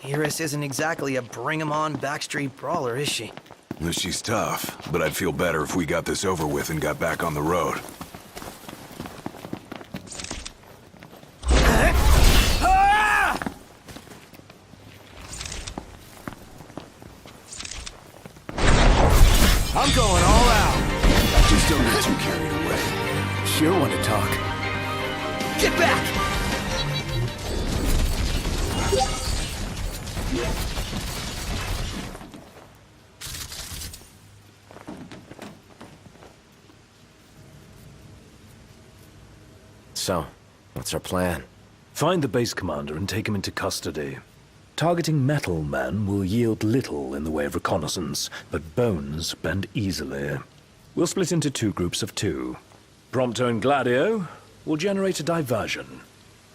Iris isn't exactly a bring-em-on backstreet brawler, is she? She's tough, but I'd feel better if we got this over with and got back on the road. I'm going all out. Just don't get too carried away. Sure want to talk. Get back! So, what's our plan? Find the base commander and take him into custody. Targeting Metal Man will yield little in the way of reconnaissance, but Bones bend easily. We'll split into 2 groups of 2. Prompto and Gladio will generate a diversion.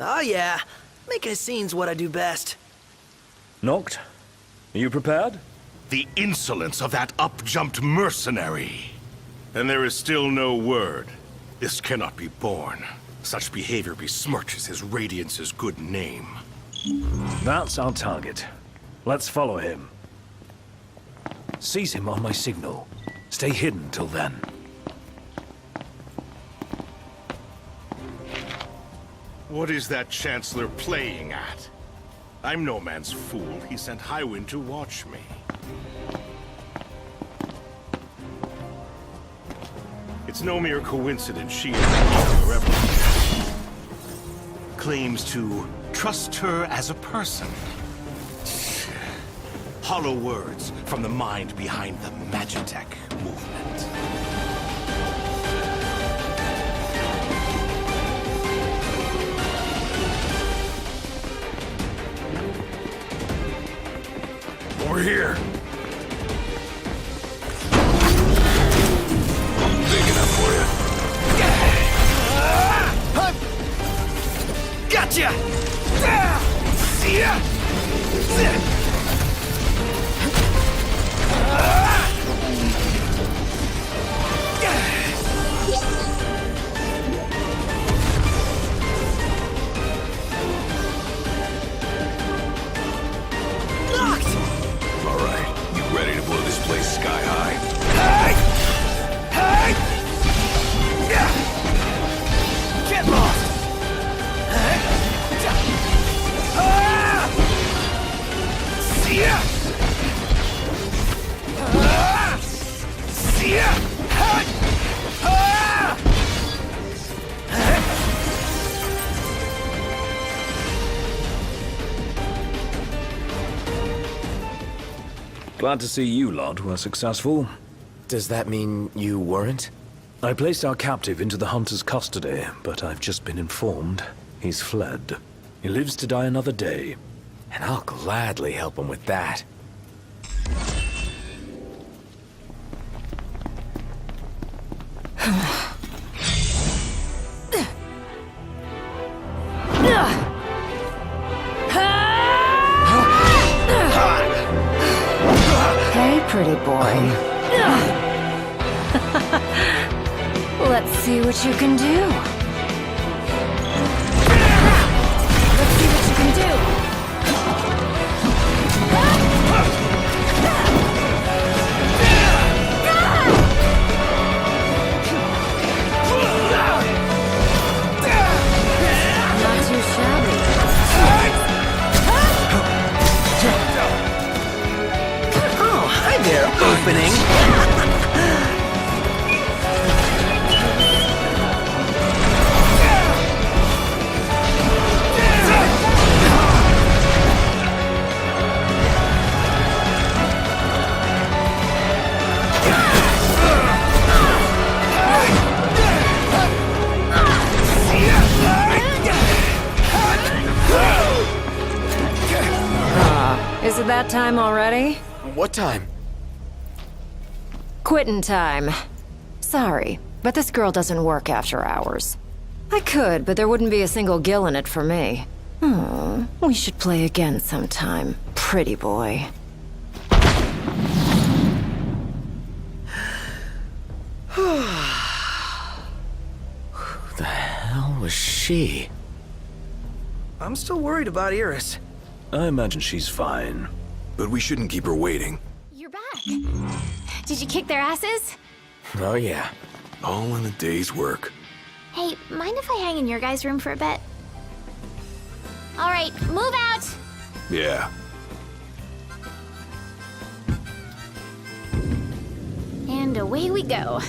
Oh yeah, making a scene's what I do best. Noct, are you prepared? The insolence of that up-jumped mercenary. And there is still no word. This cannot be borne. Such behavior besmirches his Radiance's good name. That's our target. Let's follow him. Seize him on my signal. Stay hidden till then. What is that Chancellor playing at? I'm no man's fool. He sent Highwind to watch me. It's no mere coincidence she is the rebel. Claims to trust her as a person. Hollow words from the mind behind the Magitech movement. Over here. Big enough for you. Gotcha! See ya! All right, you ready to blow this place sky high? Get lost! See ya! See ya! Glad to see you lot were successful. Does that mean you weren't? I placed our captive into the hunter's custody, but I've just been informed he's fled. He lives to die another day. And I'll gladly help him with that. pretty boy. Let's see what you can do. Let's see what you can do. Not too shabby. Oh, hi there, opening. Is it that time already? What time? Quitting time. Sorry, but this girl doesn't work after hours. I could, but there wouldn't be a single gill in it for me. We should play again sometime, pretty boy. Who the hell was she? I'm still worried about Iris. I imagine she's fine. But we shouldn't keep her waiting. You're back. Did you kick their asses? Oh, yeah. All in a day's work. Hey, mind if I hang in your guys' room for a bit? All right, move out! Yeah. And away we go.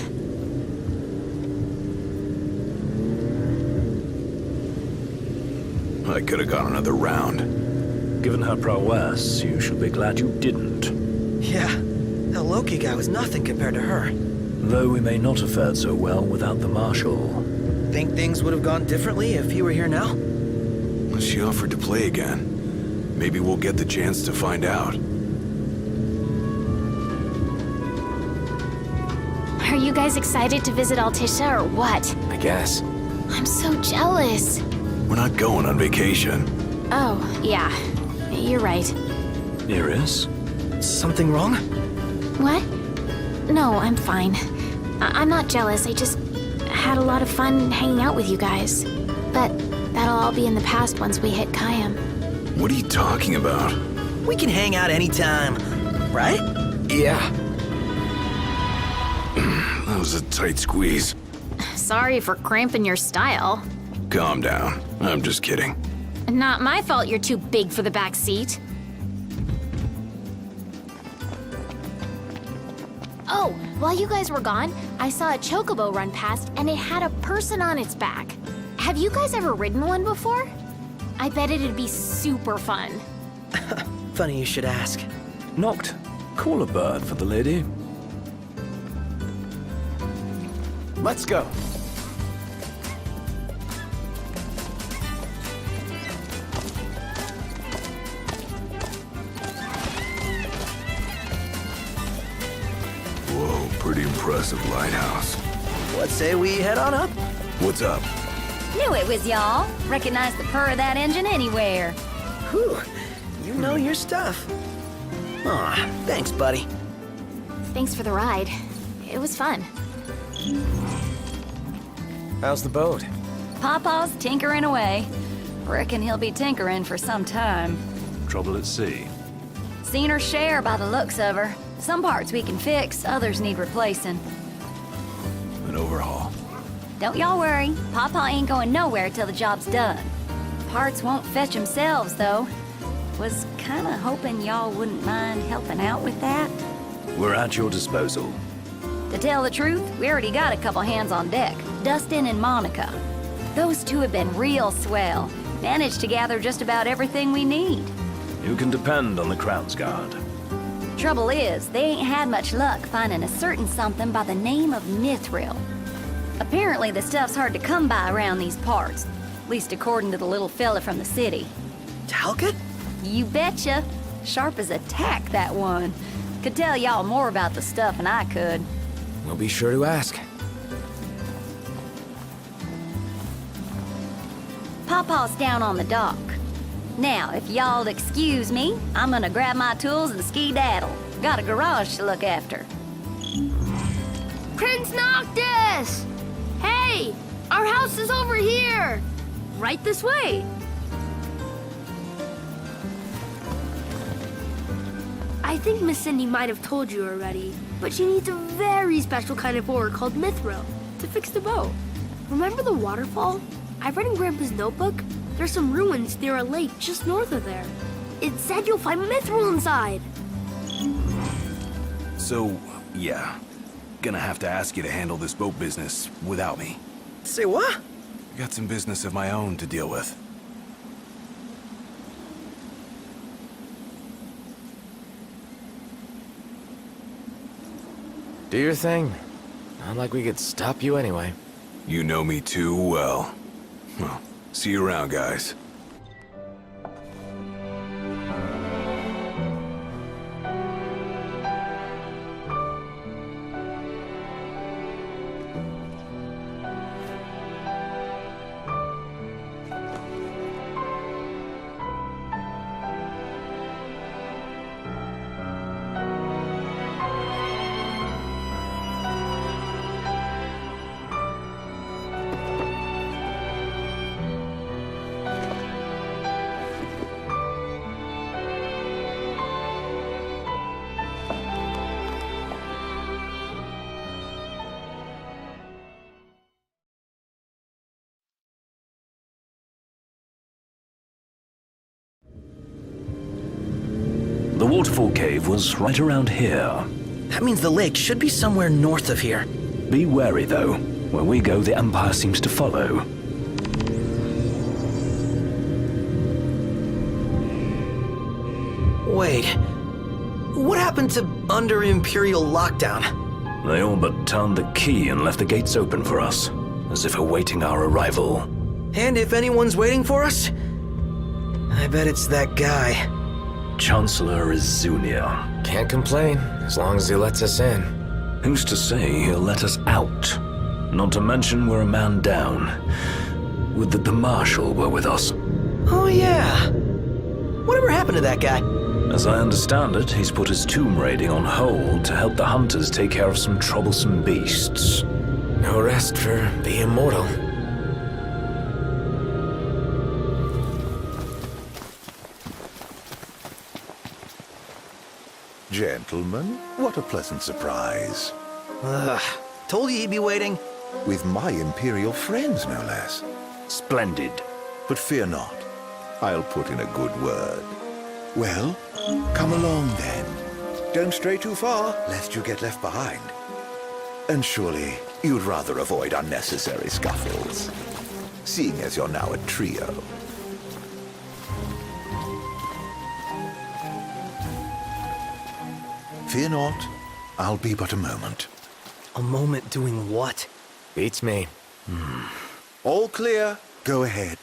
I could have gone another round. Given her prowess, you should be glad you didn't. Yeah, that Loki guy was nothing compared to her. Though we may not have fared so well without the Marshal. Think things would have gone differently if he were here now? She offered to play again. Maybe we'll get the chance to find out. Are you guys excited to visit Altisha or what? I guess. I'm so jealous. We're not going on vacation. Oh, yeah. You're right. Iris? Something wrong? What? No, I'm fine. I'm not jealous. I just had a lot of fun hanging out with you guys. But that'll all be in the past once we hit Kayam. What are you talking about? We can hang out anytime, right? Yeah. That was a tight squeeze. Sorry for cramping your style. Calm down. I'm just kidding. Not my fault you're too big for the back seat. Oh, while you guys were gone, I saw a chocobo run past and it had a person on its back. Have you guys ever ridden one before? I bet it'd be super fun. Funny you should ask. Noct, call a bird for the lady. Let's go. Whoa, pretty impressive lighthouse. What say we head on up? What's up? Knew it was y'all. Recognize the purr of that engine anywhere. Whew, you know your stuff. Aw, thanks, buddy. Thanks for the ride. It was fun. How's the boat? Pawpaw's tinkering away. Reckon he'll be tinkering for some time. Trouble at sea. Seen her share by the looks of her. Some parts we can fix, others need replacing. An overhaul. Don't y'all worry. Pawpaw ain't going nowhere till the job's done. Parts won't fetch themselves, though. Was kinda hoping y'all wouldn't mind helping out with that. We're at your disposal. To tell the truth, we already got a couple hands on deck. Dustin and Monica. Those two have been real swell. Managed to gather just about everything we need. You can depend on the Crown's Guard. Trouble is, they ain't had much luck finding a certain something by the name of Mithril. Apparently the stuff's hard to come by around these parts. At least according to the little fella from the city. Talcott? You betcha. Sharp as a tack, that one. Could tell y'all more about the stuff than I could. We'll be sure to ask. Pawpaw's down on the dock. Now, if y'all'd excuse me, I'm gonna grab my tools and skedaddle. Got a garage to look after. Prince Noctis! Hey! Our house is over here! Right this way. I think Miss Cindy might have told you already, but she needs a very special kind of ore called mithril to fix the boat. Remember the waterfall? I read in Grandpa's notebook. There's some ruins near a lake just north of there. It said you'll find mithril inside. So, yeah. Gonna have to ask you to handle this boat business without me. Say what? Got some business of my own to deal with. Do your thing. Not like we could stop you anyway. You know me too well. Well, see you around, guys. The waterfall cave was right around here. That means the lake should be somewhere north of here. Be wary, though. Where we go, the Empire seems to follow. Wait. What happened to under Imperial lockdown? They all but turned the key and left the gates open for us, as if awaiting our arrival. And if anyone's waiting for us, I bet it's that guy. Chancellor Izunia. Can't complain, as long as he lets us in. Who's to say he'll let us out? Not to mention we're a man down. Would that the Marshal were with us. Oh yeah. Whatever happened to that guy? As I understand it, he's put his tomb raiding on hold to help the hunters take care of some troublesome beasts. No rest for the immortal. Gentlemen, what a pleasant surprise. Told you he'd be waiting. With my Imperial friends, no less. Splendid. But fear not. I'll put in a good word. Well, come along then. Don't stray too far, lest you get left behind. And surely you'd rather avoid unnecessary scuffles, seeing as you're now a trio. Fear not, I'll be but a moment. A moment doing what? Beats me. All clear, go ahead.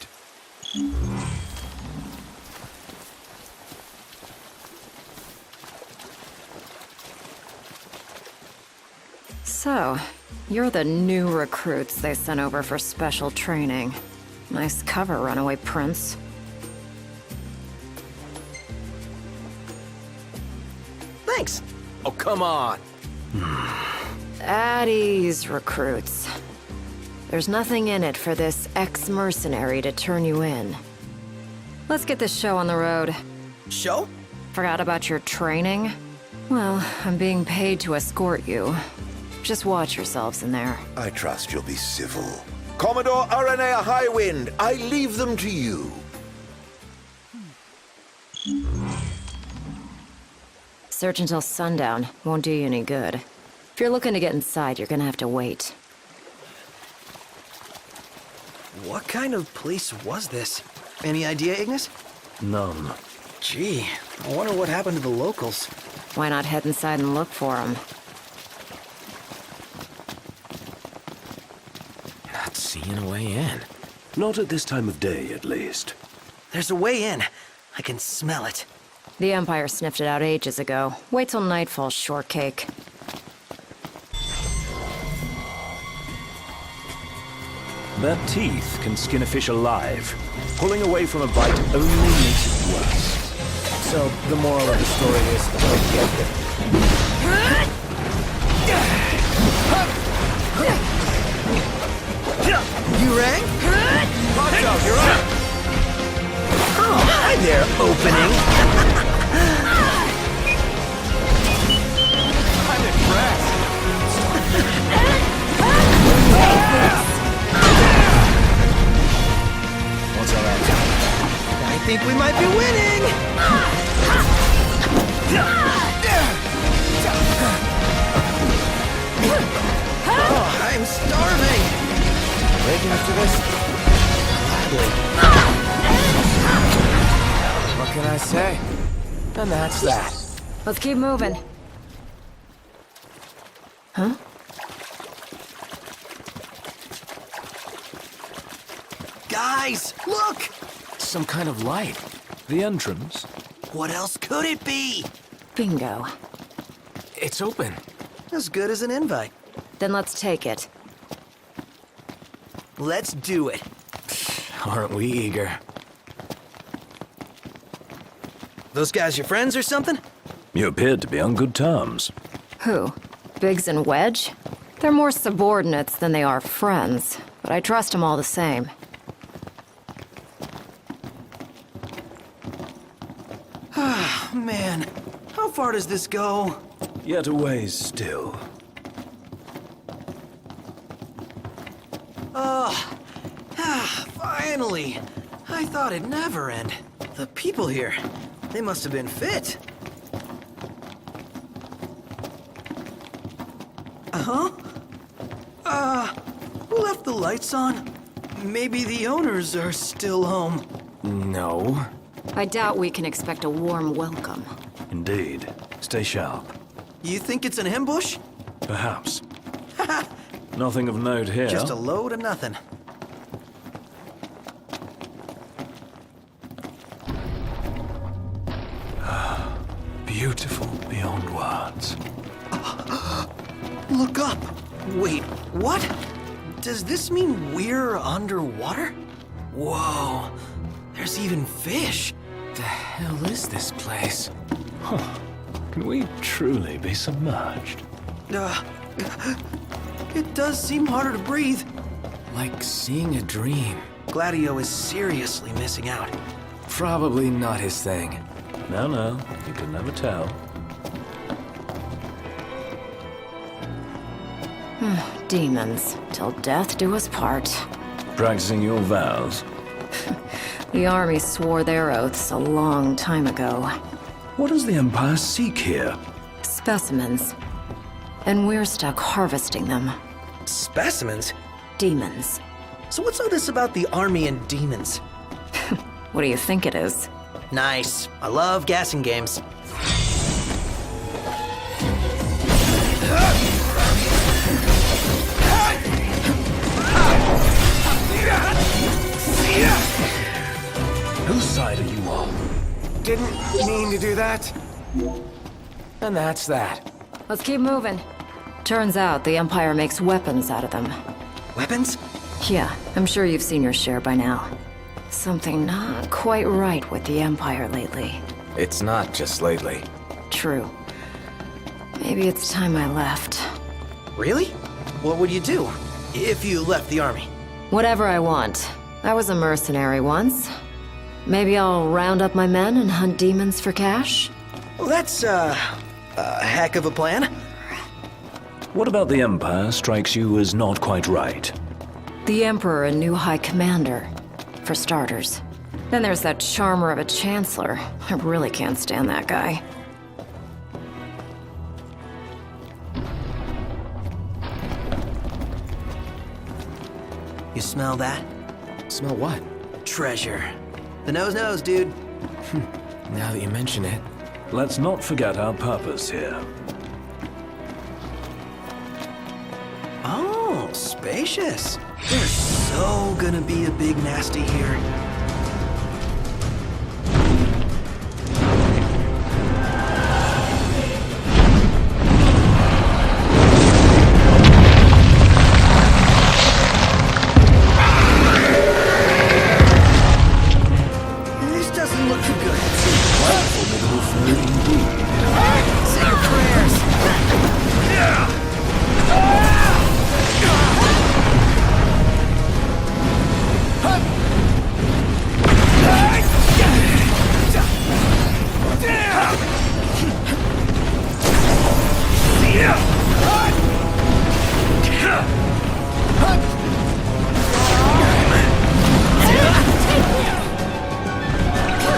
So, you're the new recruits they sent over for special training. Nice cover, runaway prince. Thanks. Oh, come on. At ease, recruits. There's nothing in it for this ex-mercenary to turn you in. Let's get this show on the road. Show? Forgot about your training? Well, I'm being paid to escort you. Just watch yourselves in there. I trust you'll be civil. Commodore Aranea Highwind, I leave them to you. Search until sundown. Won't do you any good. If you're looking to get inside, you're gonna have to wait. What kind of place was this? Any idea, Ignis? None. Gee, I wonder what happened to the locals. Why not head inside and look for them? Not seeing a way in. Not at this time of day, at least. There's a way in. I can smell it. The Empire sniffed it out ages ago. Wait till nightfall, shortcake. Their teeth can skin a fish alive. Pulling away from a bite only makes it worse. So, the moral of the story is, don't get it. You rang? Poncho, you're up! Oh, hi there, opening. I'm impressed. What's all that? I think we might be winning. Oh, I'm starving. Breaking after this? Gladly. What can I say? And that's that. Let's keep moving. Huh? Guys, look! Some kind of light. The entrance? What else could it be? Bingo. It's open. As good as an invite. Then let's take it. Let's do it. Aren't we eager? Those guys your friends or something? You appeared to be on good terms. Who? Biggs and Wedge? They're more subordinates than they are friends, but I trust them all the same. Ah, man. How far does this go? Yet a ways still. Finally! I thought it'd never end. The people here, they must have been fit. Huh? Who left the lights on? Maybe the owners are still home. No. I doubt we can expect a warm welcome. Indeed. Stay sharp. You think it's an ambush? Perhaps. Nothing of note here. Just a load of nothing. Beautiful beyond words. Look up! Wait, what? Does this mean we're underwater? Whoa, there's even fish. The hell is this place? Huh. Can we truly be submerged? It does seem harder to breathe. Like seeing a dream. Gladio is seriously missing out. Probably not his thing. No, you can never tell. Demons, till death do us part. Practicing your vows? The army swore their oaths a long time ago. What does the Empire seek here? Specimens. And we're stuck harvesting them. Specimens? Demons. So what's all this about the army and demons? What do you think it is? Nice. I love gassing games. Whose side are you on? Didn't mean to do that. And that's that. Let's keep moving. Turns out the Empire makes weapons out of them. Weapons? Yeah, I'm sure you've seen your share by now. Something not quite right with the Empire lately. It's not just lately. True. Maybe it's time I left. Really? What would you do if you left the army? Whatever I want. I was a mercenary once. Maybe I'll round up my men and hunt demons for cash? Well, that's, a heck of a plan. What about the Empire strikes you as not quite right? The Emperor and new High Commander, for starters. Then there's that charmer of a Chancellor. I really can't stand that guy. You smell that? Smell what? Treasure. The nose, dude. Now that you mention it. Let's not forget our purpose here. Oh, spacious. There's so gonna be a big nasty here. doesn't look too good. Say your prayers.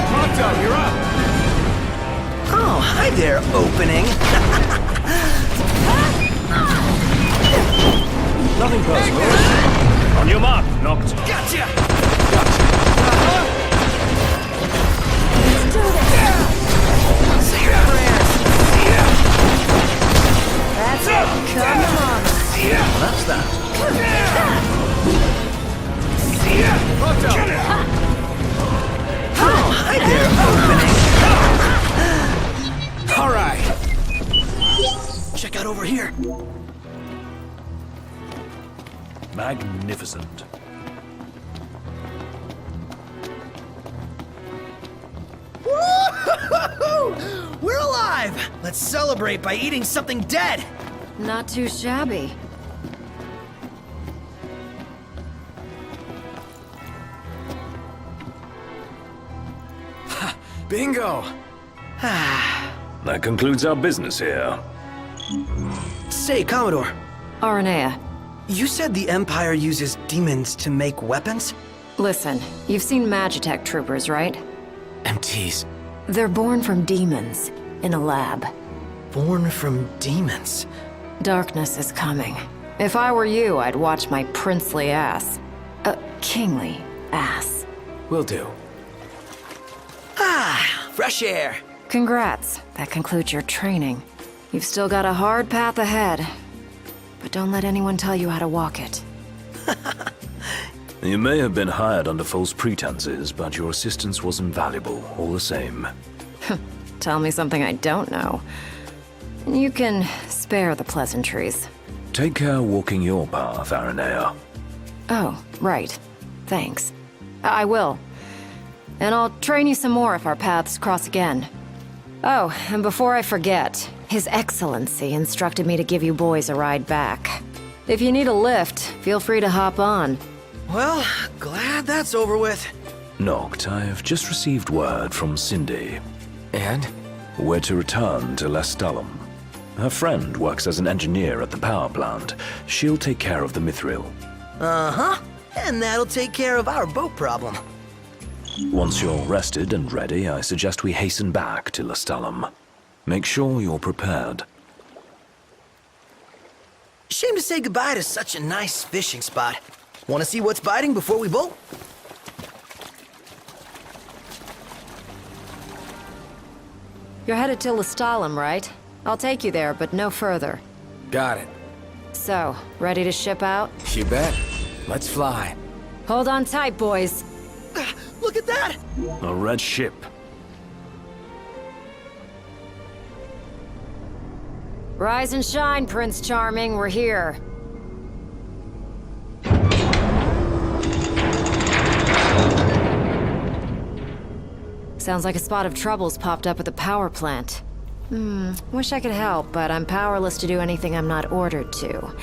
Monto, you're up! Oh, hi there, opening. Nothing personal. On your mark, Noct. Gotcha! Let's do this. Say your prayers. That's it. Come on. That's that. Oh, hi there, opening. All right. Check out over here. Magnificent. Woo-hoo-hoo-hoo! We're alive! Let's celebrate by eating something dead! Not too shabby. Bingo! That concludes our business here. Say, Commodore. Aranea. You said the Empire uses demons to make weapons? Listen, you've seen Magitech troopers, right? MTs. They're born from demons, in a lab. Born from demons? Darkness is coming. If I were you, I'd watch my princely ass. Kingly ass. Will do. Ah, fresh air. Congrats. That concludes your training. You've still got a hard path ahead. But don't let anyone tell you how to walk it. You may have been hired under false pretenses, but your assistance was invaluable, all the same. Tell me something I don't know. You can spare the pleasantries. Take care walking your path, Aranea. Oh, right. Thanks. I will. And I'll train you some more if our paths cross again. Oh, and before I forget, His Excellency instructed me to give you boys a ride back. If you need a lift, feel free to hop on. Well, glad that's over with. Noct, I've just received word from Cindy. And? We're to return to Lestalem. Her friend works as an engineer at the power plant. She'll take care of the Mithril. Uh-huh. And that'll take care of our boat problem. Once you're rested and ready, I suggest we hasten back to Lestalem. Make sure you're prepared. Shame to say goodbye to such a nice fishing spot. Want to see what's biting before we bolt? You're headed to Lestalem, right? I'll take you there, but no further. Got it. So, ready to ship out? You bet. Let's fly. Hold on tight, boys. Look at that! A red ship. Rise and shine, Prince Charming. We're here. Sounds like a spot of trouble's popped up at the power plant. Wish I could help, but I'm powerless to do anything I'm not ordered to.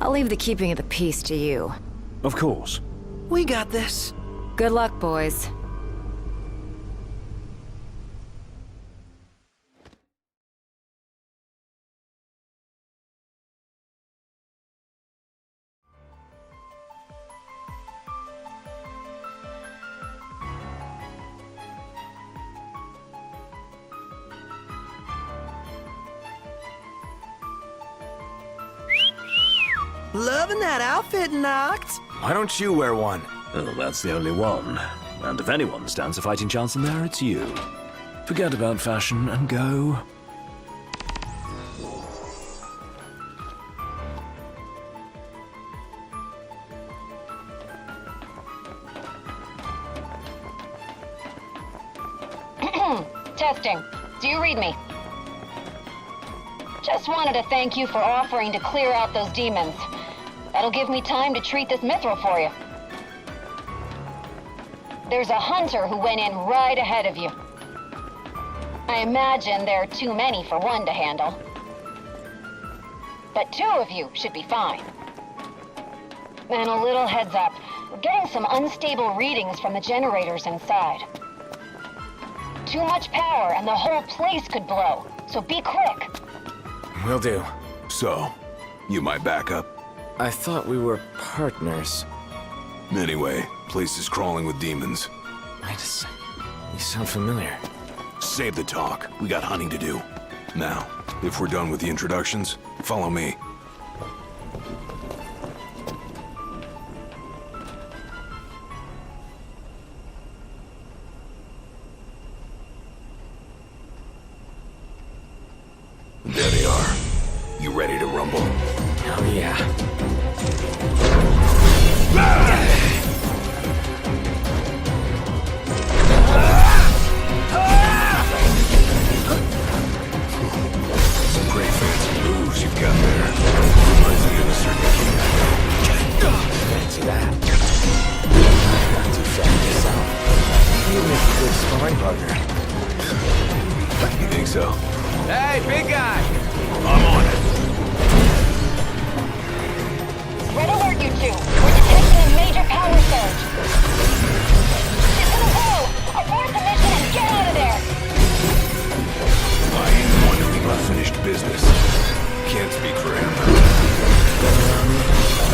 I'll leave the keeping of the peace to you. Of course. We got this. Good luck, boys. Loving that outfit, Noct. Why don't you wear one? Well, that's the only one. And if anyone stands a fighting chance in there, it's you. Forget about fashion and go. Testing. Do you read me? Just wanted to thank you for offering to clear out those demons. That'll give me time to treat this mithril for you. There's a hunter who went in right ahead of you. I imagine there are too many for one to handle. But 2 of you should be fine. And a little heads up, we're getting some unstable readings from the generators inside. Too much power and the whole place could blow, so be quick. Will do. So, you my backup? I thought we were partners. Anyway, place is crawling with demons. You sound familiar. Save the talk. We got hunting to do. Now, if we're done with the introductions, follow me. There they are. You ready to rumble? Oh yeah. Some pretty fancy moves you've got there. Reminds me of a certain king. Fancy that. Not too shabby yourself. You make a good sparring partner. You think so? Hey, big guy! I'm on it. Red alert, you two. We're detecting a major power surge. Get to the hole! Abort the mission and get out of there! I ain't the one to leave unfinished business. Can't speak for him.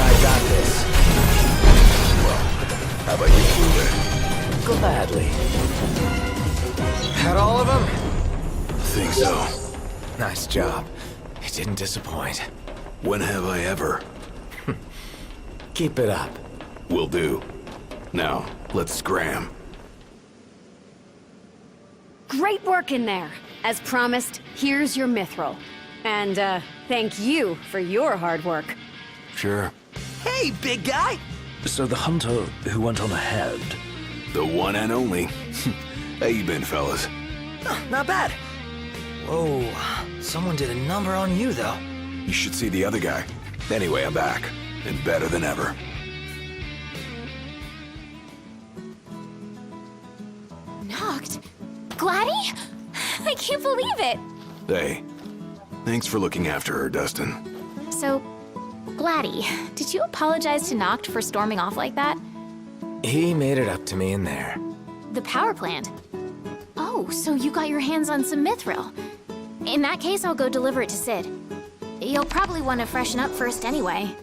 I got this. Well, how about you prove it? Gladly. Had all of them? Think so. Nice job. You didn't disappoint. When have I ever? Keep it up. Will do. Now, let's scram. Great work in there. As promised, here's your mithril. And, thank you for your hard work. Sure. Hey, big guy! So the hunter who went on ahead... The one and only. How you been, fellas? Oh, not bad. Whoa, someone did a number on you, though. You should see the other guy. Anyway, I'm back. And better than ever. Knocked? Gladdy? I can't believe it! Hey, thanks for looking after her, Dustin. So, Gladdy, did you apologize to Noct for storming off like that? He made it up to me in there. The power plant? Oh, so you got your hands on some mithril. In that case, I'll go deliver it to Cid. You'll probably want to freshen up first anyway.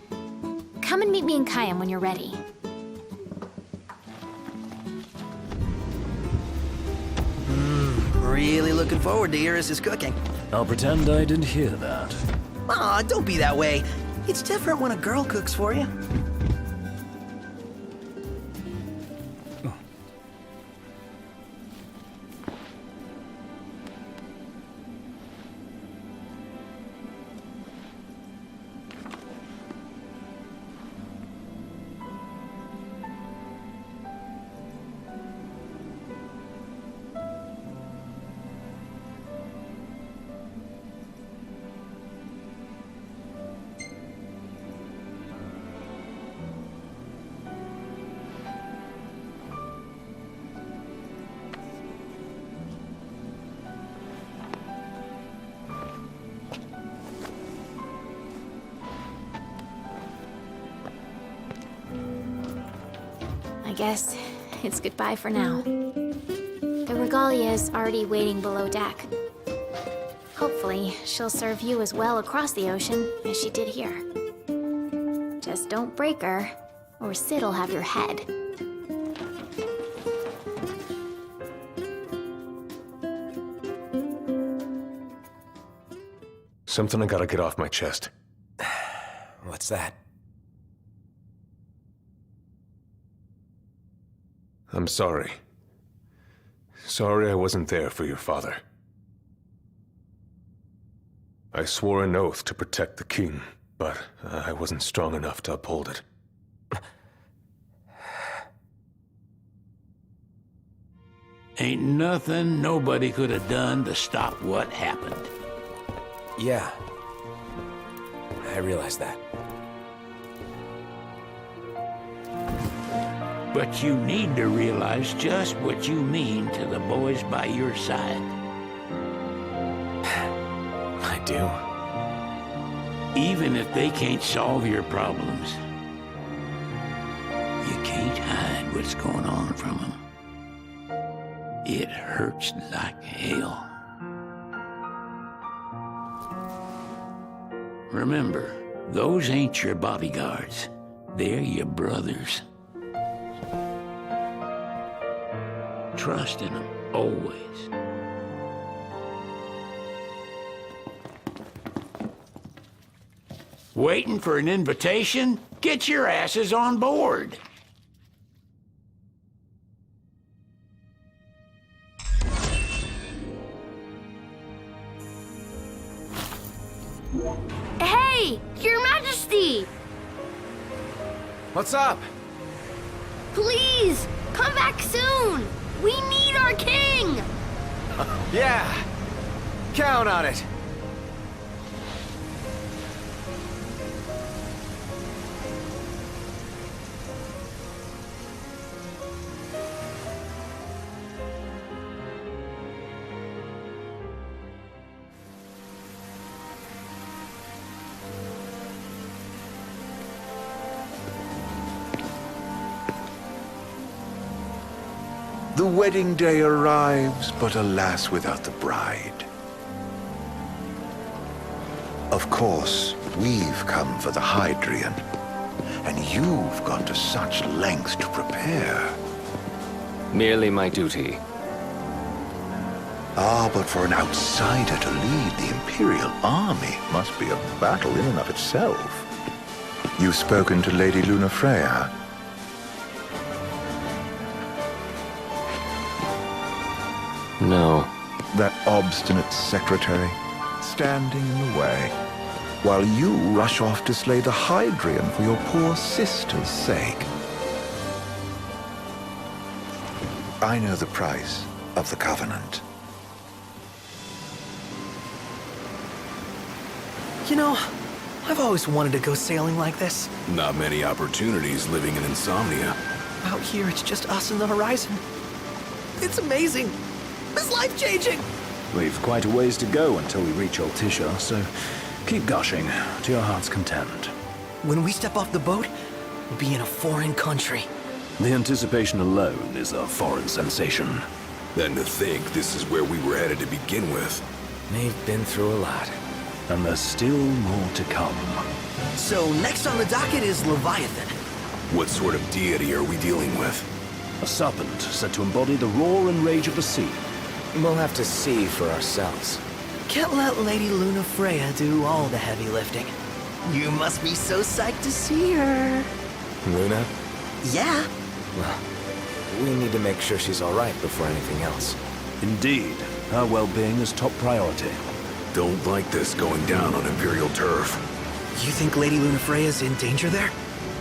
Come and meet me in Kayam when you're ready. Really looking forward to Iris' cooking. I'll pretend I didn't hear that. Aw, don't be that way. It's different when a girl cooks for you. I guess it's goodbye for now. The regalia is already waiting below deck. Hopefully, she'll serve you as well across the ocean as she did here. Just don't break her, or Cid'll have your head. Something I gotta get off my chest. What's that? I'm sorry. Sorry I wasn't there for your father. I swore an oath to protect the king, but I wasn't strong enough to uphold it. Ain't nothing nobody could have done to stop what happened. Yeah. I realize that. But you need to realize just what you mean to the boys by your side. I do. Even if they can't solve your problems, you can't hide what's going on from them. It hurts like hell. Remember, those ain't your bodyguards. They're your brothers. Trust in them, always. Waiting for an invitation? Get your asses on board. Hey, Your Majesty! What's up? Please, come back soon! We need our king! Yeah, count on it. The wedding day arrives, but alas, without the bride. Of course, we've come for the Hydrian, and you've gone to such lengths to prepare. Merely my duty. Ah, but for an outsider to lead the Imperial army must be a battle in and of itself. You've spoken to Lady Lunafreya. No. That obstinate secretary, standing in the way, while you rush off to slay the Hydrian for your poor sister's sake. I know the price of the Covenant. You know, I've always wanted to go sailing like this. Not many opportunities living in Insomnia. Out here, it's just us and the horizon. It's amazing. It's life-changing. We've quite a ways to go until we reach Altissia, so keep gushing to your heart's content. When we step off the boat, we'll be in a foreign country. The anticipation alone is a foreign sensation. Then to think this is where we were headed to begin with. They've been through a lot. And there's still more to come. So next on the docket is Leviathan. What sort of deity are we dealing with? A serpent said to embody the roar and rage of the sea. We'll have to see for ourselves. Can't let Lady Lunafreya do all the heavy lifting. You must be so psyched to see her. Luna? Yeah. Well, we need to make sure she's all right before anything else. Indeed. Her well-being is top priority. Don't like this going down on Imperial turf. You think Lady Lunafreya's in danger there?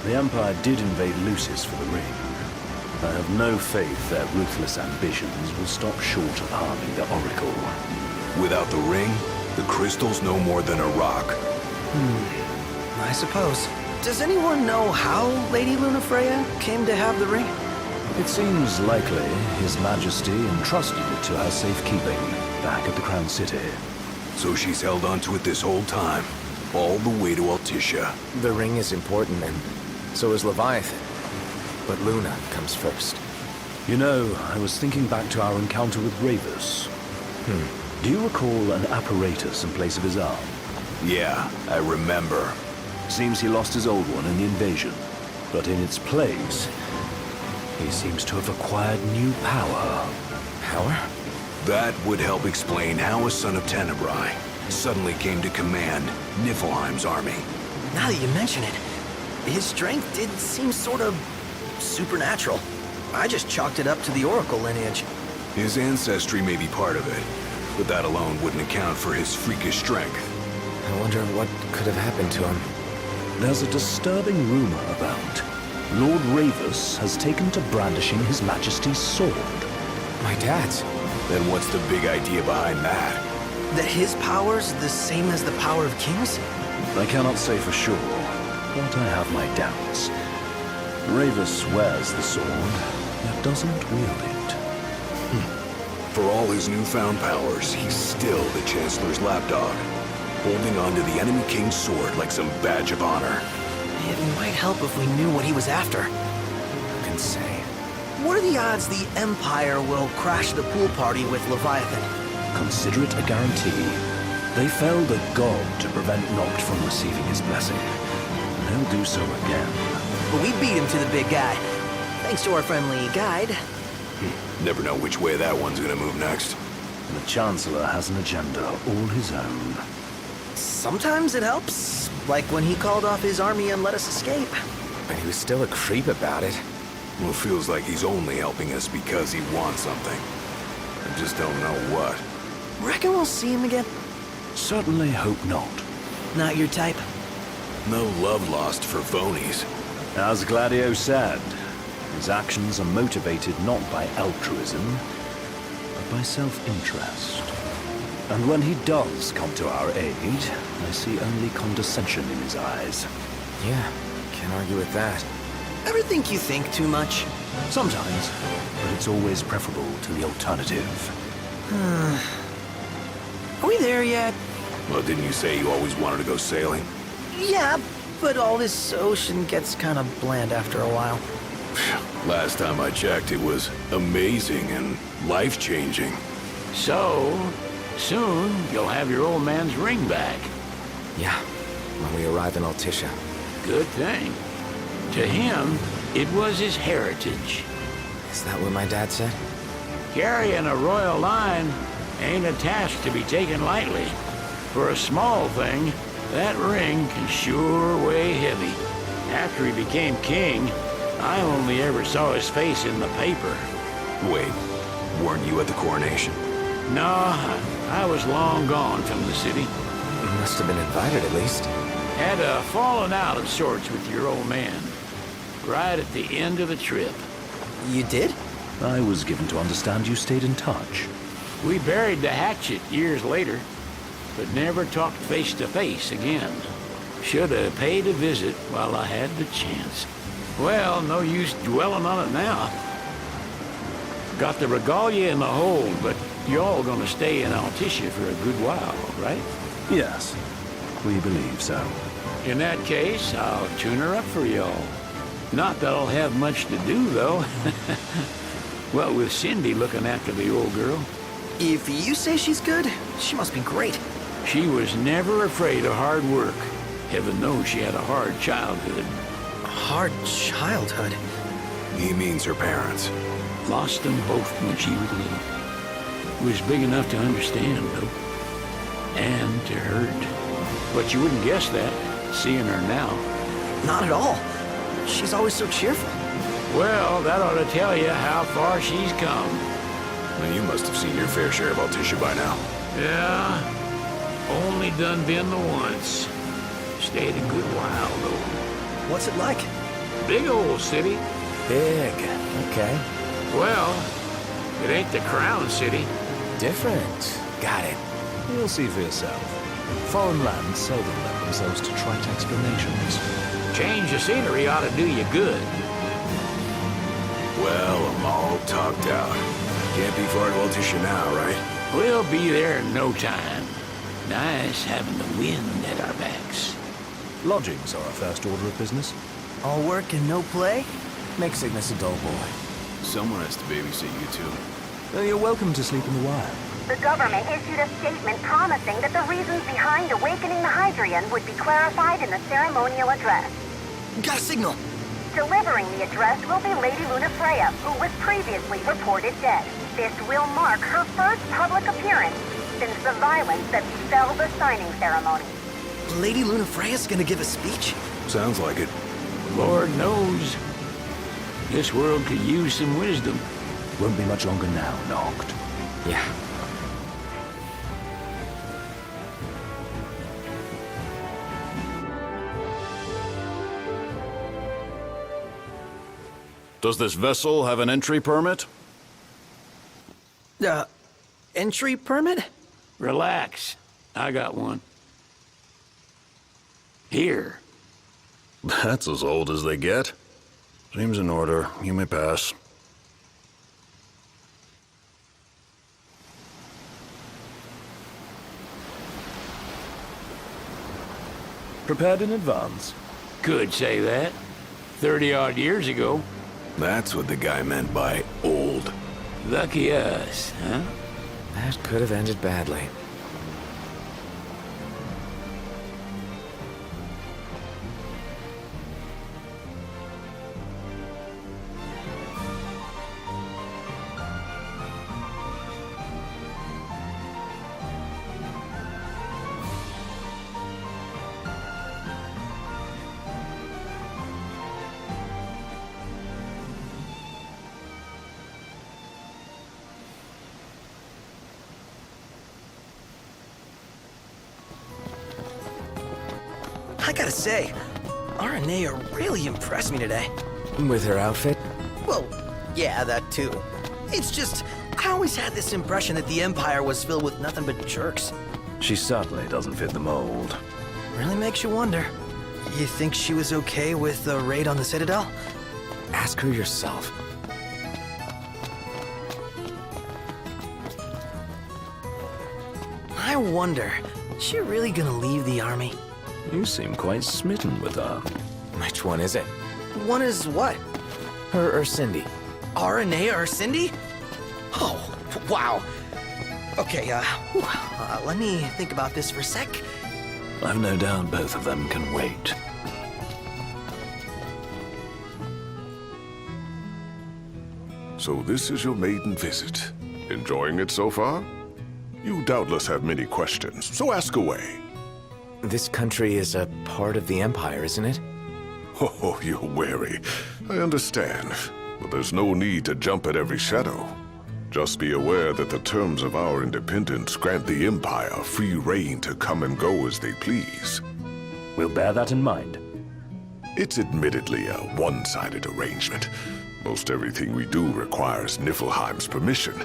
The Empire did invade Lucis for the ring. I have no faith their ruthless ambitions will stop short of harming the Oracle. Without the ring, the crystal's no more than a rock. I suppose. Does anyone know how Lady Lunafreya came to have the ring? It seems likely His Majesty entrusted it to her safekeeping back at the Crown City. So she's held onto it this whole time, all the way to Altissia. The ring is important, and so is Leviathan. But Luna comes first. You know, I was thinking back to our encounter with Ravus. Do you recall an apparatus in place of his arm? Yeah, I remember. Seems he lost his old one in the invasion. But in its place, he seems to have acquired new power. Power? That would help explain how a son of Tenebrae suddenly came to command Niflheim's army. Now that you mention it, his strength did seem sort of supernatural. I just chalked it up to the Oracle lineage. His ancestry may be part of it, but that alone wouldn't account for his freakish strength. I wonder what could have happened to him. There's a disturbing rumor about Lord Ravus has taken to brandishing His Majesty's sword. My dad's? Then what's the big idea behind that? That his power's the same as the power of kings? I cannot say for sure, but I have my doubts. Ravus wears the sword, yet doesn't wield it. For all his newfound powers, he's still the Chancellor's lapdog, holding on to the enemy king's sword like some badge of honor. It might help if we knew what he was after. Who can say? What are the odds the Empire will crash the pool party with Leviathan? Consider it a guarantee. They felled a god to prevent Noct from receiving his blessing. They'll do so again. But we beat him to the big guy, thanks to our friendly guide. Never know which way that one's gonna move next. The Chancellor has an agenda all his own. Sometimes it helps, like when he called off his army and let us escape. But he was still a creep about it. Well, it feels like he's only helping us because he wants something. I just don't know what. Reckon we'll see him again? Certainly hope not. Not your type? No love lost for phonies. As Gladio said, his actions are motivated not by altruism, but by self-interest. And when he does come to our aid, I see only condescension in his eyes. Yeah, can't argue with that. Ever think you think too much? Sometimes, but it's always preferable to the alternative. Are we there yet? Well, didn't you say you always wanted to go sailing? Yeah, but all this ocean gets kind of bland after a while. Last time I checked, it was amazing and life-changing. So, soon you'll have your old man's ring back. Yeah, when we arrive in Altissia. Good thing. To him, it was his heritage. Is that what my dad said? Carrying a royal line ain't a task to be taken lightly. For a small thing, that ring can sure weigh heavy. After he became king, I only ever saw his face in the paper. Wait, weren't you at the coronation? No, I was long gone from the city. You must have been invited at least. Had a falling out of sorts with your old man. Right at the end of the trip. You did? I was given to understand you stayed in touch. We buried the hatchet years later, but never talked face to face again. Should have paid a visit while I had the chance. Well, no use dwelling on it now. Got the regalia in the hold, but y'all gonna stay in Altissia for a good while, right? Yes, we believe so. In that case, I'll tune her up for y'all. Not that I'll have much to do, though. Well, with Cindy looking after the old girl. If you say she's good, she must be great. She was never afraid of hard work. Heaven knows she had a hard childhood. Hard childhood? He means her parents. Lost them both when she was little. Was big enough to understand, though. And to hurt. But you wouldn't guess that, seeing her now. Not at all. She's always so cheerful. Well, that ought to tell you how far she's come. Well, you must have seen your fair share of Altissia by now. Yeah, only done been the once. Stayed a good while, though. What's it like? Big old city. Big, okay. Well, it ain't the Crown City. Different. Got it. You'll see for yourself. Foreign lands seldom lend themselves to trite explanations. Change of scenery ought to do you good. Well, I'm all talked out. Can't be far to Altissia now, right? We'll be there in no time. Nice having the wind at our backs. Lodgings are our first order of business. All work and no play? Make Cygnus a dull boy. Someone has to babysit you two. Well, you're welcome to sleep in the Wire. The government issued a statement promising that the reasons behind awakening the Hydrian would be clarified in the ceremonial address. Got a signal. Delivering the address will be Lady Lunafreya, who was previously reported dead. This will mark her first public appearance since the violence that befell the signing ceremony. Lady Lunafreya's gonna give a speech? Sounds like it. Lord knows. This world could use some wisdom. Won't be much longer now, Noct. Yeah. Does this vessel have an entry permit? Entry permit? Relax. I got one. Here. That's as old as they get. Seems in order. You may pass. Prepared in advance? Could say that. 30-odd years ago. That's what the guy meant by old. Lucky us, huh? That could have ended badly. I gotta say, Aranea really impressed me today. With her outfit? Well, yeah, that too. It's just, I always had this impression that the Empire was filled with nothing but jerks. She certainly doesn't fit the mold. Really makes you wonder. You think she was okay with the raid on the Citadel? Ask her yourself. I wonder, is she really gonna leave the army? You seem quite smitten with her. Which one is it? One is what? Her or Cindy? Aranea or Cindy? Oh, wow. Okay, let me think about this for a sec. I've no doubt both of them can wait. So this is your maiden visit. Enjoying it so far? You doubtless have many questions, so ask away. This country is a part of the Empire, isn't it? Oh, you're wary. I understand. But there's no need to jump at every shadow. Just be aware that the terms of our independence grant the Empire free reign to come and go as they please. We'll bear that in mind. It's admittedly a one-sided arrangement. Most everything we do requires Niflheim's permission.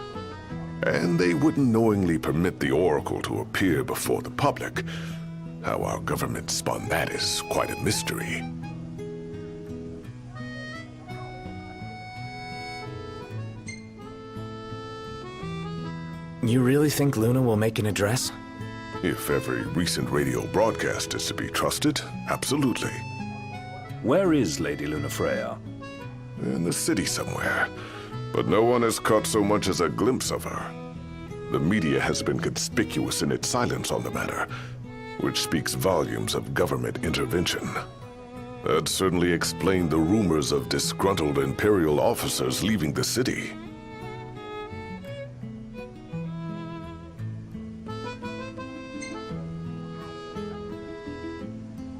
And they wouldn't knowingly permit the Oracle to appear before the public. How our government spun that is quite a mystery. You really think Luna will make an address? If every recent radio broadcast is to be trusted, absolutely. Where is Lady Lunafreya? In the city somewhere. But no one has caught so much as a glimpse of her. The media has been conspicuous in its silence on the matter, which speaks volumes of government intervention. That certainly explained the rumors of disgruntled Imperial officers leaving the city.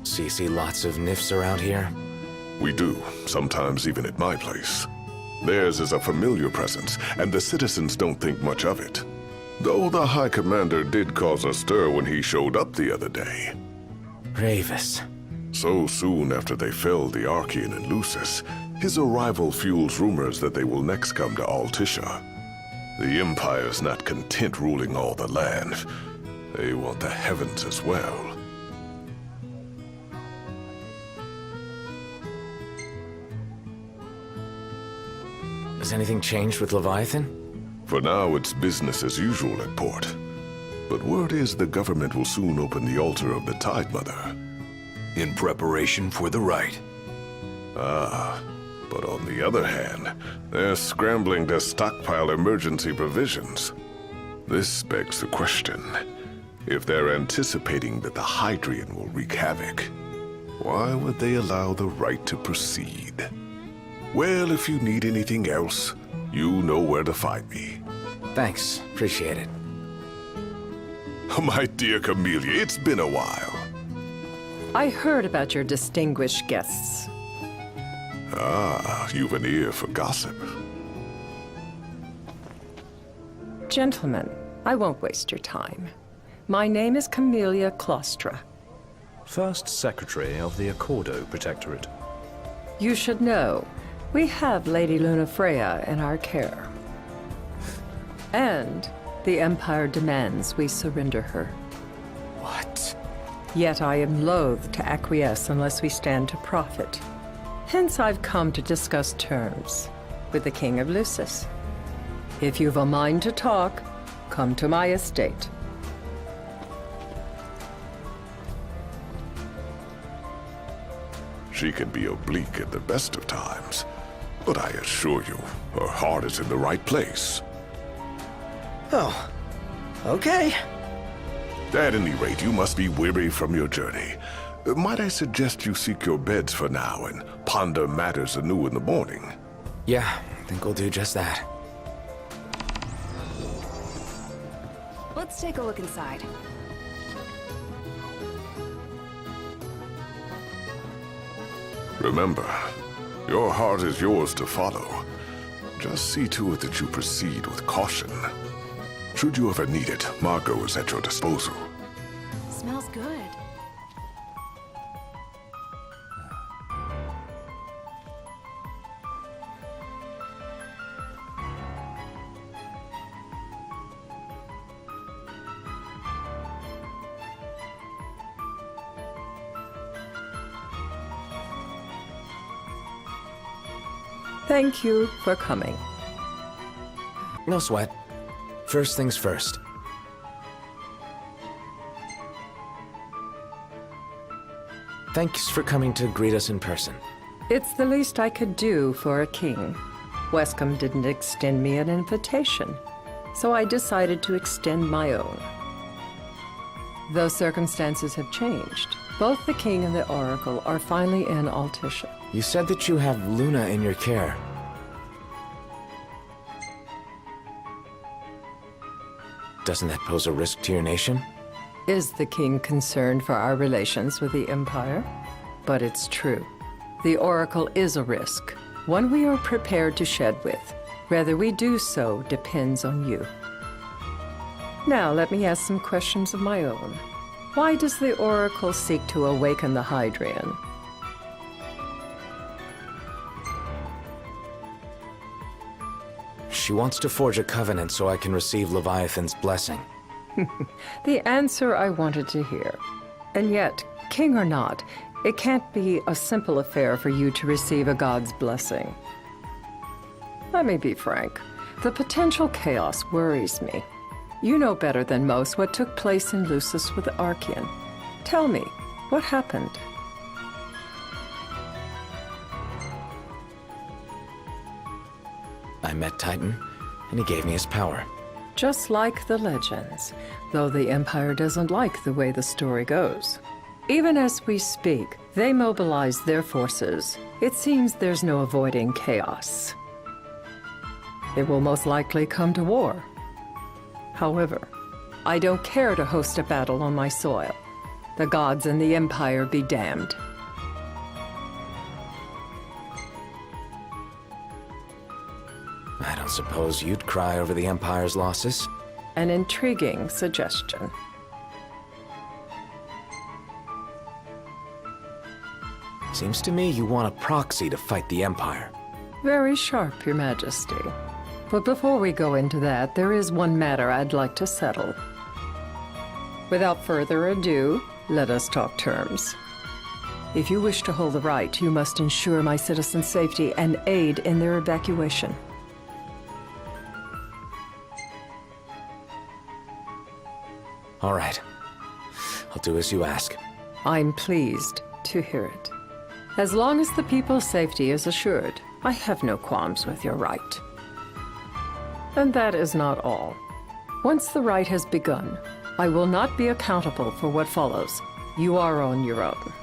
So you see lots of Nifs around here? We do, sometimes even at my place. Theirs is a familiar presence, and the citizens don't think much of it. Though the High Commander did cause a stir when he showed up the other day. Ravus. So soon after they felled the Archean and Lucis, his arrival fuels rumors that they will next come to Altissia. The Empire's not content ruling all the land. They want the heavens as well. Has anything changed with Leviathan? For now, it's business as usual at port. But word is the government will soon open the altar of the Tide Mother. In preparation for the rite. Ah, but on the other hand, they're scrambling to stockpile emergency provisions. This begs the question, if they're anticipating that the Hydrian will wreak havoc, why would they allow the rite to proceed? Well, if you need anything else, you know where to find me. Thanks, appreciate it. My dear Camellia, it's been a while. I heard about your distinguished guests. Ah, you've an ear for gossip. Gentlemen, I won't waste your time. My name is Camellia Claustra. First Secretary of the Accordo Protectorate. You should know, we have Lady Lunafreya in our care. And the Empire demands we surrender her. What? Yet I am loath to acquiesce unless we stand to profit. Hence, I've come to discuss terms with the King of Lucis. If you've a mind to talk, come to my estate. She can be oblique at the best of times, but I assure you, her heart is in the right place. Oh, okay. At any rate, you must be weary from your journey. Might I suggest you seek your beds for now and ponder matters anew in the morning? Yeah, I think we'll do just that. Let's take a look inside. Remember, your heart is yours to follow. Just see to it that you proceed with caution. Should you ever need it, Margot is at your disposal. Smells good. Thank you for coming. No sweat. First things first. Thanks for coming to greet us in person. It's the least I could do for a king. Wescom didn't extend me an invitation, so I decided to extend my own. Though circumstances have changed, both the king and the oracle are finally in Altissia. You said that you have Luna in your care. Doesn't that pose a risk to your nation? Is the king concerned for our relations with the Empire? But it's true. The oracle is a risk, one we are prepared to shed with. Whether we do so depends on you. Now let me ask some questions of my own. Why does the oracle seek to awaken the Hydrian? She wants to forge a covenant so I can receive Leviathan's blessing. The answer I wanted to hear. And yet, king or not, it can't be a simple affair for you to receive a god's blessing. Let me be frank. The potential chaos worries me. You know better than most what took place in Lucis with Archean. Tell me, what happened? I met Titan, and he gave me his power. Just like the legends, though the Empire doesn't like the way the story goes. Even as we speak, they mobilize their forces. It seems there's no avoiding chaos. It will most likely come to war. However, I don't care to host a battle on my soil. The gods and the Empire be damned. I don't suppose you'd cry over the Empire's losses? An intriguing suggestion. Seems to me you want a proxy to fight the Empire. Very sharp, Your Majesty. But before we go into that, there is one matter I'd like to settle. Without further ado, let us talk terms. If you wish to hold the right, you must ensure my citizens' safety and aid in their evacuation. All right. I'll do as you ask. I'm pleased to hear it. As long as the people's safety is assured, I have no qualms with your right. And that is not all. Once the rite has begun, I will not be accountable for what follows. You are on your own.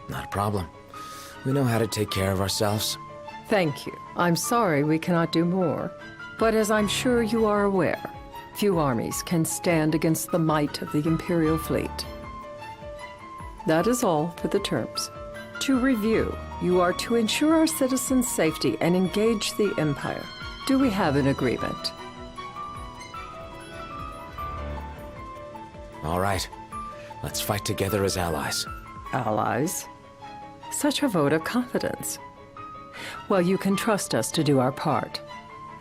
Not a problem. We know how to take care of ourselves. Thank you. I'm sorry we cannot do more. But as I'm sure you are aware, few armies can stand against the might of the Imperial fleet. That is all for the terms. To review, you are to ensure our citizens' safety and engage the Empire. Do we have an agreement? All right. Let's fight together as allies. Allies? Such a vote of confidence. Well, you can trust us to do our part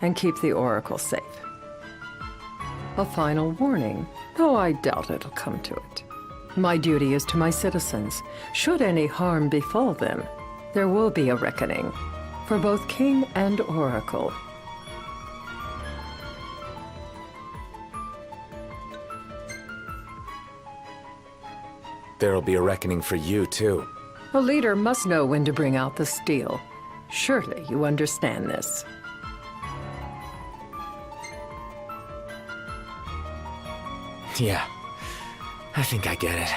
and keep the Oracle safe. A final warning, though I doubt it'll come to it. My duty is to my citizens. Should any harm befall them, there will be a reckoning for both king and oracle. There'll be a reckoning for you, too. A leader must know when to bring out the steel. Surely you understand this. Yeah, I think I get it.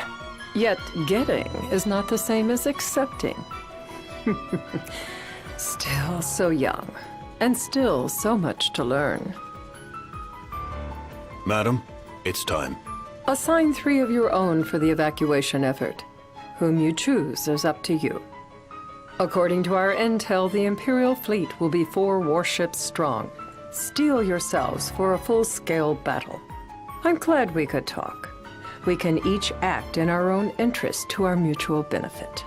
Yet getting is not the same as accepting. Still so young, and still so much to learn. Madam, it's time. Assign 3 of your own for the evacuation effort. Whom you choose is up to you. According to our intel, the Imperial fleet will be 4 warships strong. Steel yourselves for a full-scale battle. I'm glad we could talk. We can each act in our own interest to our mutual benefit.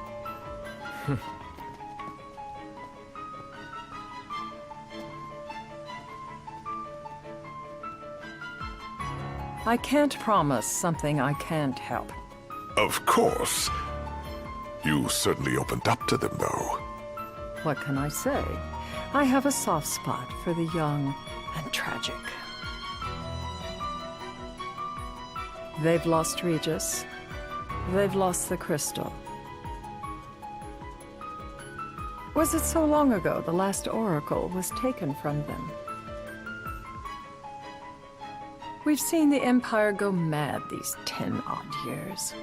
I can't promise something I can't help. Of course. You certainly opened up to them, though. What can I say? I have a soft spot for the young and tragic. They've lost Regis. They've lost the crystal. Was it so long ago the last oracle was taken from them? We've seen the Empire go mad these 10-odd years.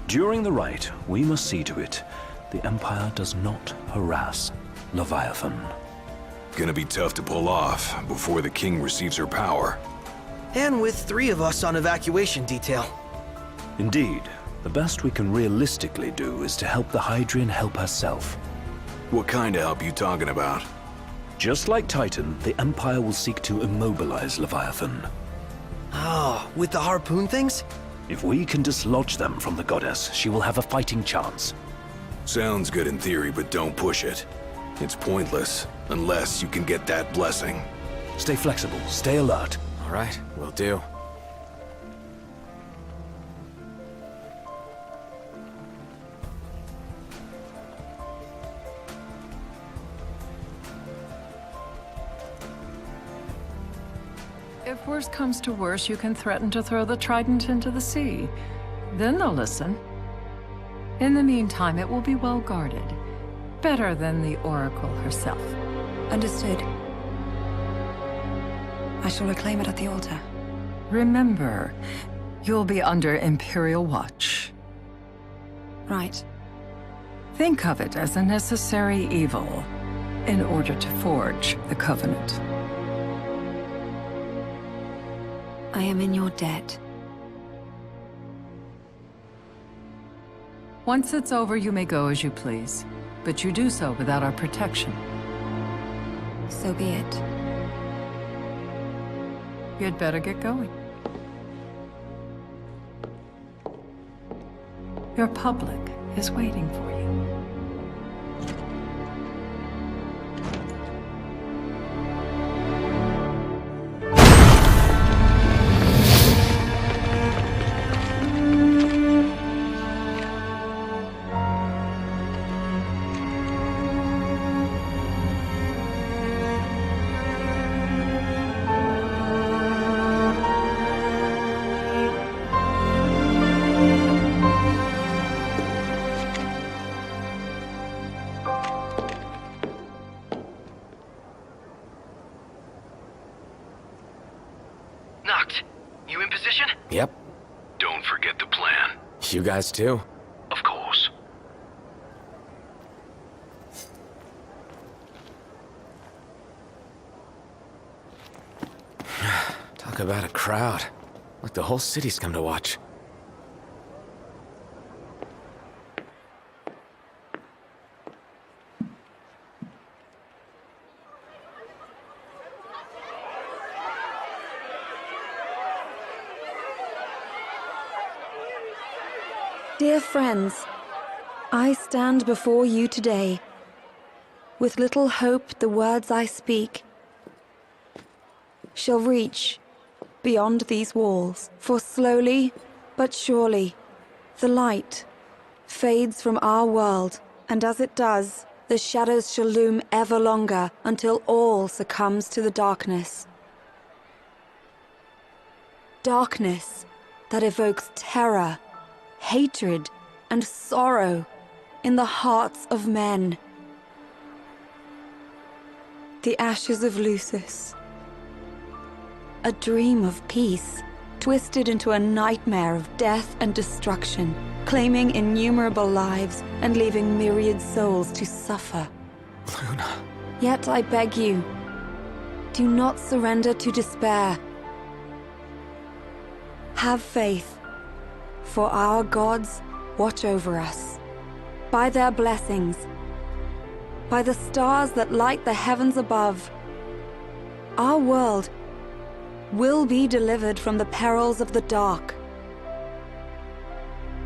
During the rite, we must see to it the Empire does not harass Leviathan. Gonna be tough to pull off before the king receives her power. And with 3 of us on evacuation detail. Indeed, the best we can realistically do is to help the Hydrian help herself. What kind of help you talking about? Just like Titan, the Empire will seek to immobilize Leviathan. Oh, with the harpoon things? If we can dislodge them from the goddess, she will have a fighting chance. Sounds good in theory, but don't push it. It's pointless, unless you can get that blessing. Stay flexible, stay alert. All right, will do. If worse comes to worse, you can threaten to throw the trident into the sea. Then they'll listen. In the meantime, it will be well guarded. Better than the Oracle herself. Understood. I shall reclaim it at the altar. Remember, you'll be under Imperial watch. Right. Think of it as a necessary evil in order to forge the Covenant. I am in your debt. Once it's over, you may go as you please. But you do so without our protection. So be it. You'd better get going. Your public is waiting for you. Noct, you in position? Yep. Don't forget the plan. You guys too? Of course. Talk about a crowd. Like the whole city's come to watch. Dear friends, I stand before you today with little hope the words I speak shall reach beyond these walls. For slowly but surely, the light fades from our world, and as it does, the shadows shall loom ever longer until all succumbs to the darkness. Darkness that evokes terror, hatred, and sorrow in the hearts of men. The ashes of Lucis. A dream of peace, twisted into a nightmare of death and destruction, claiming innumerable lives and leaving myriad souls to suffer. Luna. Yet I beg you, do not surrender to despair. Have faith, for our gods watch over us. By their blessings, by the stars that light the heavens above, our world will be delivered from the perils of the dark.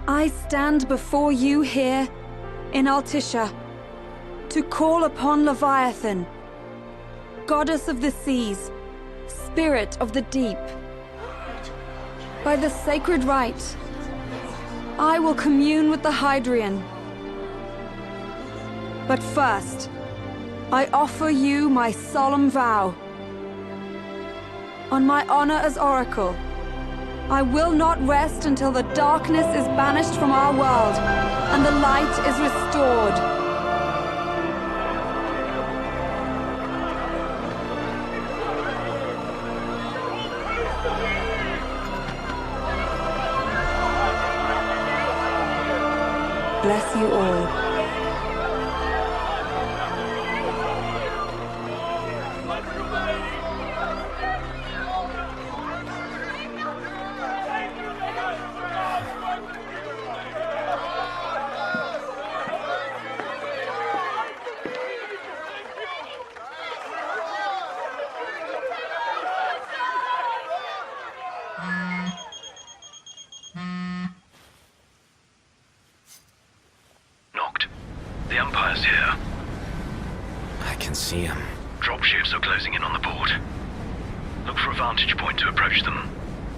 I stand before you here in Altissia to call upon Leviathan, goddess of the seas, spirit of the deep. By the sacred rite, I will commune with the Hydrian. But first, I offer you my solemn vow. On my honor as Oracle, I will not rest until the darkness is banished from our world and the light is restored. Bless you all. Noct. The Empire's here. I can see him. Dropships are closing in on the port. Look for a vantage point to approach them.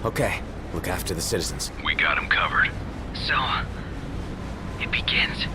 Okay, look after the citizens. We got them covered. So, it begins.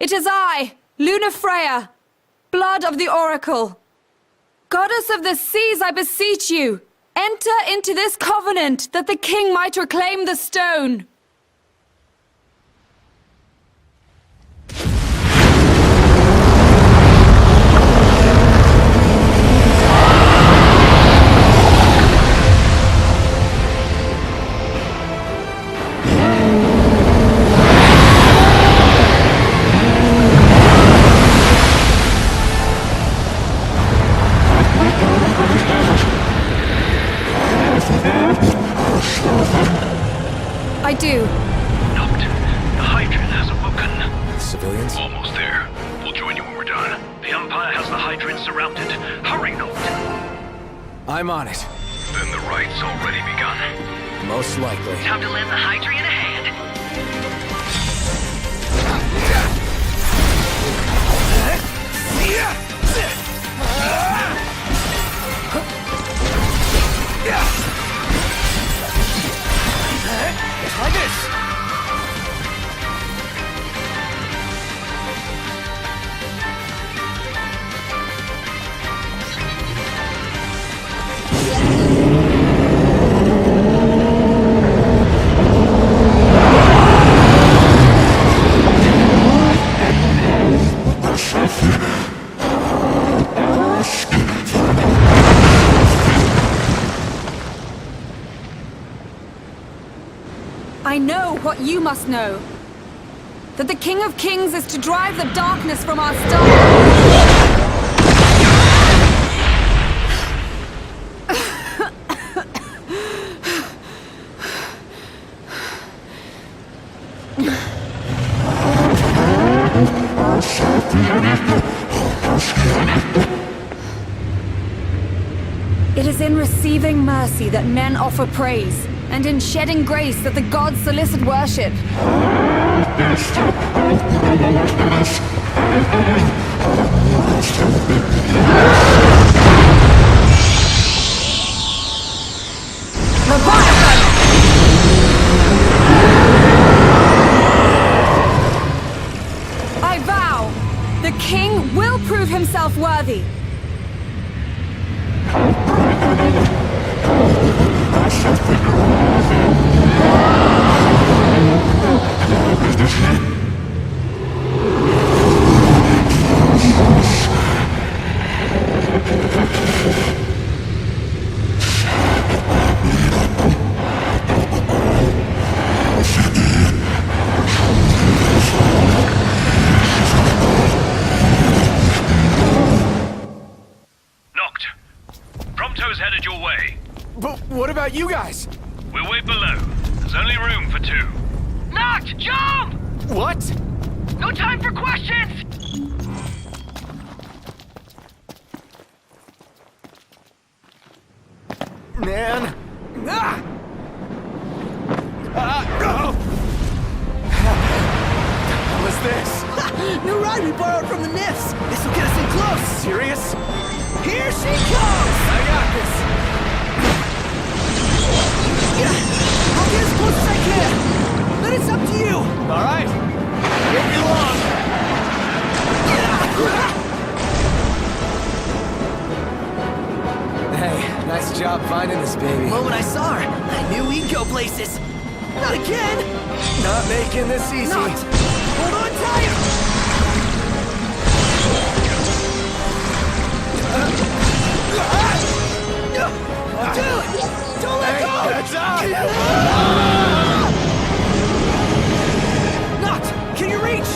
It is I, Luna Freya, blood of the Oracle. Goddess of the seas, I beseech you, enter into this covenant that the king might reclaim the stone. I do. Noct. The Hydrian has awoken. Civilians? Almost there. We'll join you when we're done. The Empire has the Hydrian surrounded. Hurry, Noct. I'm on it. Then the rite's already begun. Most likely. Time to lend the Hydrian a hand. Like this! I know what you must know. that the King of Kings is to drive the darkness from our stars. It is in receiving mercy that men offer praise, and in shedding grace that the gods solicit worship. Leviathan! I vow, the king will prove himself worthy. Noct. Prompto's headed your way. But what about you guys? We'll wait below. There's only room for two. Noct, jump! What? No time for questions! Man. Ah! Oh! What was this? New ride we borrowed from the Nifs. This will get us in close. Serious? Here she comes! I got this. I'll get as close as I can. Then it's up to you. All right. Won't be long. Hey, nice job finding this baby. The moment I saw her, I knew we'd go places. Not again! Not making this easy. Not! Hold on tight! Dude! Don't let go! That's up! Not! Can you reach?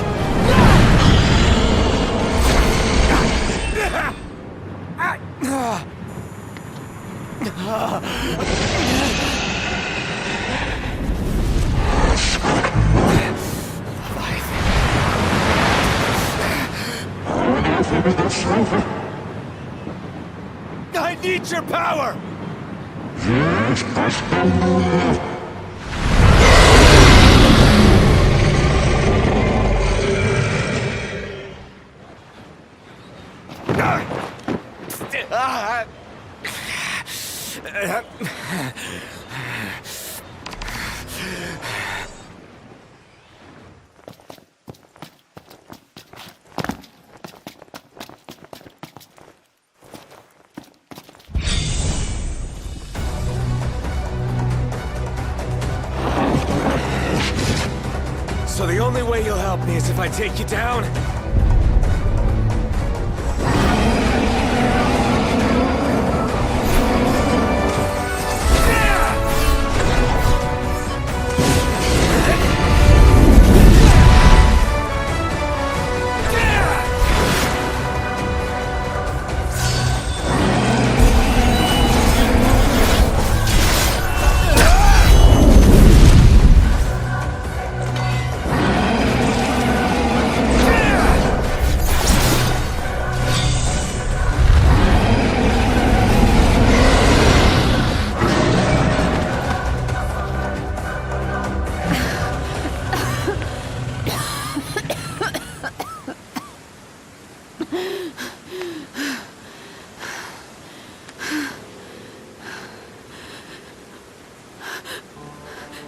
I need your power! So the only way you'll help me is if I take you down?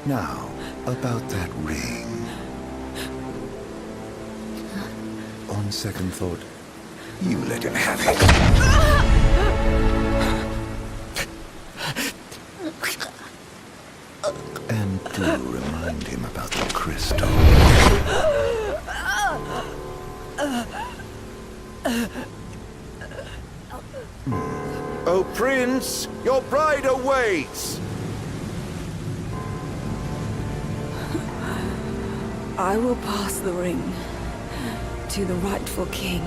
Now, about that ring. On second thought, you let him have it. And do remind him about the crystal. Oh, Prince, your bride awaits! I will pass the ring to the rightful king.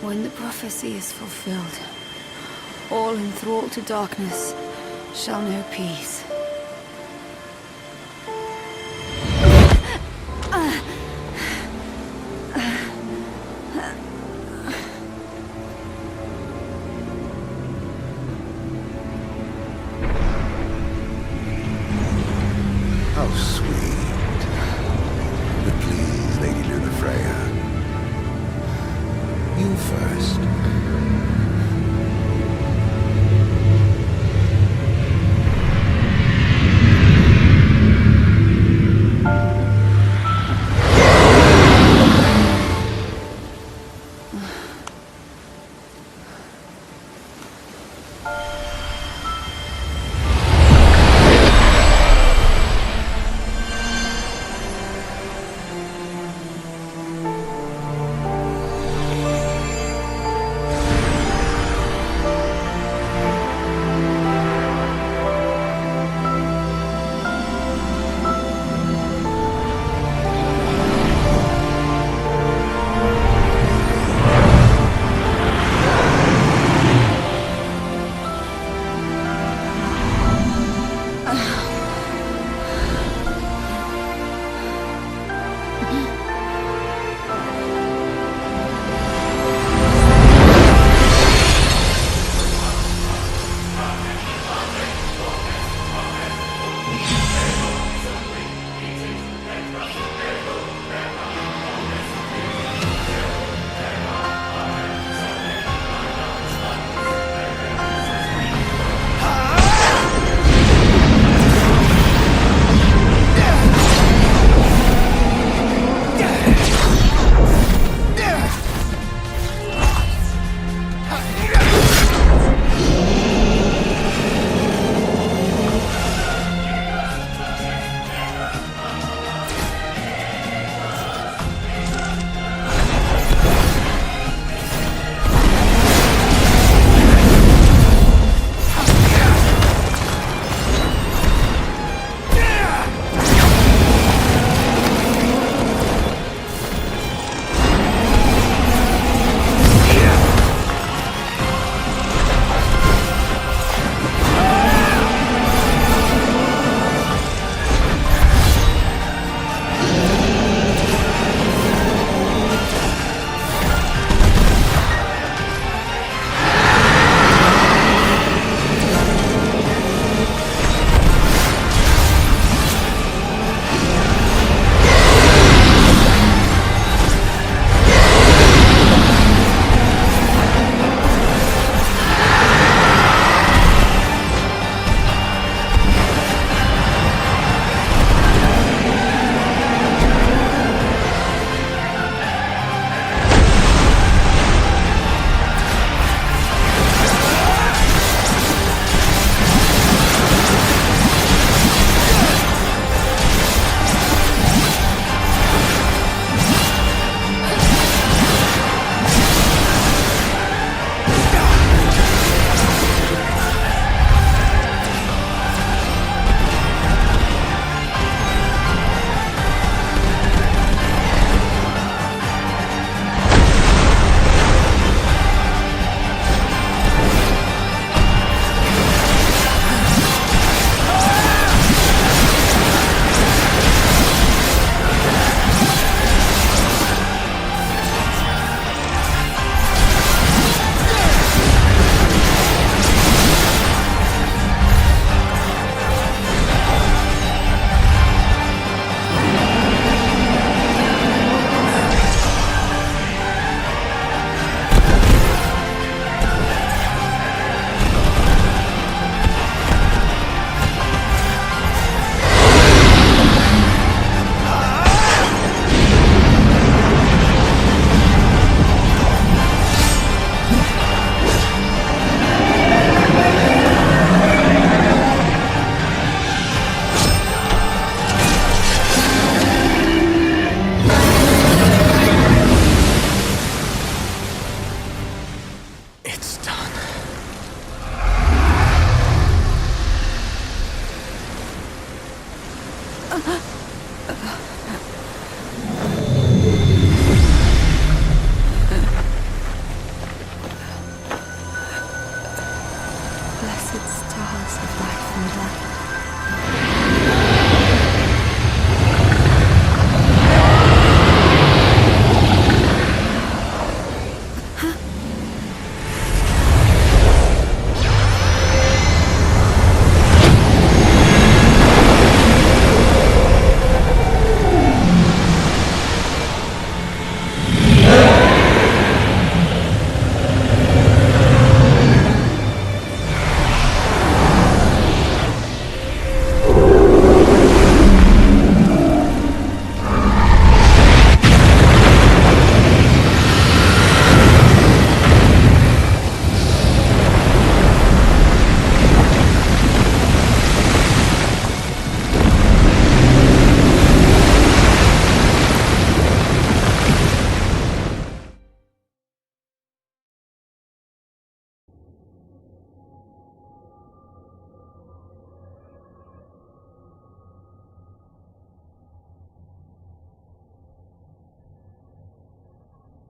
When the prophecy is fulfilled, all enthralled to darkness shall know peace. How sweet. But please, Lady Lunafreya, you first.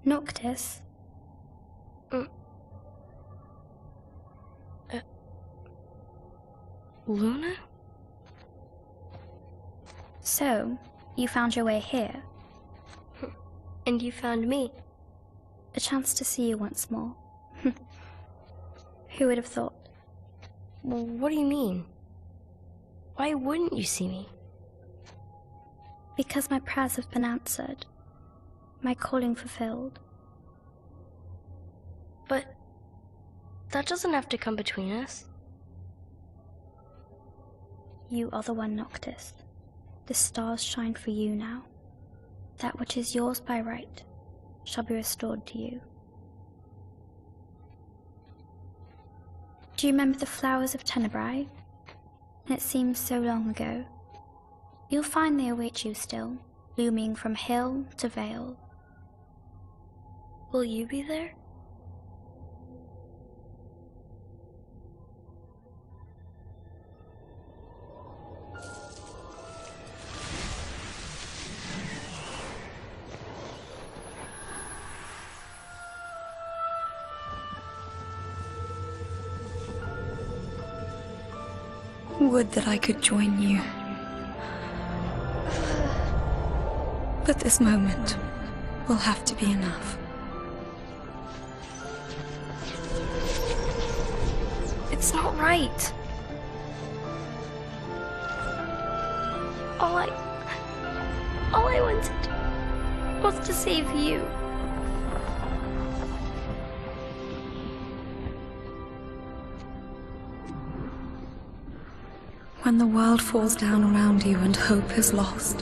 Noctis? Luna? So, you found your way here. And you found me. A chance to see you once more. Who would have thought? Well, what do you mean? Why wouldn't you see me? Because my prayers have been answered. My calling fulfilled. But that doesn't have to come between us. You are the one, Noctis. The stars shine for you now. That which is yours by right shall be restored to you. Do you remember the flowers of Tenebrae? It seems so long ago. You'll find they await you still, blooming from hill to vale. Will you be there? Would that I could join you. But this moment will have to be enough. It's not right. All I wanted was to save you. When the world falls down around you and hope is lost.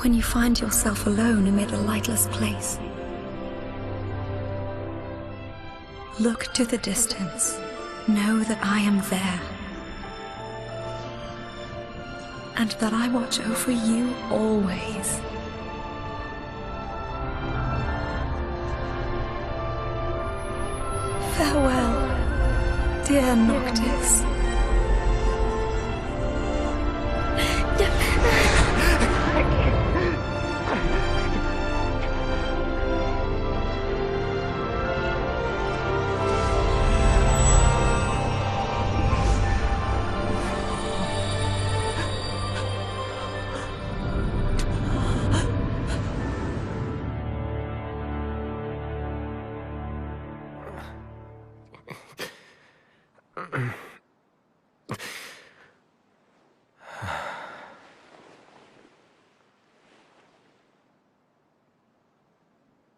When you find yourself alone amid a lightless place. Look to the distance. Know that I am there. And that I watch over you always. Farewell, dear Noctis.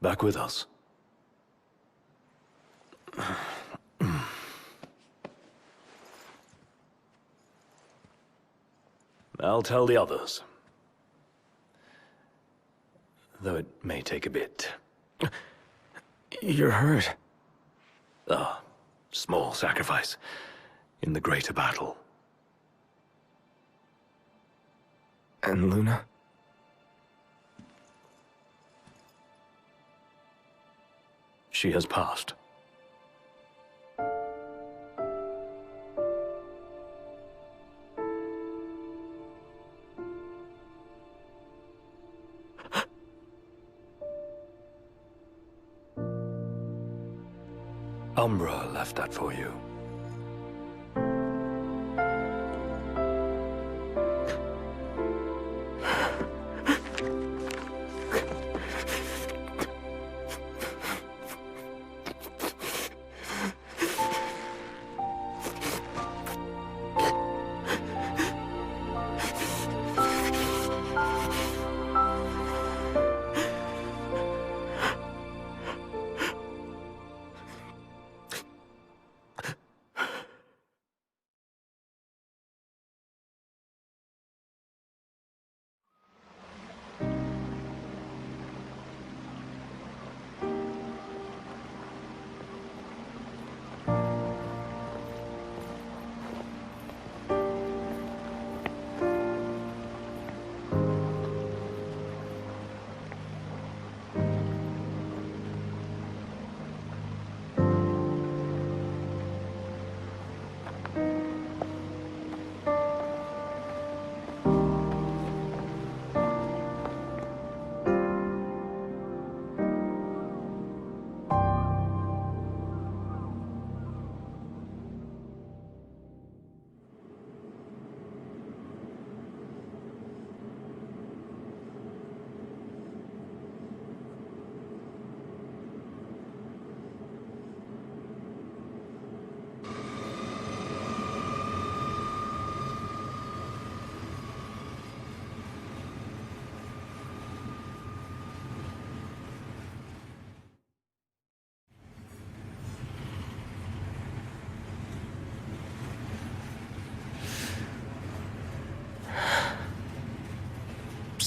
Back with us. I'll tell the others. Though it may take a bit. You're hurt. A small sacrifice in the greater battle. And Luna? She has passed. Umbra left that for you.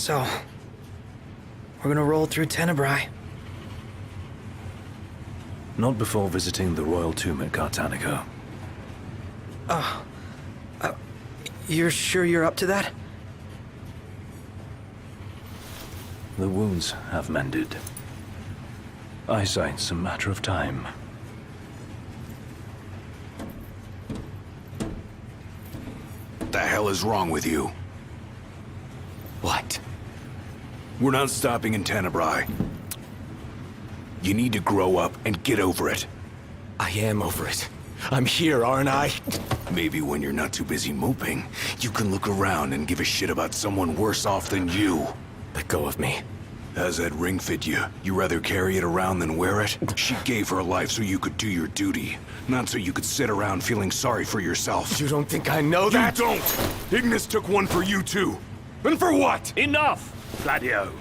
So, we're gonna roll through Tenebrae. Not before visiting the royal tomb at Cartanica. You're sure you're up to that? The wounds have mended. Eyesight's a matter of time. The hell is wrong with you? What? We're not stopping in Tenebrae. You need to grow up and get over it. I am over it. I'm here, aren't I? Maybe when you're not too busy moping, you can look around and give a shit about someone worse off than you. Let go of me. How's that ring fit you? You rather carry it around than wear it? She gave her life so you could do your duty, not so you could sit around feeling sorry for yourself. You don't think I know that? You don't! Ignis took one for you too. And for what? Enough, Gladio.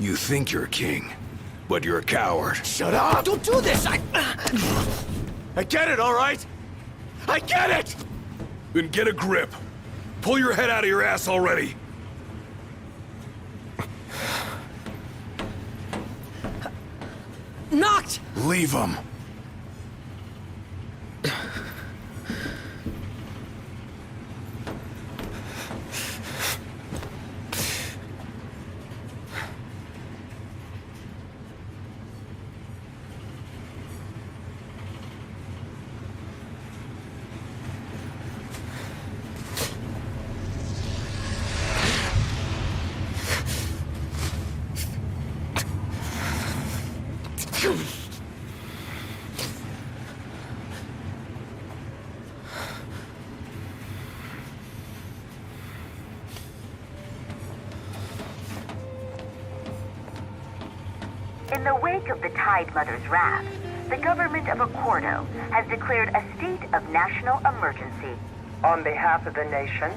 You think you're a king, but you're a coward. Shut up! Don't do this! I get it, all right? I get it! Then get a grip. Pull your head out of your ass already. Knocked! Leave him. In the wake of the Tide Mother's wrath, the government of Accordo has declared a state of national emergency. On behalf of the nation,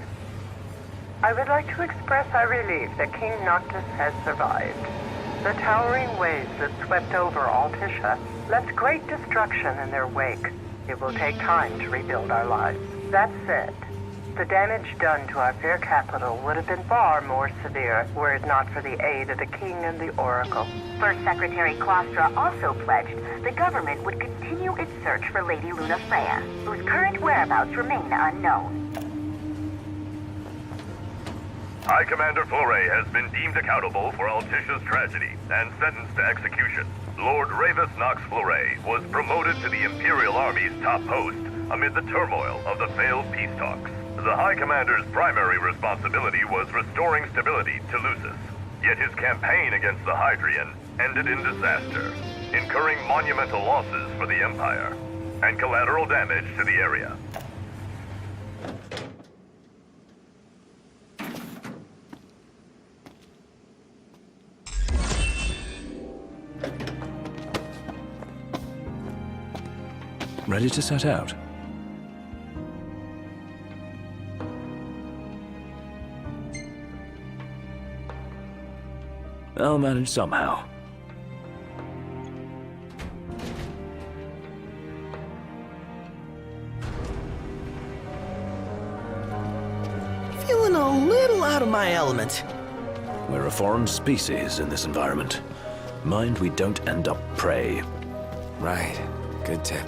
I would like to express our relief that King Noctis has survived. The towering waves that swept over Altisha left great destruction in their wake. It will take time to rebuild our lives. That said, the damage done to our fair capital would have been far more severe were it not for the aid of the King and the Oracle. First Secretary Claustra also pledged the government would continue its search for Lady Lunafreya, whose current whereabouts remain unknown. High Commander Fleury has been deemed accountable for Altisha's tragedy and sentenced to execution. Lord Ravis Nox Fleury was promoted to the Imperial Army's top post amid the turmoil of the failed peace talks. The High Commander's primary responsibility was restoring stability to Lucis, yet his campaign against the Hydrian ended in disaster, incurring monumental losses for the Empire and collateral damage to the area. Ready to set out? I'll manage somehow. Feeling a little out of my element. We're a foreign species in this environment. Mind we don't end up prey. Right. Good tip.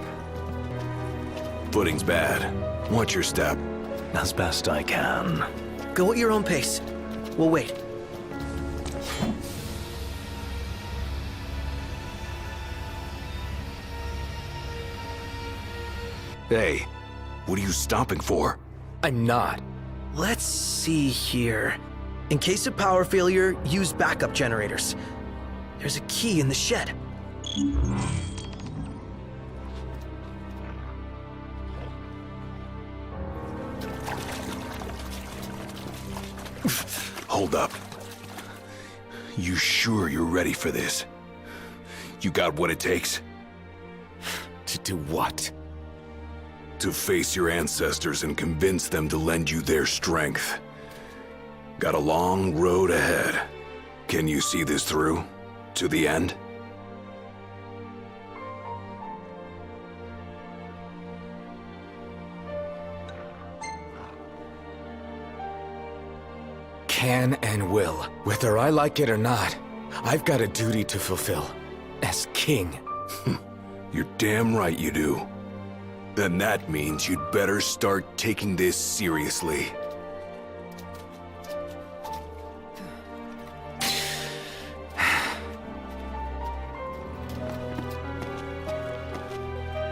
Footing's bad. Watch your step. As best I can. Go at your own pace. We'll wait. Hey, what are you stopping for? I'm not. Let's see here. In case of power failure, use backup generators. There's a key in the shed. Hold up. You sure you're ready for this? You got what it takes? To do what? To face your ancestors and convince them to lend you their strength. Got a long road ahead. Can you see this through? To the end? can and will. Whether I like it or not, I've got a duty to fulfill. As king. You're damn right you do. Then that means you'd better start taking this seriously.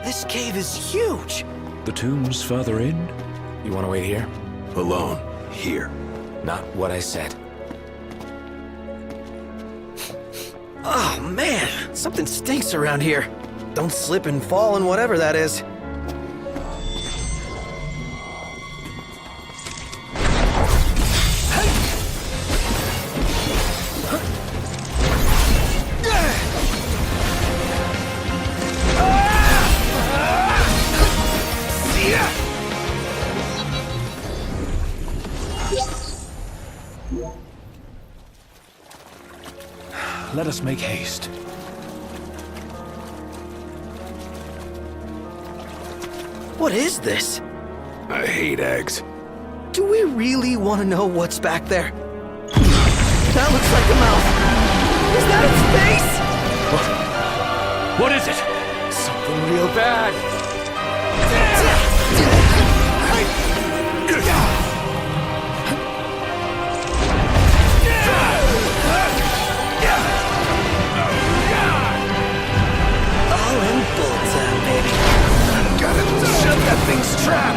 This cave is huge! The tomb's further in. You want to wait here? Alone. Here. Not what I said. Oh, man! Something stinks around here. Don't slip and fall and whatever that is. Let us make haste. What is this? I hate eggs. Do we really want to know what's back there? That looks like a mouth. Is that its face? What is it? Something real bad. All in bullseye, baby. Gotta shut that thing's trap.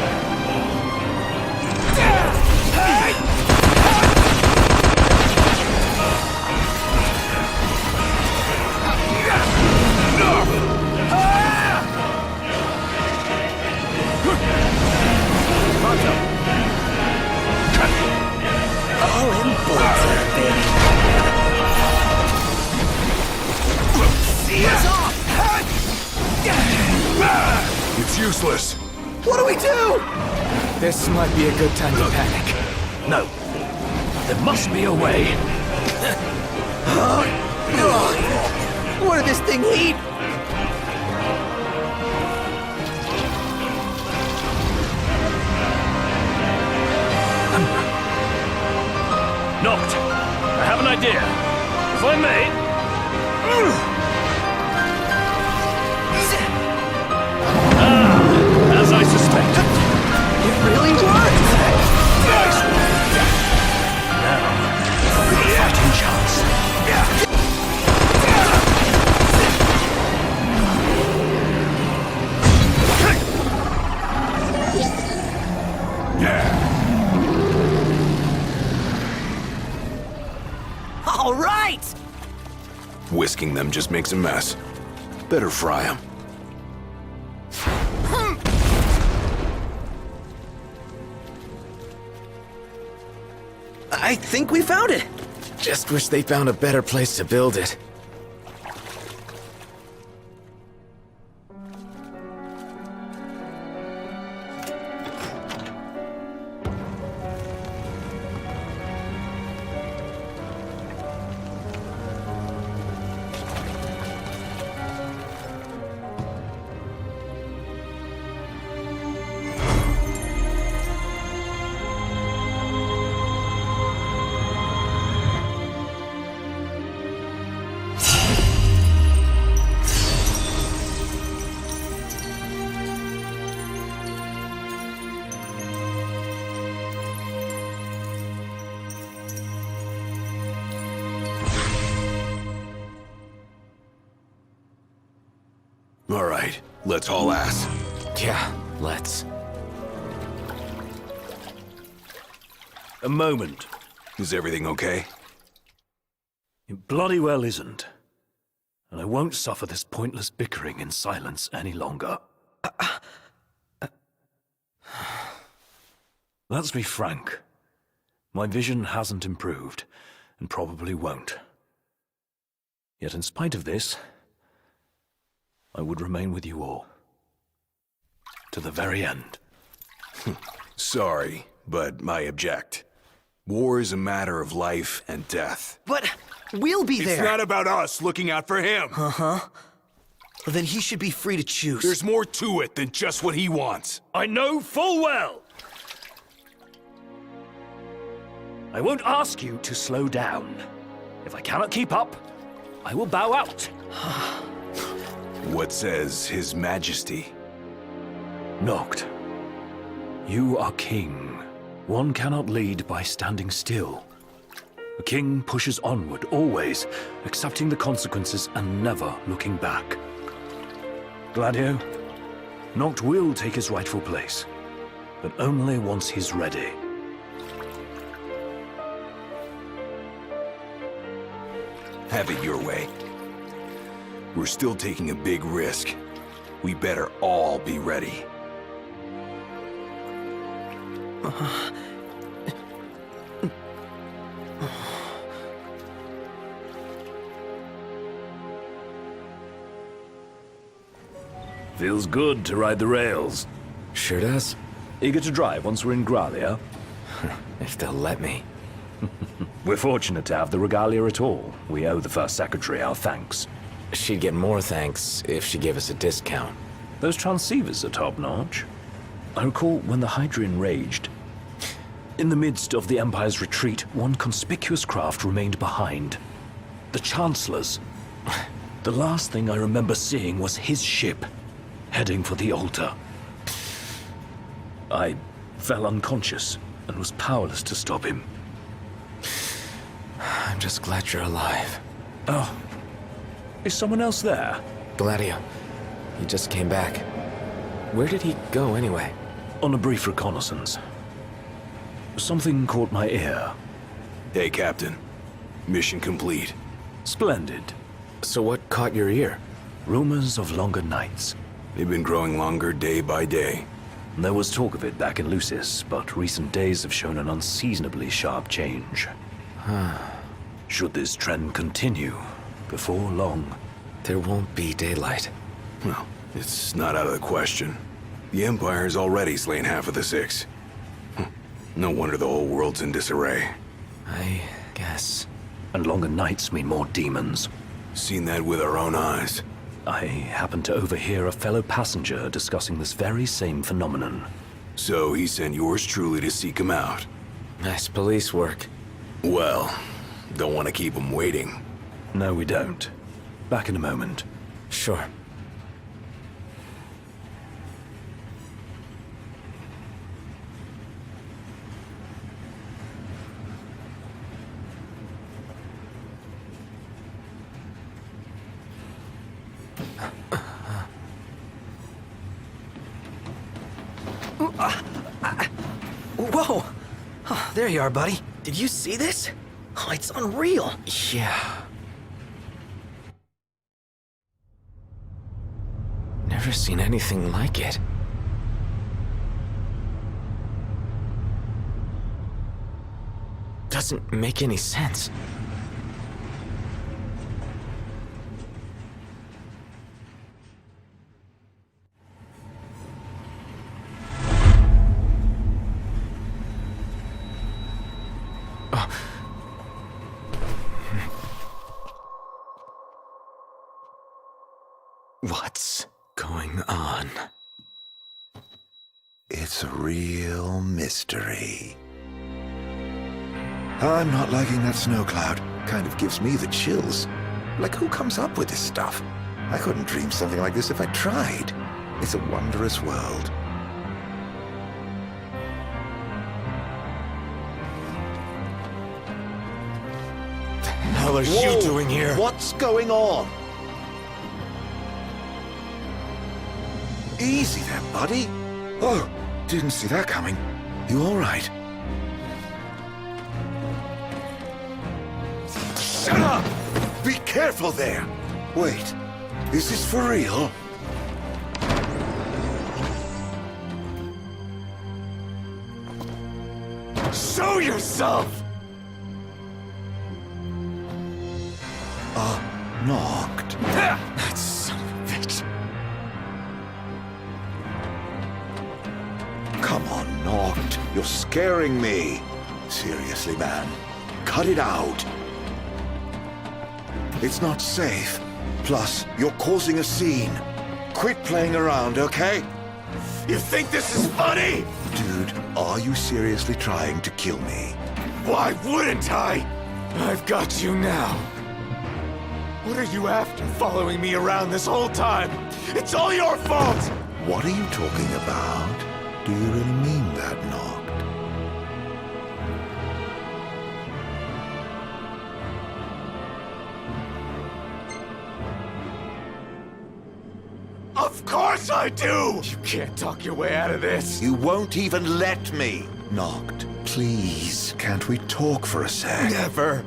All in bullseye, baby. It's useless. What do we do? This might be a good time to panic. No. There must be a way. What did this thing eat? Noct. I have an idea. If I may... As I suspected. It really worked! Nice one. Now, a fighting chance. All right! Whisking them just makes a mess. Better fry them. I think we found it. Just wish they found a better place to build it. All right, let's haul ass. Yeah, let's. A moment. Is everything okay? It bloody well isn't. And I won't suffer this pointless bickering in silence any longer. Let's be frank. My vision hasn't improved, and probably won't. Yet in spite of this, I would remain with you all. To the very end. Sorry, but I object. War is a matter of life and death. But we'll be there. It's not about us looking out for him. Uh-huh. Well, then he should be free to choose. There's more to it than just what he wants. I know full well! I won't ask you to slow down. If I cannot keep up, I will bow out. What says His Majesty? Noct, you are king. One cannot lead by standing still. A king pushes onward, always, accepting the consequences and never looking back. Gladio, Noct will take his rightful place, but only once he's ready. Have it your way. We're still taking a big risk. We better all be ready. Feels good to ride the rails. Sure does. Eager to drive once we're in Gralia? If they'll let me. We're fortunate to have the regalia at all. We owe the First Secretary our thanks. She'd get more thanks if she gave us a discount. Those transceivers are top-notch. I recall when the Hydrian raged. In the midst of the Empire's retreat, one conspicuous craft remained behind. The Chancellor's. The last thing I remember seeing was his ship, heading for the altar. I fell unconscious and was powerless to stop him. I'm just glad you're alive. Oh. Is someone else there? Gladio. He just came back. Where did he go anyway? On a brief reconnaissance. Something caught my ear. Hey, Captain. Mission complete. Splendid. So what caught your ear? Rumors of longer nights. They've been growing longer day by day. There was talk of it back in Lucis, but recent days have shown an unseasonably sharp change. Should this trend continue, before long, there won't be daylight. Well, it's not out of the question. The Empire's already slain half of the Six. No wonder the whole world's in disarray. I guess. And longer nights mean more demons. Seen that with our own eyes. I happened to overhear a fellow passenger discussing this very same phenomenon. So he sent yours truly to seek him out. Nice police work. Well, don't want to keep him waiting. No, we don't. Back in a moment. Sure. Whoa! Oh, there you are, buddy. Did you see this? Oh, it's unreal. Yeah. Never seen anything like it. Doesn't make any sense. What's going on? It's a real mystery. I'm not liking that snow cloud. Kind of gives me the chills. Like, who comes up with this stuff? I couldn't dream something like this if I tried. It's a wondrous world. What the hell are you doing here? What's going on? Easy there, buddy. Oh, didn't see that coming. You all right? Shut up! Be careful there! Wait, is this for real? Show yourself! Noct. That son of a bitch. Come on, Noct. You're scaring me. Seriously, man. Cut it out. It's not safe. Plus, you're causing a scene. Quit playing around, okay? You think this is funny? Dude, are you seriously trying to kill me? Why wouldn't I? I've got you now. What are you after, following me around this whole time? It's all your fault! What are you talking about? Do you really mean that, Noct? Of course I do! You can't talk your way out of this. You won't even let me. Noct, please, can't we talk for a sec? Never.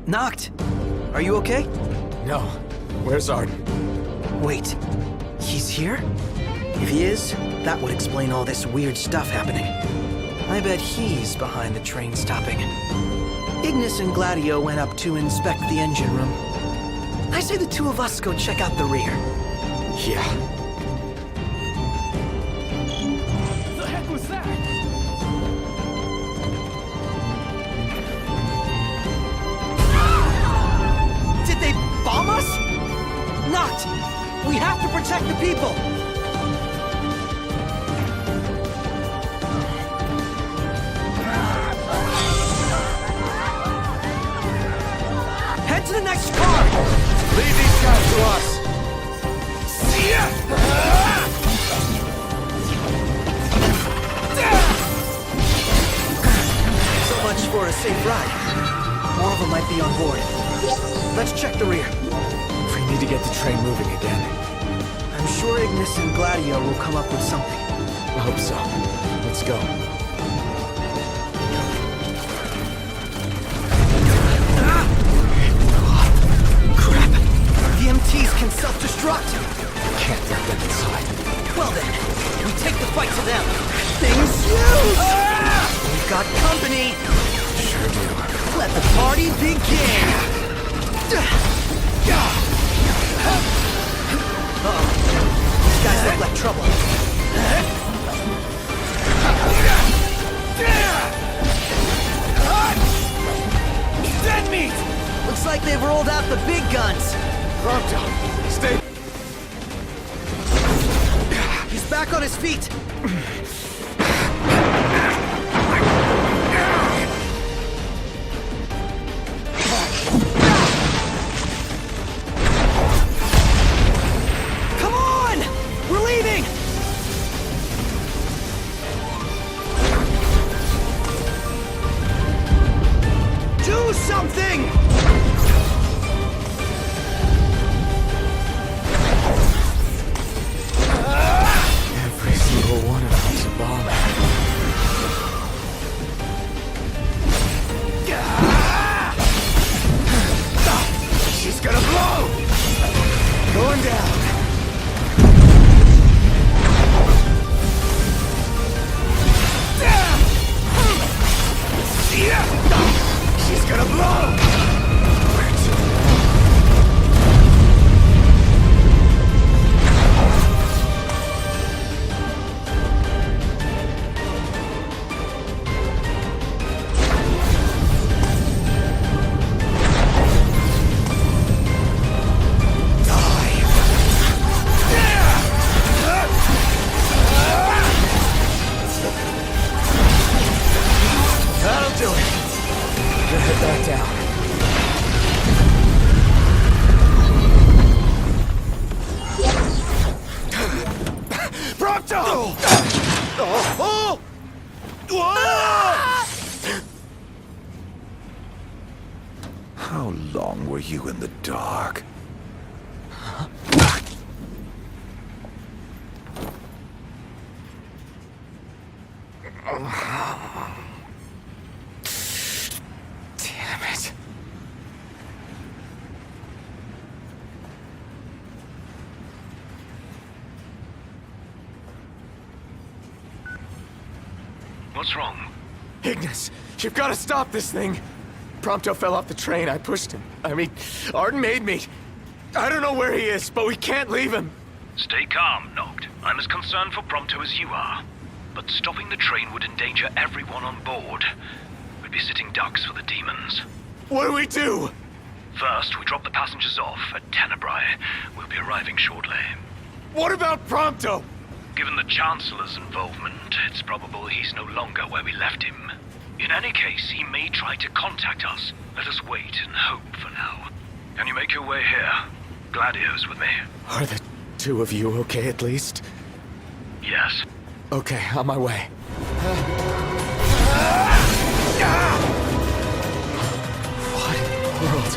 Noct, are you okay? No. Where's Arden? Wait, he's here? If he is, that would explain all this weird stuff happening. I bet he's behind the train stopping. Ignis and Gladio went up to inspect the engine room. I say the two of us go check out the rear. Yeah. The heck was that? Did they bomb us? Noct! We have to protect the people! Head to the next car! Leave these guys to us! See ya! So much for a safe ride. More of them might be on board. Let's check the rear. We need to get the train moving again. I'm sure Ignis and Gladio will come up with something. I hope so. Let's go. Crap! The MTs can self-destruct! Can't let them inside. Well then, we take the fight to them. Things huge! We've got company! Sure do. Let the party begin! Uh-oh. These guys look like trouble. Dead meat! Looks like they've rolled out the big guns. Prompto, stay. He's back on his feet. Come on! We're leaving! Do something! Every single one of them's a bomb. She's gonna blow! Going down. She's gonna blow! That'll do it. We'll head back down. Prompto! How long were you in the dark? Damn it. What's wrong? Ignis, you've got to stop this thing. Prompto fell off the train. I pushed him. I mean, Arden made me. I don't know where he is, but we can't leave him. Stay calm, Noct. I'm as concerned for Prompto as you are. But stopping the train would endanger everyone on board. We'd be sitting ducks for the demons. What do we do? First, we drop the passengers off at Tenebrae. We'll be arriving shortly. What about Prompto? Given the Chancellor's involvement, it's probable he's no longer where we left him. In any case, he may try to contact us. Let us wait and hope for now. Can you make your way here? Gladio's with me. Are the two of you okay at least? Yes. Okay, on my way. What in the world?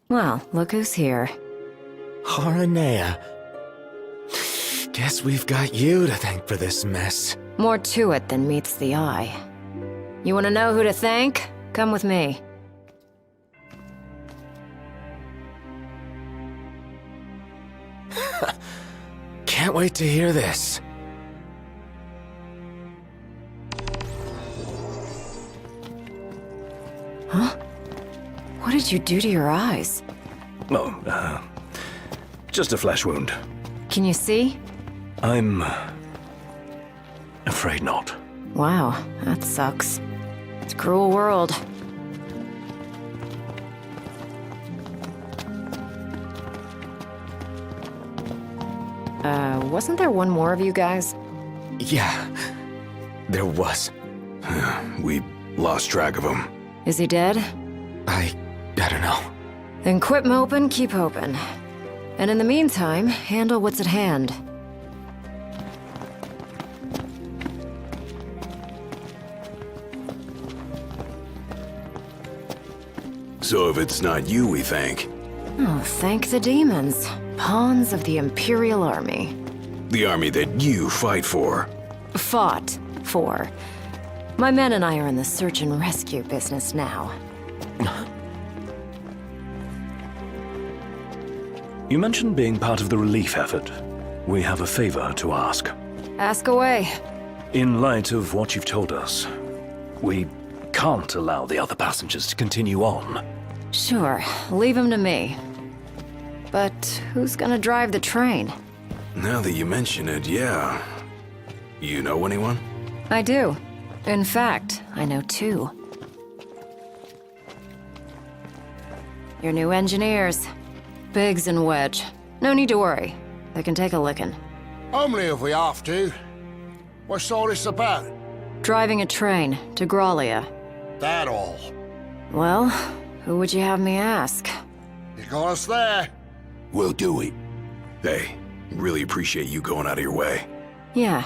Well, look who's here. Haranea. Guess we've got you to thank for this mess. More to it than meets the eye. You want to know who to thank? Come with me. Can't wait to hear this. Huh? What did you do to your eyes? Oh, just a flesh wound. Can you see? I'm afraid not. Wow, that sucks. It's a cruel world. Wasn't there one more of you guys? Yeah, there was. We lost track of him. Is he dead? I don't know. Then quit moping, keep hoping. And in the meantime, handle what's at hand. So if it's not you we thank, Oh, thank the demons. Pawns of the Imperial Army. the army that you fight for. Fought for. My men and I are in the search and rescue business now. You mentioned being part of the relief effort. We have a favor to ask. Ask away. In light of what you've told us, we can't allow the other passengers to continue on. Sure, leave him to me. But who's gonna drive the train? Now that you mention it, yeah. You know anyone? I do. In fact, I know two. Your new engineers. Biggs and Wedge. No need to worry. They can take a licking. Only if we have to. What's all this about? Driving a train to Grollia. That all? Well, who would you have me ask? You got us there. We'll do it. Hey, really appreciate you going out of your way. Yeah.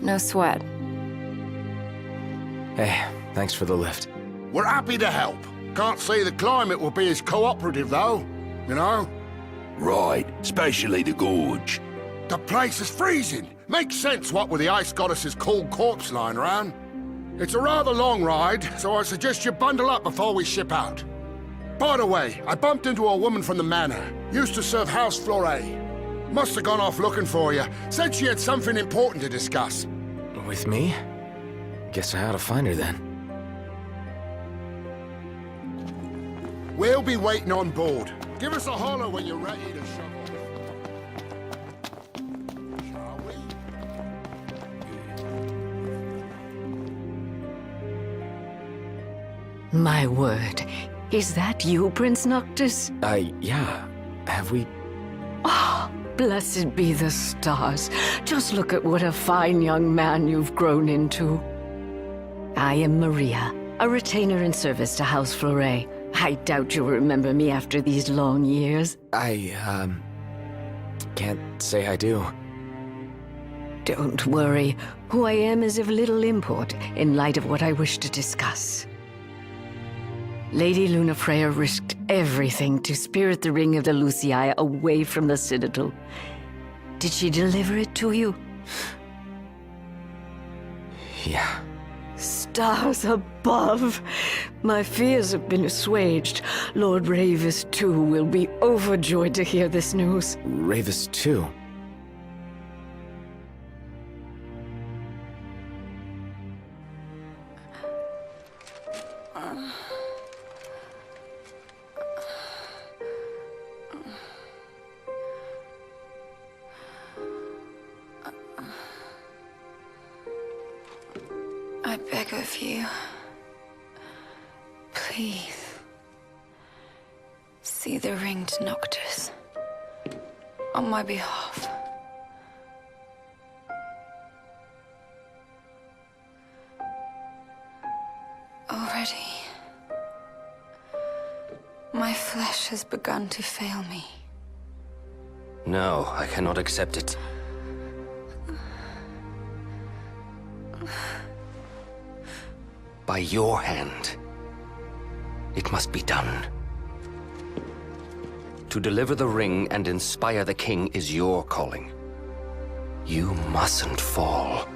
No sweat. Hey, thanks for the lift. We're happy to help. Can't say the climate will be as cooperative, though. You know? Right, especially the gorge. The place is freezing. Makes sense what with the ice goddess's cold corpse lying around. It's a rather long ride, so I suggest you bundle up before we ship out. By the way, I bumped into a woman from the manor. Used to serve House Flore. Must have gone off looking for you. Said she had something important to discuss. With me? Guess I ought to find her then. We'll be waiting on board. Give us a holler when you're ready to shove off. Shall we? My word. Is that you, Prince Noctis? Yeah. Have we... Oh, Blessed be the stars. Just look at what a fine young man you've grown into. I am Maria, a retainer in service to House Fleuret. I doubt you'll remember me after these long years. I, can't say I do. Don't worry. Who I am is of little import in light of what I wish to discuss. Lady Lunafreya risked everything to spirit the ring of the Lucii away from the Citadel. Did she deliver it to you? Yeah. Stars above! My fears have been assuaged. Lord Ravis, too, will be overjoyed to hear this news. Ravis, too? I beg of you, please, see the ring to Noctis, on my behalf. Already, my flesh has begun to fail me. No, I cannot accept it. By your hand. It must be done. To deliver the ring and inspire the king is your calling. You mustn't fall.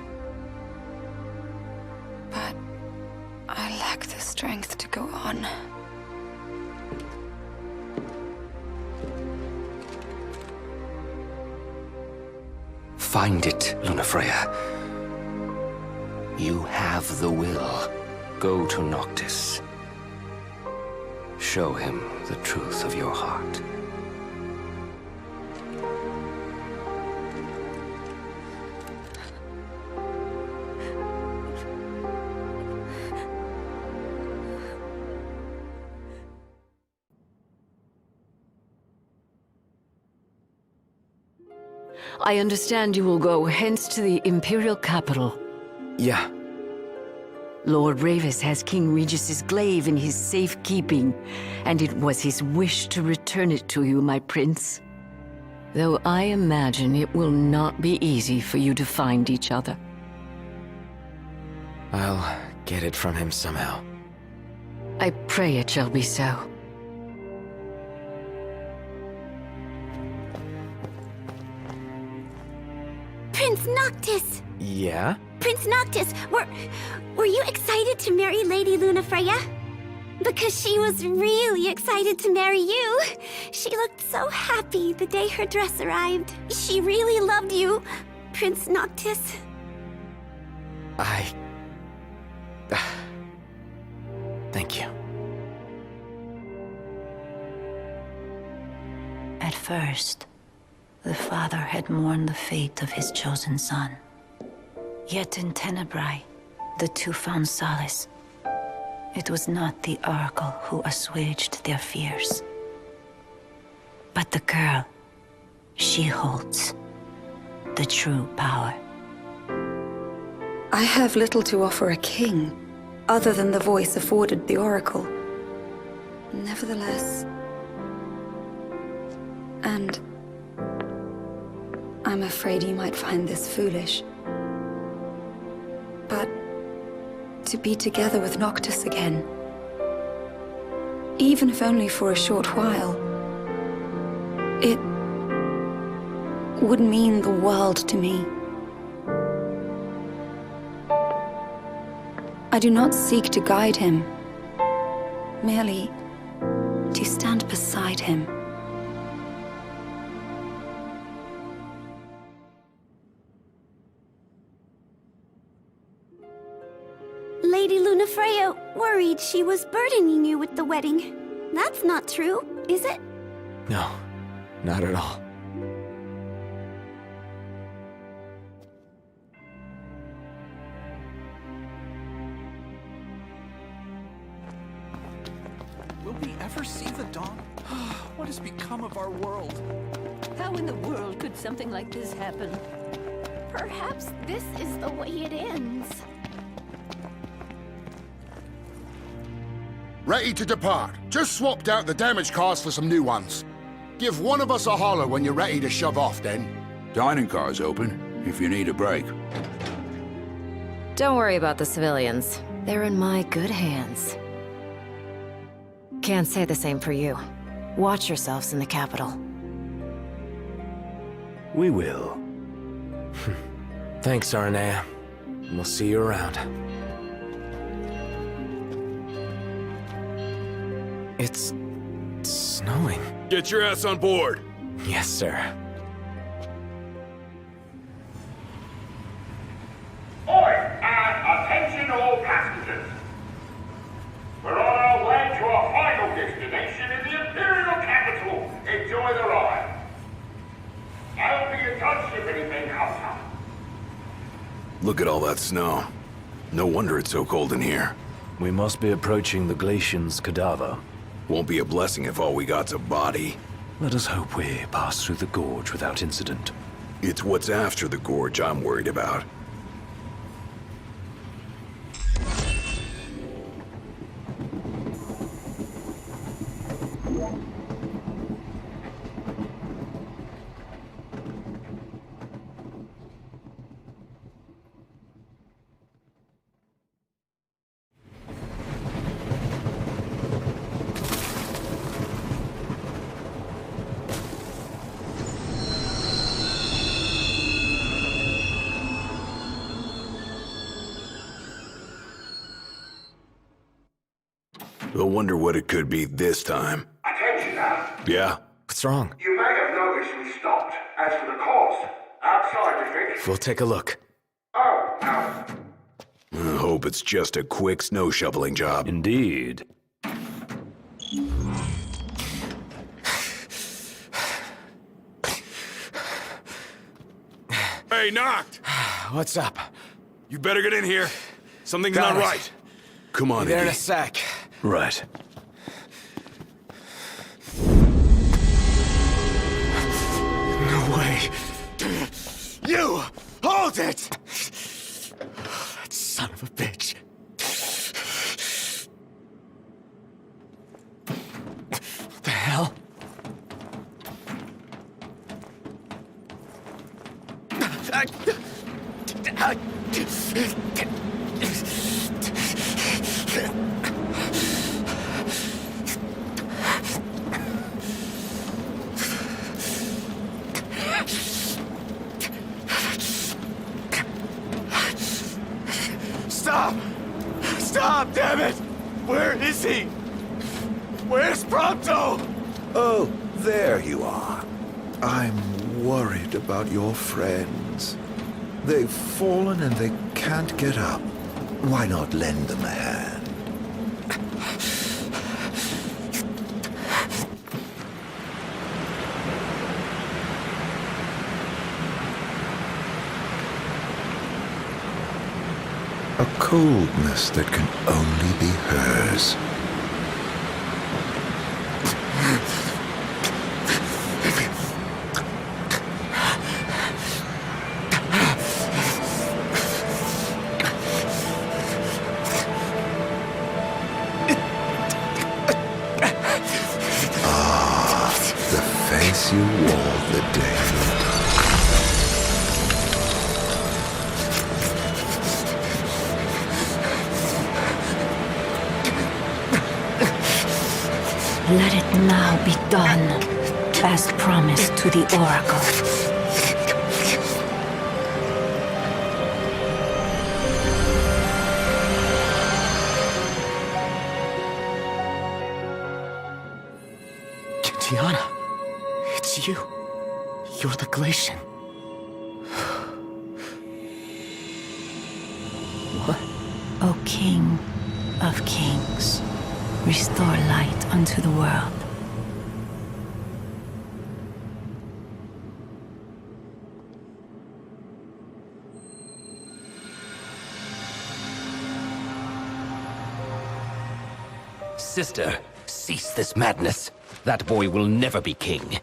But I lack the strength to go on. Find it, Lunafreya. You have the will. Go to Noctis. Show him the truth of your heart. I understand you will go hence to the Imperial capital. Yeah. Lord Ravis has King Regis's glaive in his safekeeping, and it was his wish to return it to you, my prince. Though I imagine it will not be easy for you to find each other. I'll get it from him somehow. I pray it shall be so. Prince Noctis! Yeah? Prince Noctis, were you excited to marry Lady Lunafreya? Because she was really excited to marry you. She looked so happy the day her dress arrived. She really loved you, Prince Noctis. Thank you. At first, the father had mourned the fate of his chosen son. Yet in Tenebrae, the two found solace. It was not the Oracle who assuaged their fears, but the girl. She holds the true power. I have little to offer a king, other than the voice afforded the Oracle. Nevertheless... And... I'm afraid you might find this foolish. But... to be together with Noctis again, even if only for a short while, it would mean the world to me. I do not seek to guide him, merely to stand beside him. Lady Lunafreya worried she was burdening you with the wedding. That's not true, is it? No, not at all. Will we ever see the dawn? What has become of our world? How in the world could something like this happen? Perhaps this is the way it ends. Ready to depart. Just swapped out the damage cars for some new ones. Give one of us a holler when you're ready to shove off, then. Dining car's open, if you need a break. Don't worry about the civilians. They're in my good hands. Can't say the same for you. Watch yourselves in the capital. We will. Thanks, Aranea. We'll see you around. It's snowing. Get your ass on board. Yes, sir. Attention all passengers. We're on our way to our final destination in the Imperial capital. Enjoy the ride. I'll be in touch if anything comes up. Look at all that snow. No wonder it's so cold in here. We must be approaching the Glacian's cadaver. Won't be a blessing if all we got's a body. Let us hope we pass through the gorge without incident. It's what's after the gorge I'm worried about. I wonder what it could be this time. Attention now. Yeah? What's wrong? You may have noticed we stopped. As for the cause, outside, you think? We'll take a look. Oh, no. I hope it's just a quick snow shoveling job. Indeed. Hey, Noct! What's up? You better get in here. Something's Got not it. right. Come on, Be there in a Iggy. sec. Right. No way. You! Hold it! That son of a bitch. What the hell? Stop! Stop, damn it! Where is he? Where's Prompto? Oh, there you are. I'm worried about your friends. They've fallen and they can't get up. Why not lend them a hand? A coldness that can only be hers. The face you wore the day you Let it now be done, as promised to the Oracle. Tiana, it's you. You're the Glacian. What? O King of Kings, restore light unto the world. Sister, cease this madness. That boy will never be king.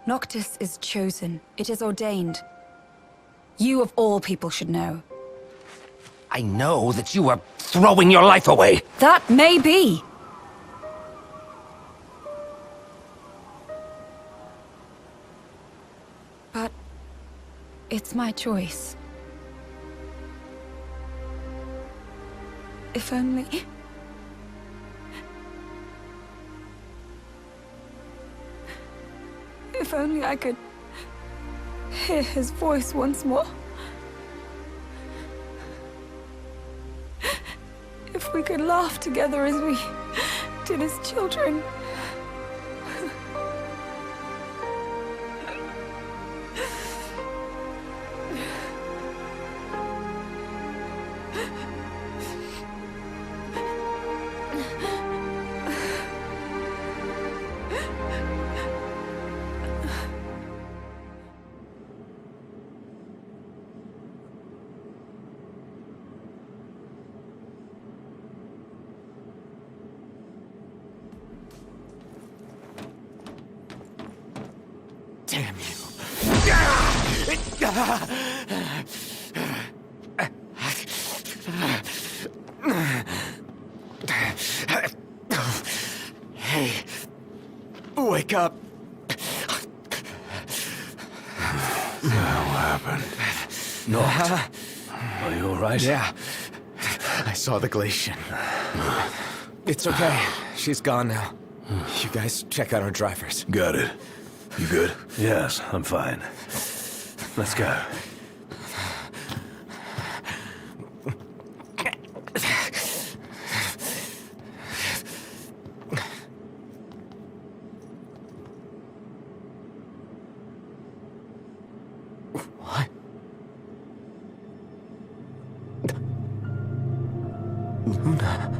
Noctis is chosen. It is ordained. You of all people should know. I know that you are throwing your life away. That may be. But it's my choice. If only... If only I could hear his voice once more. If we could laugh together as we did as children. Damn you. Hey, wake up. What happened? Noct. Are you all right? Yeah. I saw the Glacian. It's okay. She's gone now. You guys check out our drivers. Got it. You good? Yes, I'm fine. Let's go. What? Luna.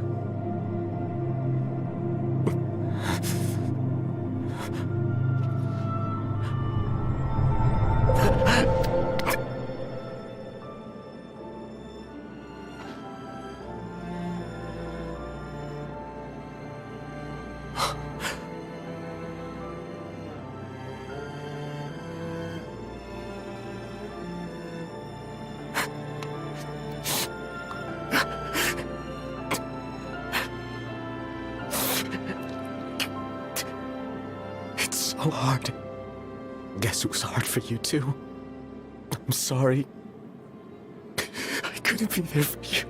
So hard. Guess it was hard for you too. I'm sorry. I couldn't be there for you.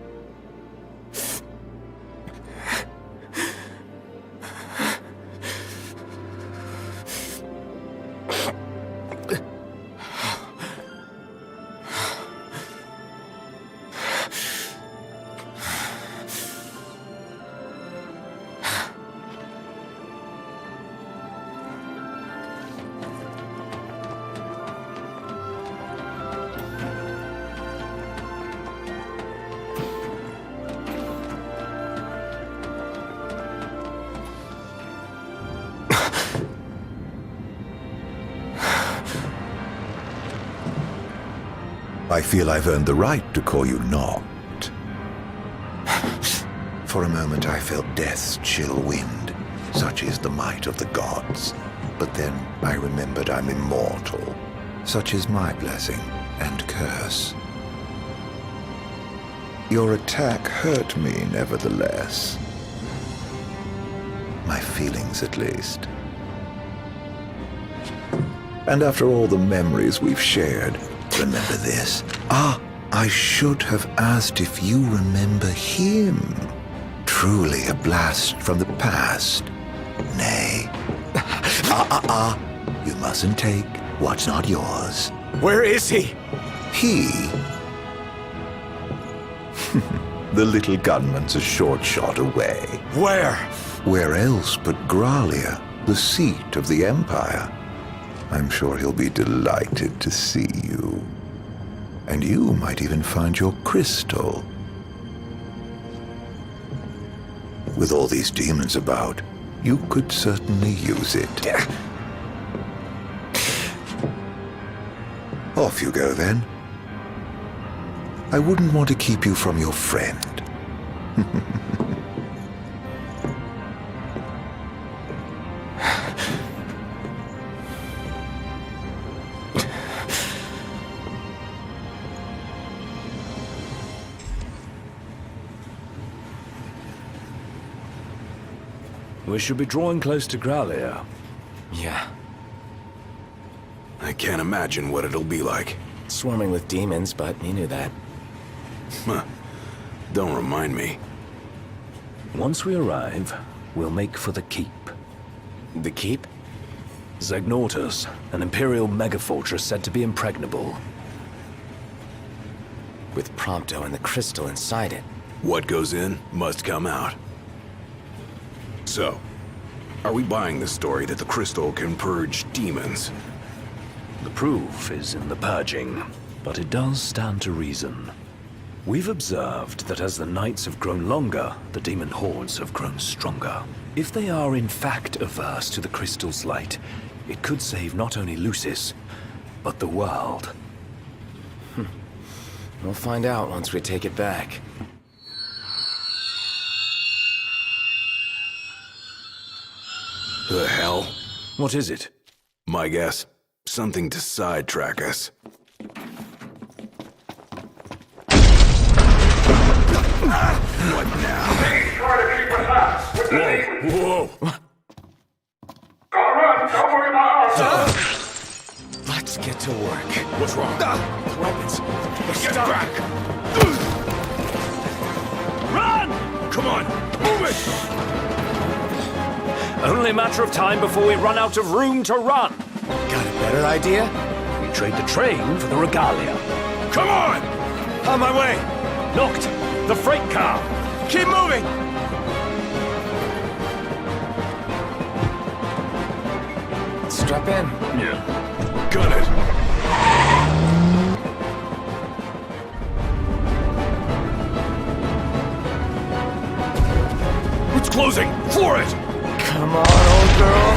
I feel I've earned the right to call you Noct. For a moment I felt death's chill wind. Such is the might of the gods. But then I remembered I'm immortal. Such is my blessing and curse. Your attack hurt me, nevertheless. My feelings, at least. And after all the memories we've shared, remember this? I should have asked if you remember him. Truly a blast from the past. Nay. You mustn't take what's not yours. Where is he? He? The little gunman's a short shot away. Where? Where else but Gralia, the seat of the Empire? I'm sure he'll be delighted to see you. And you might even find your crystal. With all these demons about, you could certainly use it. Off you go, then. I wouldn't want to keep you from your friend. We should be drawing close to Growlia. Yeah. I can't imagine what it'll be like. Swarming with demons, but you knew that. Huh. Don't remind me. Once we arrive, we'll make for the keep. The keep? Zegnortus, an Imperial megafortress said to be impregnable. With Prompto and the crystal inside it. What goes in must come out. So, are we buying the story that the crystal can purge demons? The proof is in the purging, but it does stand to reason. We've observed that as the nights have grown longer, the demon hordes have grown stronger. If they are in fact averse to the crystal's light, it could save not only Lucis, but the world. We'll find out once we take it back. The hell? What is it? My guess, something to sidetrack us. What now? He's trying to keep us out. With the demons. Whoa! Gotta run. Don't worry about us. Let's get to work. What's wrong? Weapons. Get back! Run! Come on, move it! Only a matter of time before we run out of room to run. Got a better idea? We trade the train for the regalia. Come on! On my way! Noct, the freight car! Keep moving! Strap in. Yeah. Got it. It's closing! For it! Come on, old girl.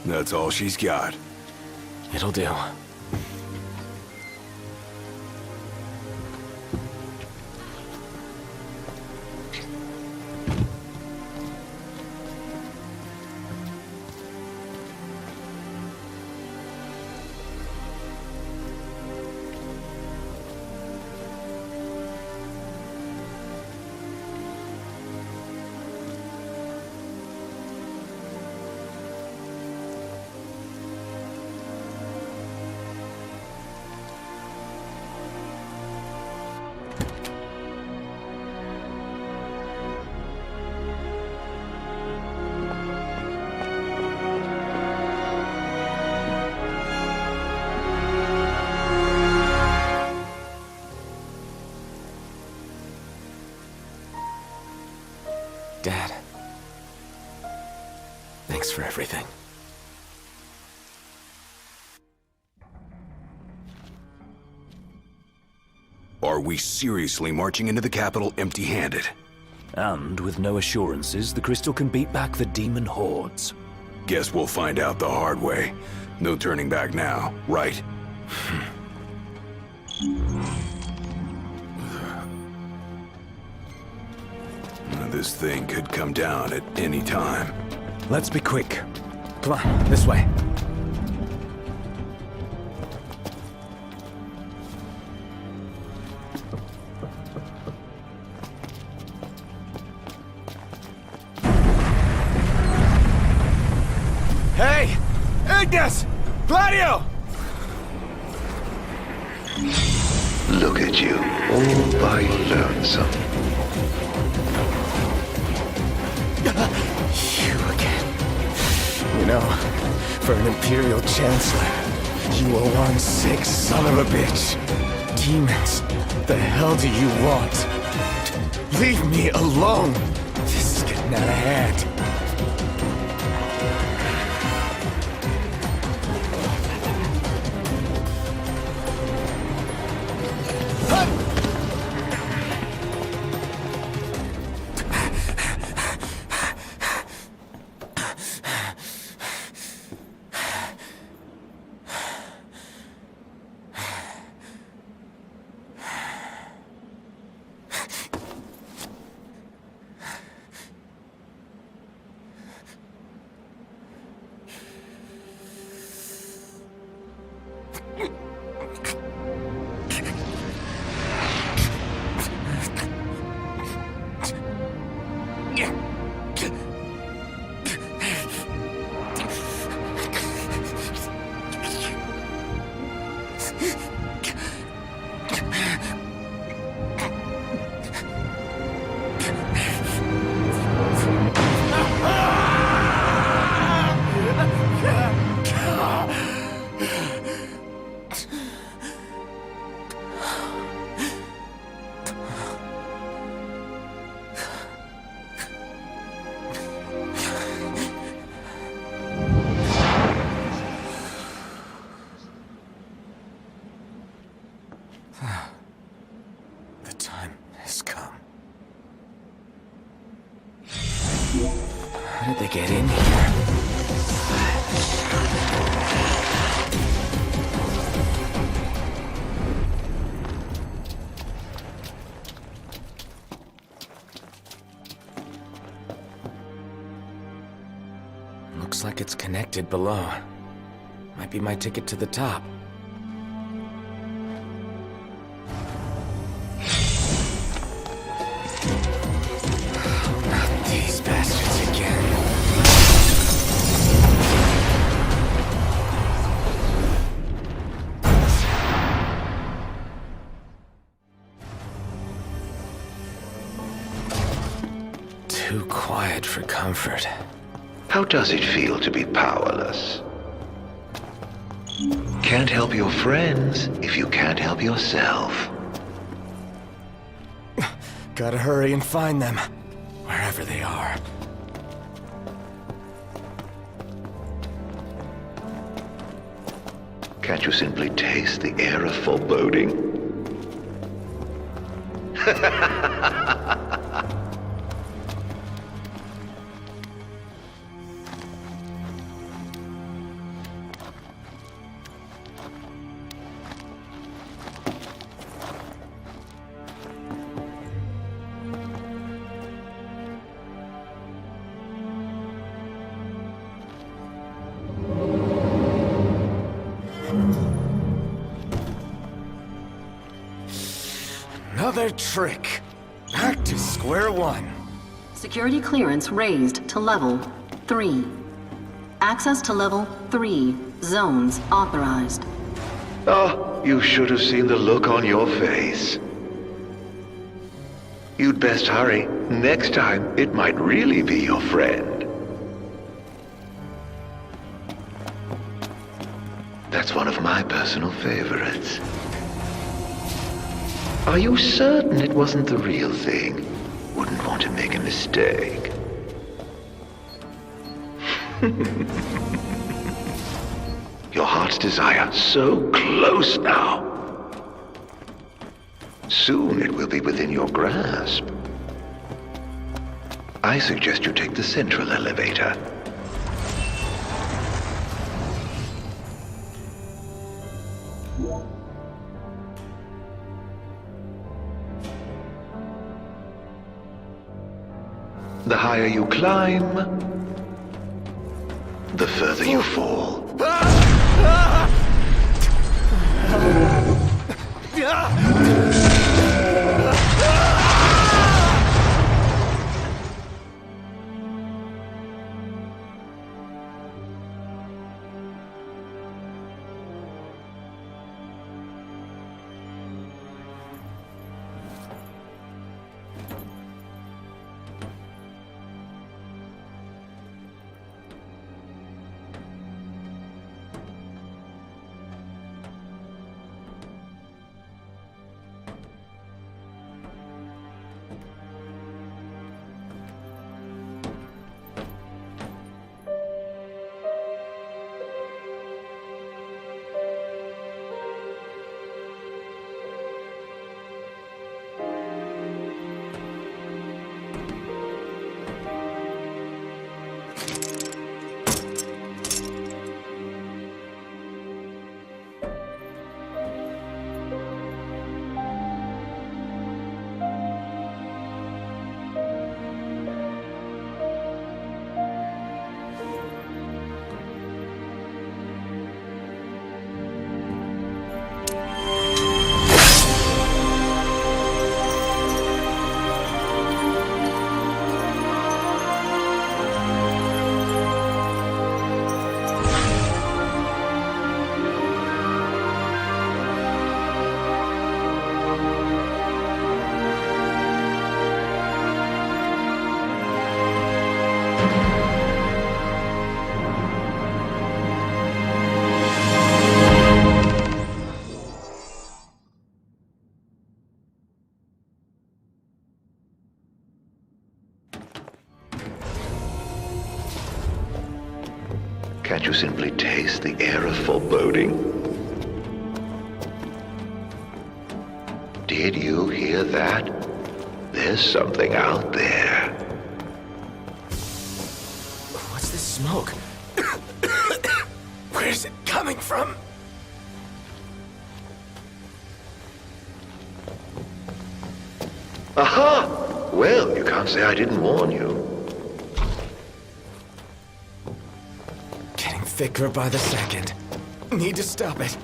That's all she's got. It'll do. Dad. Thanks for everything. Are we seriously marching into the capital empty-handed? And with no assurances, the crystal can beat back the demon hordes. Guess we'll find out the hard way. No turning back now, right? This thing could come down at any time. Let's be quick. Come on, this way. Hey! Ignis! Gladio! Look at you, all by lonesome. You again. You know, for an Imperial Chancellor, you are one sick son of a bitch. Demons, the hell do you want? Leave me alone! This is getting out of hand. The time has come. How did they get in here? Looks like it's connected below. Might be my ticket to the top. Not these bastards again. Too quiet for comfort. How does it feel to be powerless? Can't help your friends if you can't help yourself. Gotta hurry and find them, wherever they are. Can't you simply taste the air of foreboding? Another trick. Back to square one. Security clearance raised to level 3. Access to level 3. Zones authorized. Oh, you should have seen the look on your face. You'd best hurry. Next time, it might really be your friend. That's one of my personal favorites. Are you certain it wasn't the real thing? Wouldn't want to make a mistake. Your heart's desire, so close now. Soon it will be within your grasp. I suggest you take the central elevator. The higher you climb, the further you fall. Can't you simply taste the air of foreboding? Did you hear that? There's something out there. What's this smoke? Where's it coming from? Aha! Well, you can't say I didn't warn you. Getting thicker by the second. Need to stop it.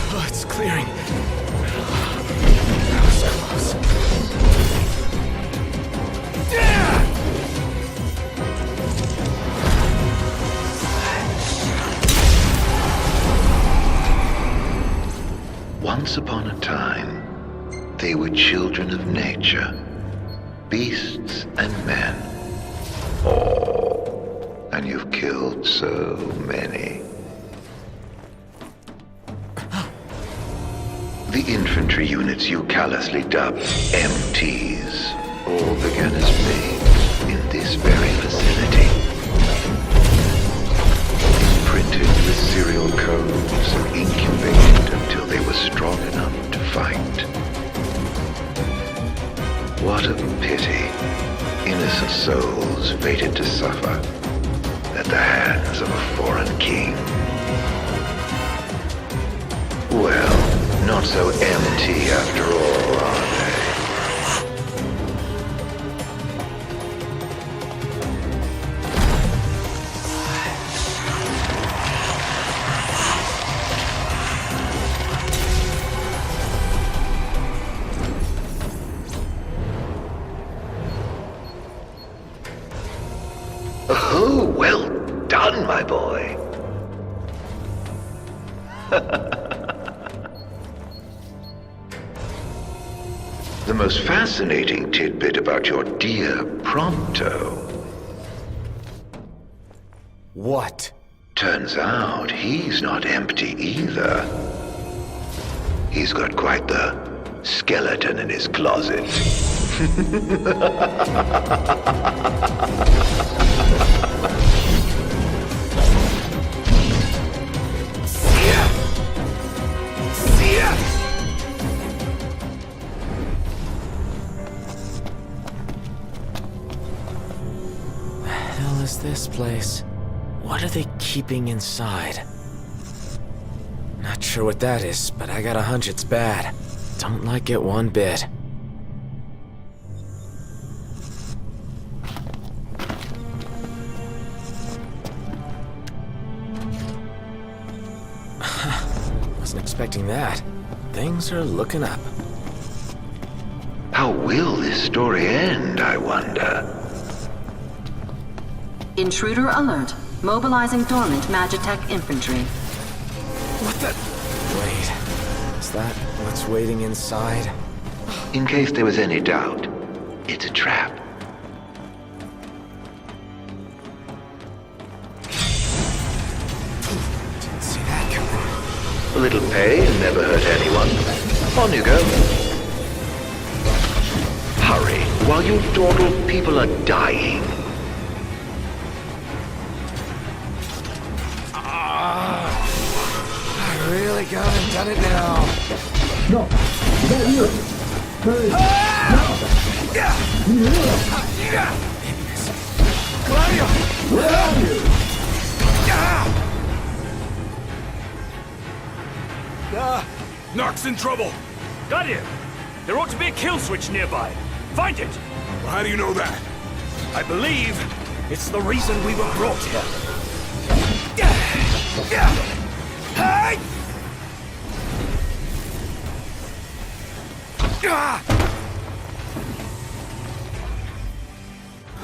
Oh, it's clearing. That was close. Once upon a time, they were children of nature, beasts and men. Oh, and you've killed so many. The infantry units you callously dubbed MTs all began as babes in this very vicinity. Imprinted with serial codes and incubated until they were strong enough to fight. What a pity. Innocent souls fated to suffer at the hands of a foreign king. Well, not so empty after all, are they? Oh, well done, my boy. The most fascinating tidbit about your dear Prompto. What? Turns out he's not empty either. He's got quite the skeleton in his closet. Hell is this place? What are they keeping inside? Not sure what that is, but I got a hunch it's bad. Don't like it one bit. Wasn't expecting that. Things are looking up. How will this story end, I wonder? Intruder alert. Mobilizing dormant Magitech infantry. What the? Wait. Is that what's waiting inside? In case there was any doubt, it's a trap. Didn't see that coming. A little pay and never hurt anyone. On you go. Hurry, while you dawdle people are dying. I really gone and done it now. No, not you. Hurry. Claudio! Where are you? Narc's in trouble! Got him! There ought to be a kill switch nearby. Find it! Well, how do you know that? I believe it's the reason we were brought here.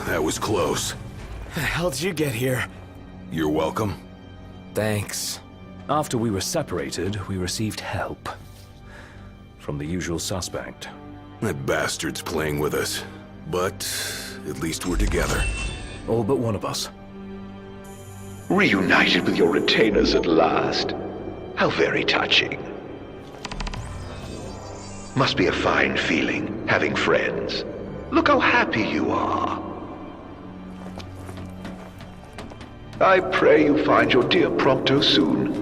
That was close. The hell did you get here? You're welcome. Thanks. After we were separated, we received help. From the usual suspect. That bastard's playing with us. But at least we're together. All but one of us. Reunited with your retainers at last. How very touching. Must be a fine feeling, having friends. Look how happy you are. I pray you find your dear Prompto soon.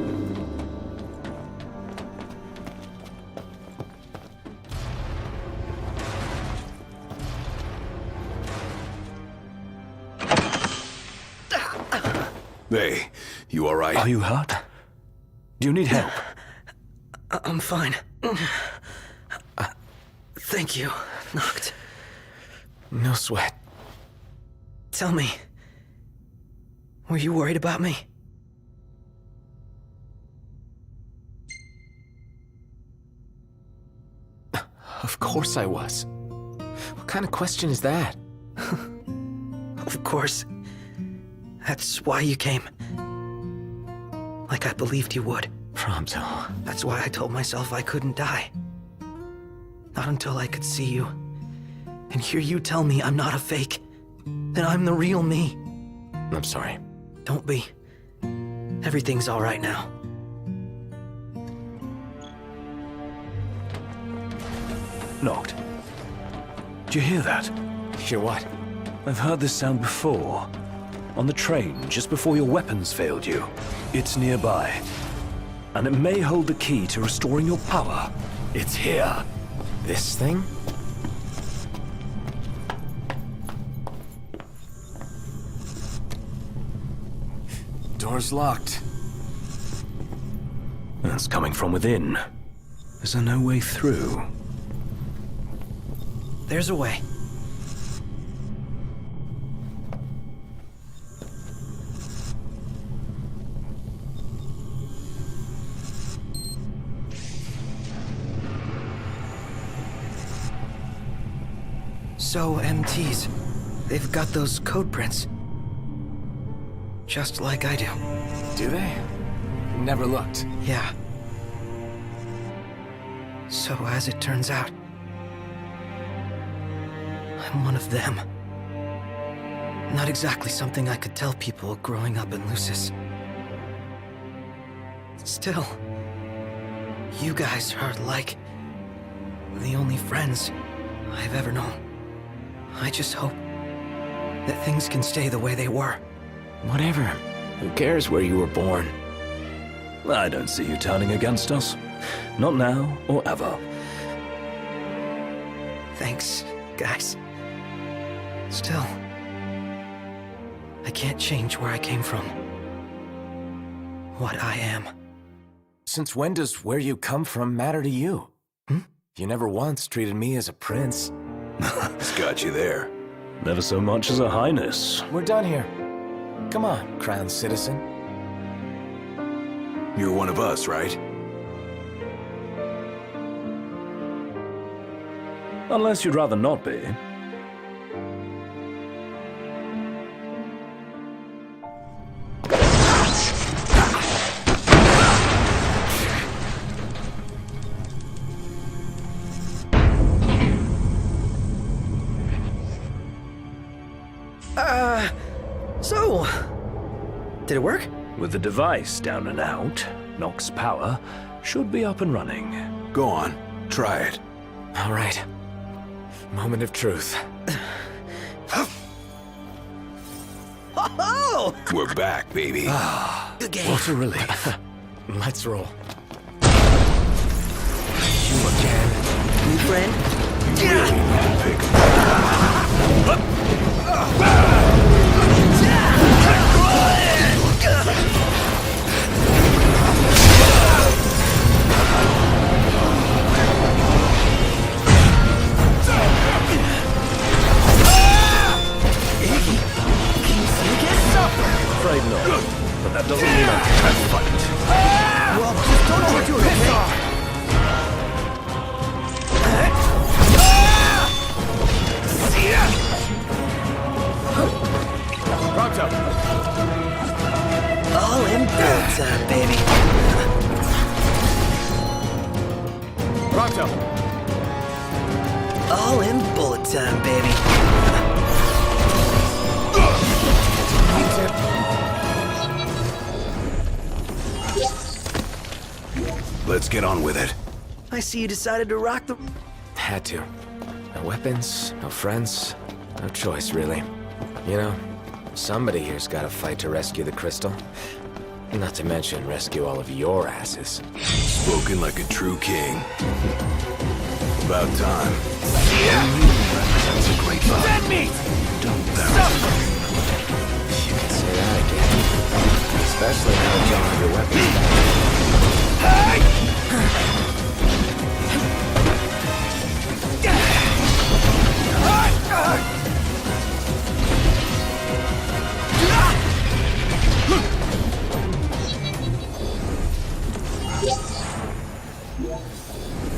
Hey, you all right? Are you hurt? Do you need help? I'm fine. Thank you, Noct. No sweat. Tell me, were you worried about me? Of course I was. What kind of question is that? Of course. That's why you came. Like I believed you would. Prompto. That's why I told myself I couldn't die. Not until I could see you. And hear you tell me I'm not a fake. That I'm the real me. I'm sorry. Don't be. Everything's all right now. Noct. Do you hear that? Hear what? I've heard this sound before. On the train, just before your weapons failed you. It's nearby. And it may hold the key to restoring your power. It's here. This thing? Door's locked. It's coming from within. Is there no way through? There's a way. So, MTs, they've got those code prints. Just like I do. Do they? Never looked. Yeah. So, as it turns out, I'm one of them. Not exactly something I could tell people growing up in Lucis. Still, you guys are like the only friends I've ever known. I just hope that things can stay the way they were. Whatever. Who cares where you were born? I don't see you turning against us. Not now or ever. Thanks, guys. Still, I can't change where I came from. What I am. Since when does where you come from matter to you? You never once treated me as a prince. It's got you there. Never so much as a highness. We're done here. Come on, crowned citizen. You're one of us, right? Unless you'd rather not be. So, did it work? With the device down and out, Noct's power should be up and running. Go on, try it. All right. Moment of truth. Oh! We're back, baby. Good game. What a relief. Let's roll. You again. New friend? Afraid not. But that doesn't mean I can't fight. Well, just don't overdo it, okay? Prompto. All in bullet time, baby. Prompto. All in bullet time, baby. Let's get on with it. I see you decided to rock the... Had to. No weapons, no friends, no choice, really. You know, somebody here's gotta fight to rescue the crystal. Not to mention rescue all of your asses. Spoken like a true king. About time. That's a great line. Dead meat! Don't You can say that again. Especially now that you don't have your weapons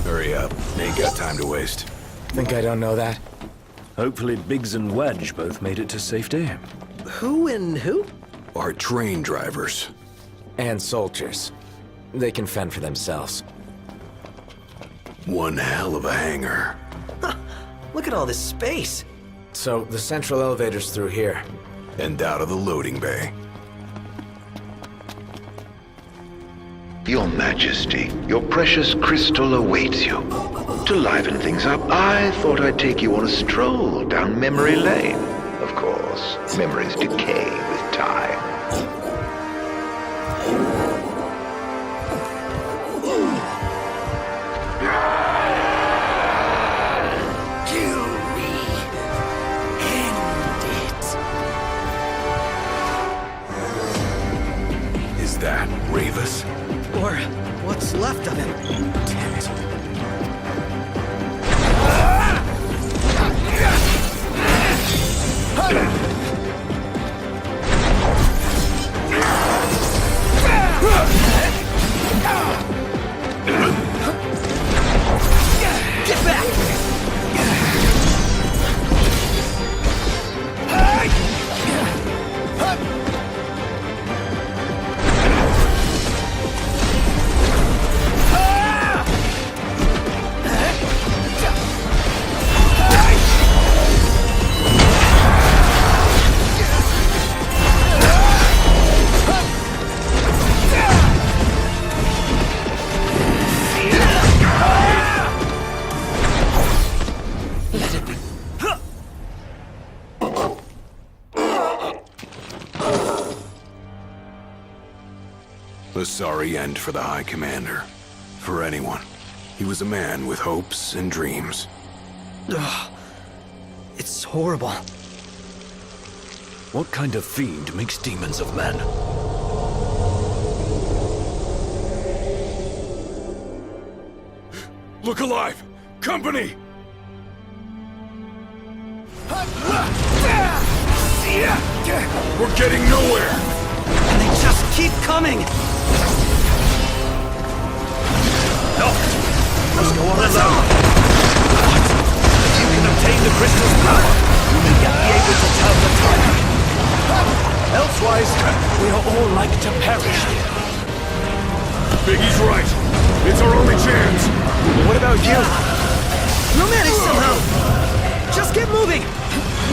Hurry up. Ain't got time to waste. Think I don't know that? Hopefully Biggs and Wedge both made it to safety. Who and who? Our train drivers. And soldiers. They can fend for themselves. One hell of a hangar. Huh. Look at all this space. So, the central elevator's through here. And out of the loading bay. Your Majesty, your precious crystal awaits you. To liven things up, I thought I'd take you on a stroll down memory lane. Of course, memories decay with time. Kill me. End it. Is that Ravus? Or what's left of him. Damn it. Get back! A sorry end for the High Commander. For anyone. He was a man with hopes and dreams. Ugh. It's horrible. What kind of fiend makes demons of men? Look alive! Company! We're getting nowhere! And they just keep coming! No! Let's go on alone! What? If you can obtain the crystal's power, you may be able to tell the time. Elsewise, we are all like to perish here. Biggie's right. It's our only chance. What about you? You'll manage somehow! Just get moving!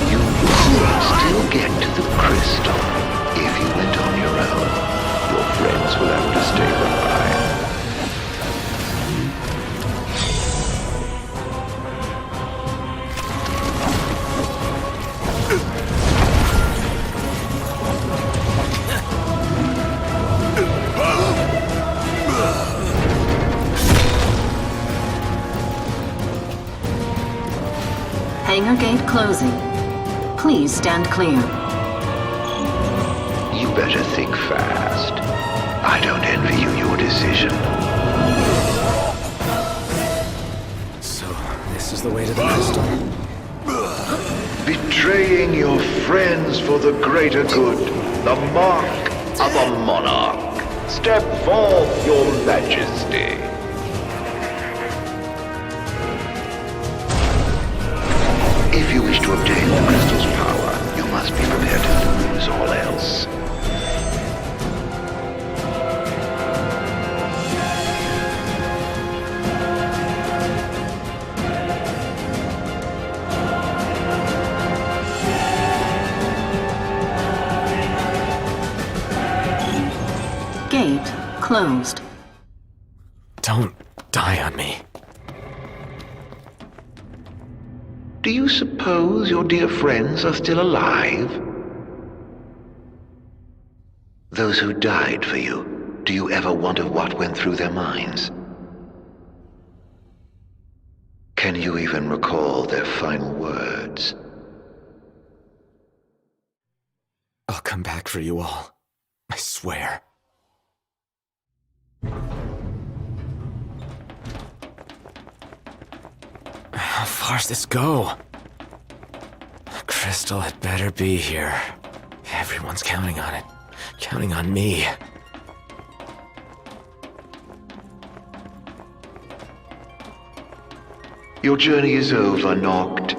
You could still get to the crystal. If you went on your own, your friends will have to stay behind. Hangar gate closing. Please stand clear. You better think fast. I don't envy you your decision. So, this is the way to the crystal? Betraying your friends for the greater good. The mark of a monarch. Step forth, your majesty. If you wish to obtain the crystal's power, you must be prepared to lose all else. Gate closed. Don't die on me. Do you suppose your dear friends are still alive? Those who died for you, do you ever wonder what went through their minds? Can you even recall their final words? I'll come back for you all. I swear. How far's this go? Crystal had better be here. Everyone's counting on it. Counting on me. Your journey is over, Noct.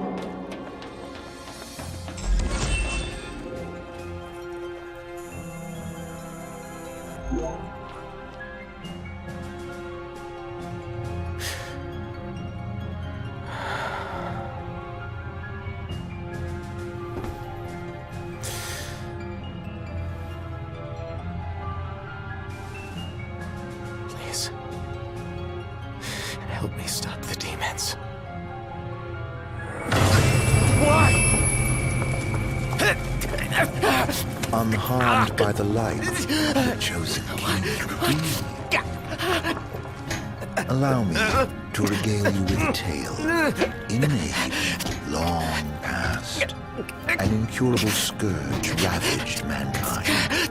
Please. Help me stop the demons. Unharmed by the light, the chosen king. Allow me to regale you with a tale. In an age long past, an incurable scourge ravaged mankind.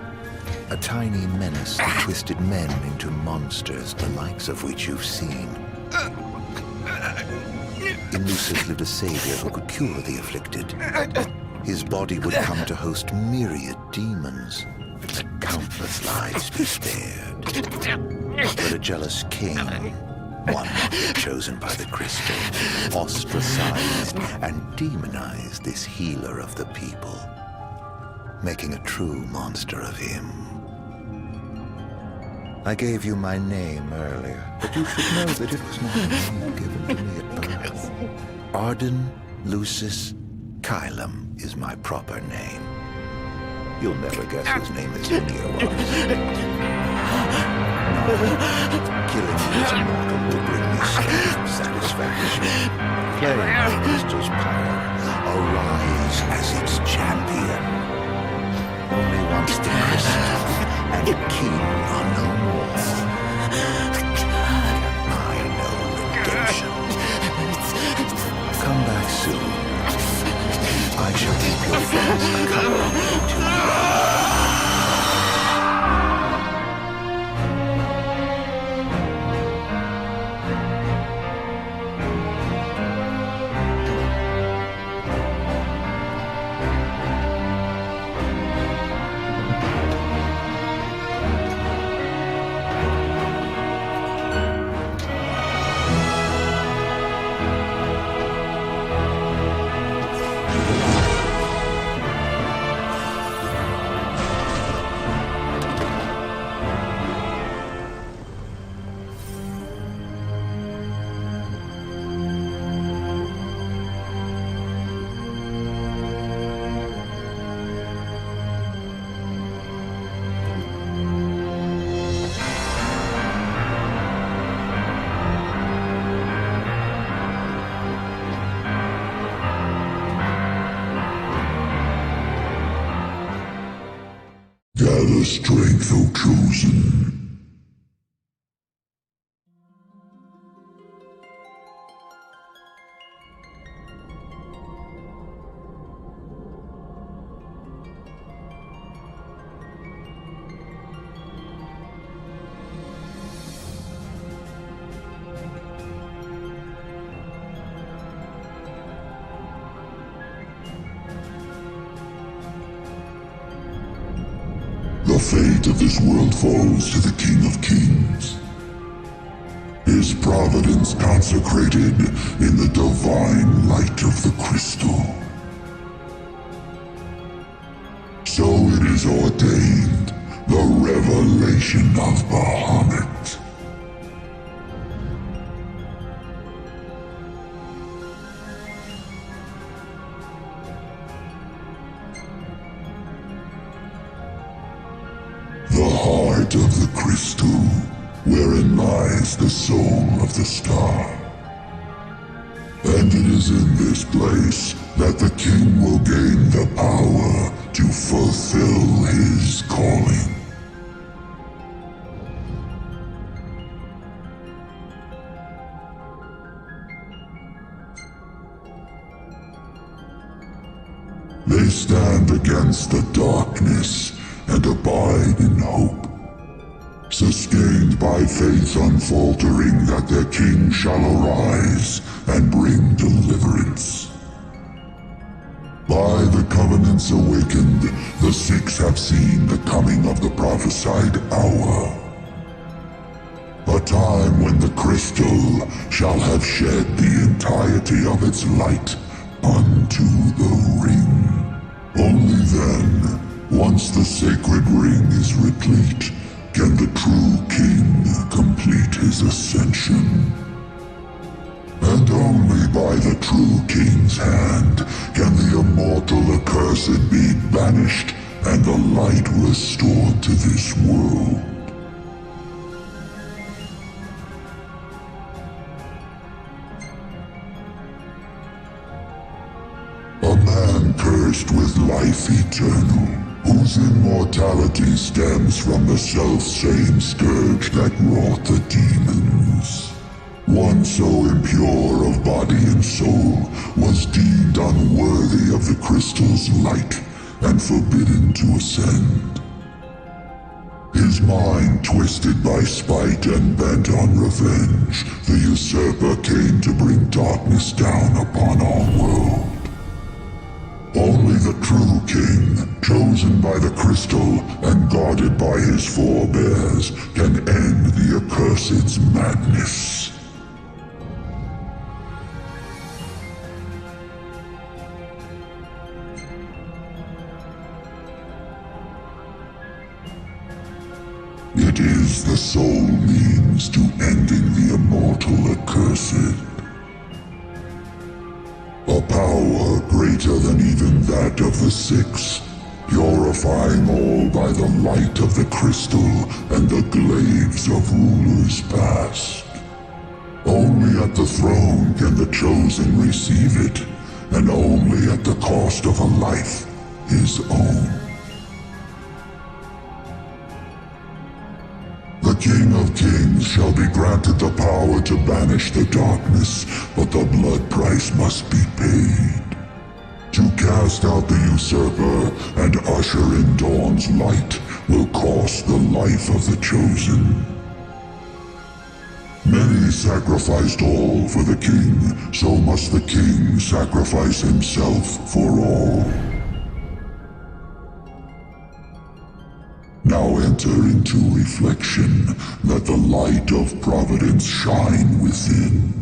A tiny menace that twisted men into monsters, the likes of which you've seen. In Lucis lived a savior who could cure the afflicted. His body would come to host myriad demons. Countless lives be spared. But a jealous king, one not yet chosen by the crystal, ostracized and demonized this healer of the people, making a true monster of him. I gave you my name earlier, but you should know that it was not a name given to me at birth. Arden Lucis Kylum is my proper name. You'll never guess whose name Ezunia was. Killing you as a mortal will bring me some satisfaction. Playing my crystal's power, arise as its champion. Only once the crystal and the king are no more, I know redemption. Come back soon. I shall keep your friends company to gather strength, O chosen. The fate of this world falls to the King of Kings. His providence consecrated in the divine light of the crystal. So it is ordained, the revelation of Bahamut. The heart of the crystal wherein lies the soul of the star. And it is in this place that the king will gain the power to fulfill his calling. They stand against the darkness and abide in hope, sustained by faith unfaltering that their king shall arise and bring deliverance. By the covenants awakened, the six have seen the coming of the prophesied hour. A time when the crystal shall have shed the entirety of its light unto the ring. Only then, once the sacred ring is replete, can the true king complete his ascension. And only by the true king's hand can the immortal accursed be banished and the light restored to this world. A man cursed with life eternal, whose immortality stems from the self-same scourge that wrought the demons. One so impure of body and soul was deemed unworthy of the crystal's light and forbidden to ascend. His mind twisted by spite and bent on revenge, the usurper came to bring darkness down upon our world. Only the true king, chosen by the crystal and guarded by his forebears, can end the accursed's madness. It is the sole means to ending the immortal accursed. A power greater than even that of the Six, purifying all by the light of the crystal and the glaives of rulers past. Only at the throne can the chosen receive it, and only at the cost of a life, his own. The King of Kings shall be granted the power to banish the darkness, but the blood price must be paid. To cast out the usurper and usher in dawn's light will cost the life of the chosen. Many sacrificed all for the king, so must the king sacrifice himself for all. Now enter into reflection, that the light of providence shine within.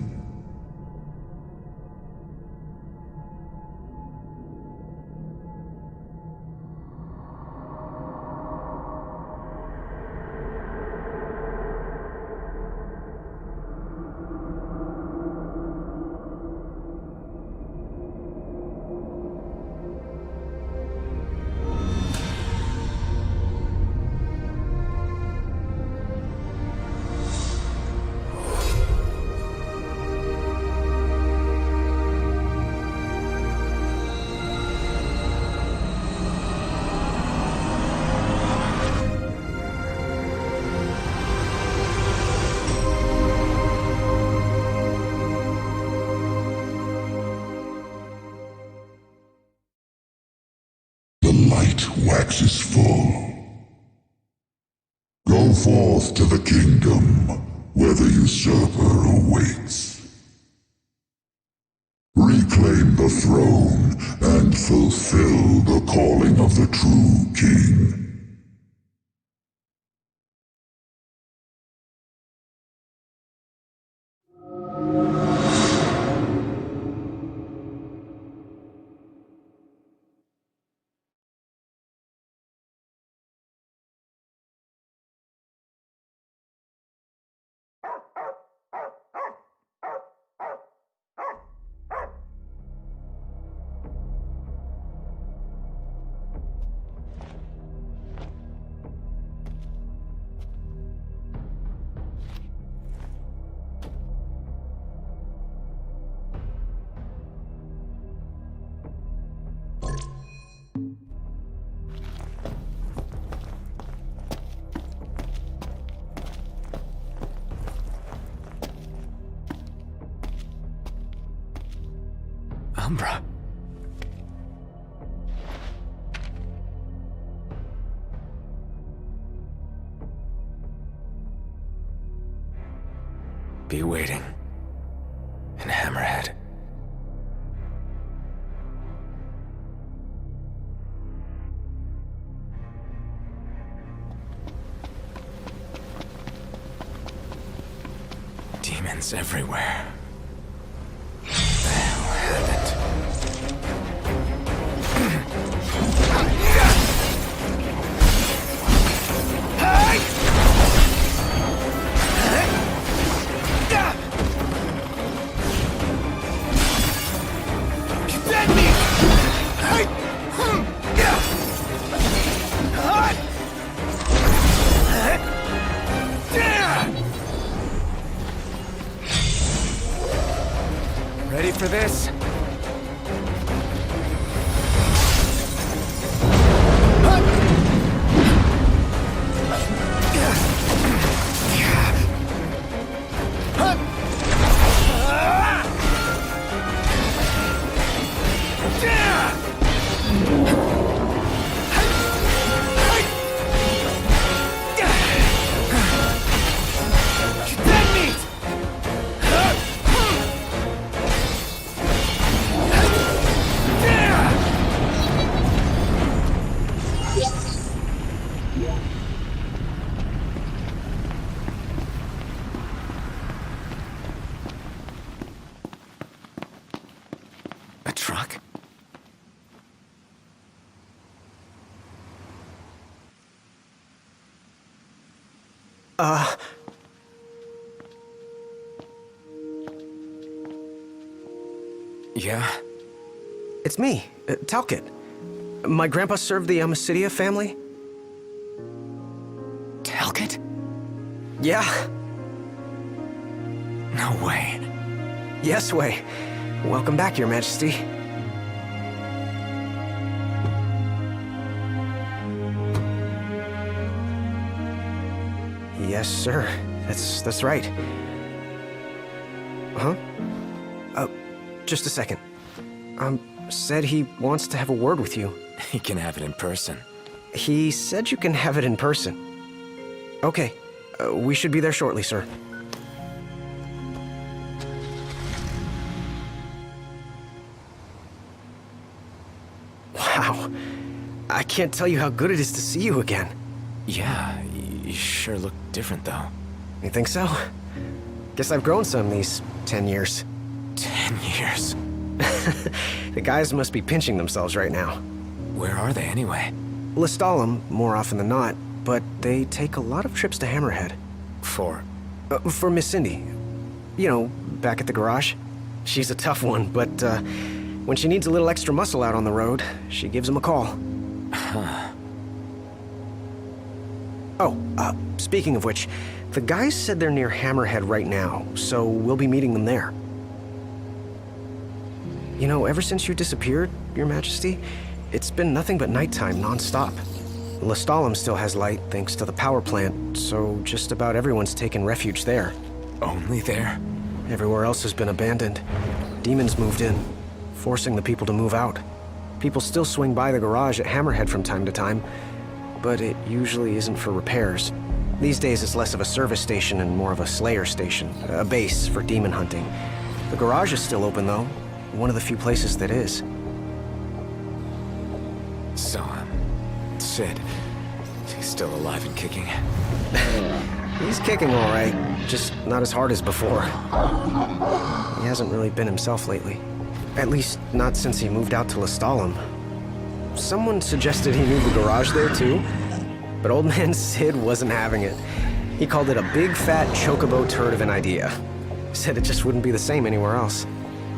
Waxes full. Go forth to the kingdom, where the usurper awaits. Reclaim the throne, and fulfill the calling of the true king. Umbra. Be waiting. In Hammerhead. Demons everywhere. What the hell happened? Ready for this? A truck? Yeah? It's me, Talcott. My grandpa served the Amicitia family. Talcott? Yeah. No way. Yes way. Welcome back, Your Majesty. Yes, sir. That's right. Huh? Just a second. Said he wants to have a word with you. He can have it in person. He said you can have it in person. Okay. We should be there shortly, sir. Wow. I can't tell you how good it is to see you again. Yeah, you sure look different, though. You think so? Guess I've grown some these 10 years. 10 years? The guys must be pinching themselves right now. Where are they, anyway? Lestalem, more often than not, but they take a lot of trips to Hammerhead. For Miss Cindy. You know, back at the garage. She's a tough one, but when she needs a little extra muscle out on the road, she gives him a call. Huh. Oh, speaking of which, the guys said they're near Hammerhead right now, so we'll be meeting them there. You know, ever since you disappeared, Your Majesty, it's been nothing but nighttime non-stop. Lestalem still has light thanks to the power plant, so just about everyone's taken refuge there. Only there? Everywhere else has been abandoned. Demons moved in, forcing the people to move out. People still swing by the garage at Hammerhead from time to time, but it usually isn't for repairs. These days it's less of a service station and more of a slayer station, a base for demon hunting. The garage is still open though, one of the few places that is. So, Sid, he's still alive and kicking? He's kicking all right, just not as hard as before. He hasn't really been himself lately. At least, not since he moved out to Lestalem. Someone suggested he move the garage there too, but old man Sid wasn't having it. He called it a big fat chocobo turd of an idea. Said it just wouldn't be the same anywhere else.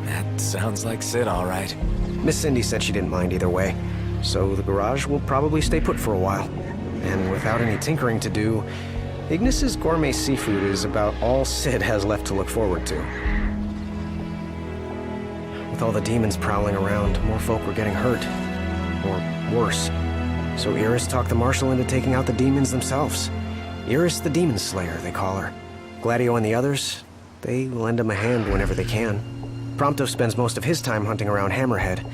That sounds like Sid, all right. Miss Cindy said she didn't mind either way, so the garage will probably stay put for a while. And without any tinkering to do, Ignis's gourmet seafood is about all Sid has left to look forward to. With all the demons prowling around, more folk were getting hurt. Or worse. So Iris talked the Marshal into taking out the demons themselves. Iris the Demon Slayer, they call her. Gladio and the others, they lend him a hand whenever they can. Prompto spends most of his time hunting around Hammerhead.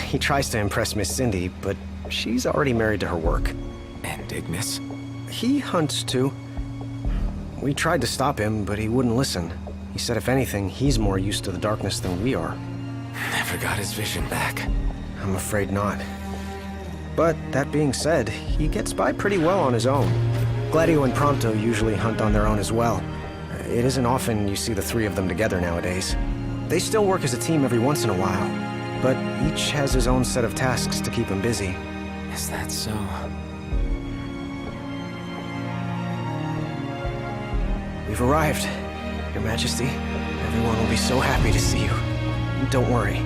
He tries to impress Miss Cindy, but she's already married to her work. And Ignis? He hunts too. We tried to stop him, but he wouldn't listen. He said if anything, he's more used to the darkness than we are. Never got his vision back. I'm afraid not. But that being said, he gets by pretty well on his own. Gladio and Prompto usually hunt on their own as well. It isn't often you see the three of them together nowadays. They still work as a team every once in a while, but each has his own set of tasks to keep him busy. Is that so? We've arrived, Your Majesty. Everyone will be so happy to see you. Don't worry,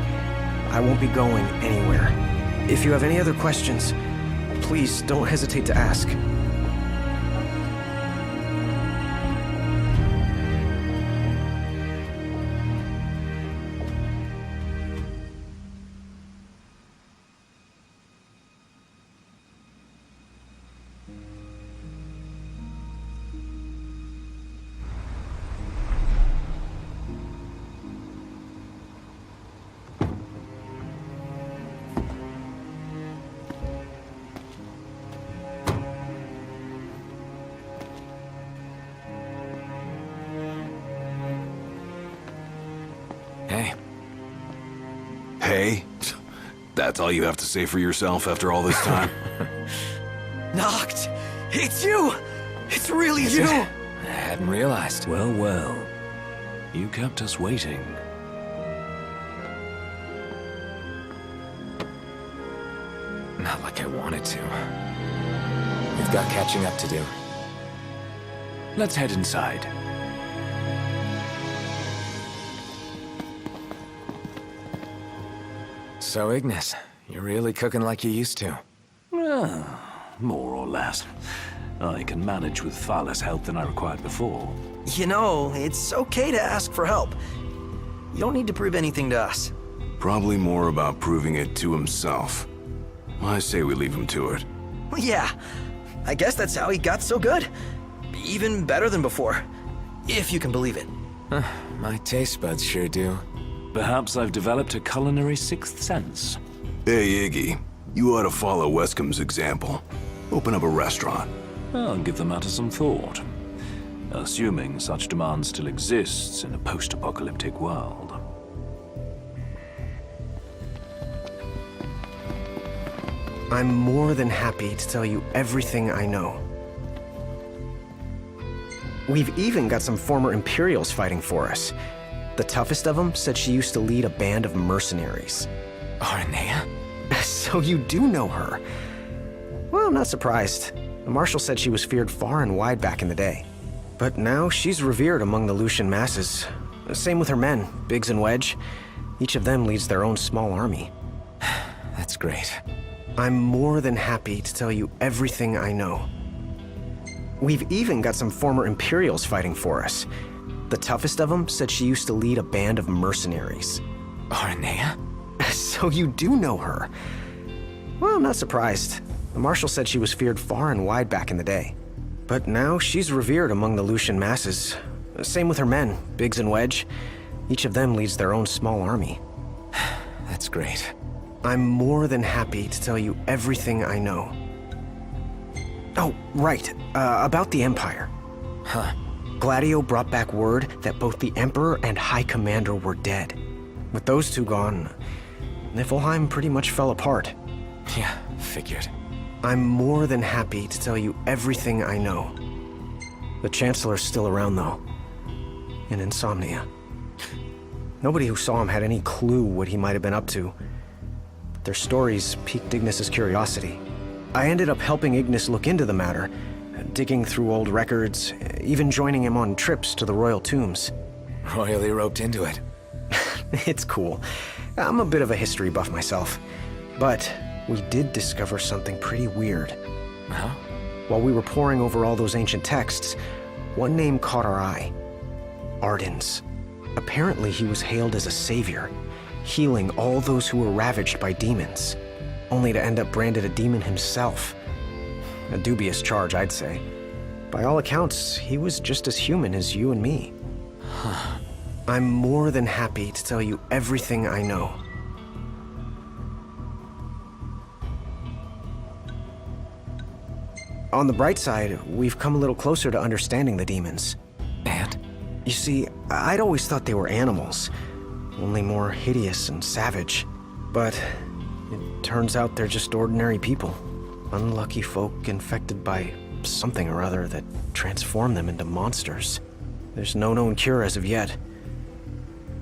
I won't be going anywhere. If you have any other questions, please don't hesitate to ask. Hey. Hey? That's all you have to say for yourself after all this time? Noct! It's you! It's really Is you! it? I hadn't realized. Well, well. You kept us waiting. Not like I wanted to. We've got catching up to do. Let's head inside. So, Ignis, you're really cooking like you used to. More or less. I can manage with far less help than I required before. You know, it's okay to ask for help. You don't need to prove anything to us. Probably more about proving it to himself. I say we leave him to it. Yeah, I guess that's how he got so good. Even better than before, if you can believe it. My taste buds sure do. Perhaps I've developed a culinary sixth sense. Hey, Iggy. You ought to follow Wescombe's example. Open up a restaurant. I'll give the matter some thought. Assuming such demand still exists in a post-apocalyptic world. I'm more than happy to tell you everything I know. We've even got some former Imperials fighting for us. The toughest of them said she used to lead a band of mercenaries. Aranea? So you do know her. Well, I'm not surprised. The Marshal said she was feared far and wide back in the day. But now she's revered among the Lucian masses. Same with her men, Biggs and Wedge. Each of them leads their own small army. That's great. I'm more than happy to tell you everything I know. We've even got some former Imperials fighting for us. The toughest of them said she used to lead a band of mercenaries. Aranea? So you do know her. Well, I'm not surprised. The Marshal said she was feared far and wide back in the day. But now she's revered among the Lucian masses. Same with her men, Biggs and Wedge. Each of them leads their own small army. That's great. I'm more than happy to tell you everything I know. Oh, right. About the Empire. Huh. Gladio brought back word that both the Emperor and High Commander were dead. With those two gone, Niflheim pretty much fell apart. Yeah, figured. I'm more than happy to tell you everything I know. The Chancellor's still around, though. In Insomnia. Nobody who saw him had any clue what he might have been up to. But their stories piqued Ignis's curiosity. I ended up helping Ignis look into the matter, digging through old records, even joining him on trips to the royal tombs. Royally roped into it. It's cool. I'm a bit of a history buff myself. But we did discover something pretty weird. Huh? While we were poring over all those ancient texts, one name caught our eye. Ardens. Apparently he was hailed as a savior, healing all those who were ravaged by demons, only to end up branded a demon himself. A dubious charge, I'd say. By all accounts, he was just as human as you and me. Huh. I'm more than happy to tell you everything I know. On the bright side, we've come a little closer to understanding the demons. And? You see, I'd always thought they were animals, only more hideous and savage. But it turns out they're just ordinary people. Unlucky folk infected by something or other that transformed them into monsters. There's no known cure as of yet.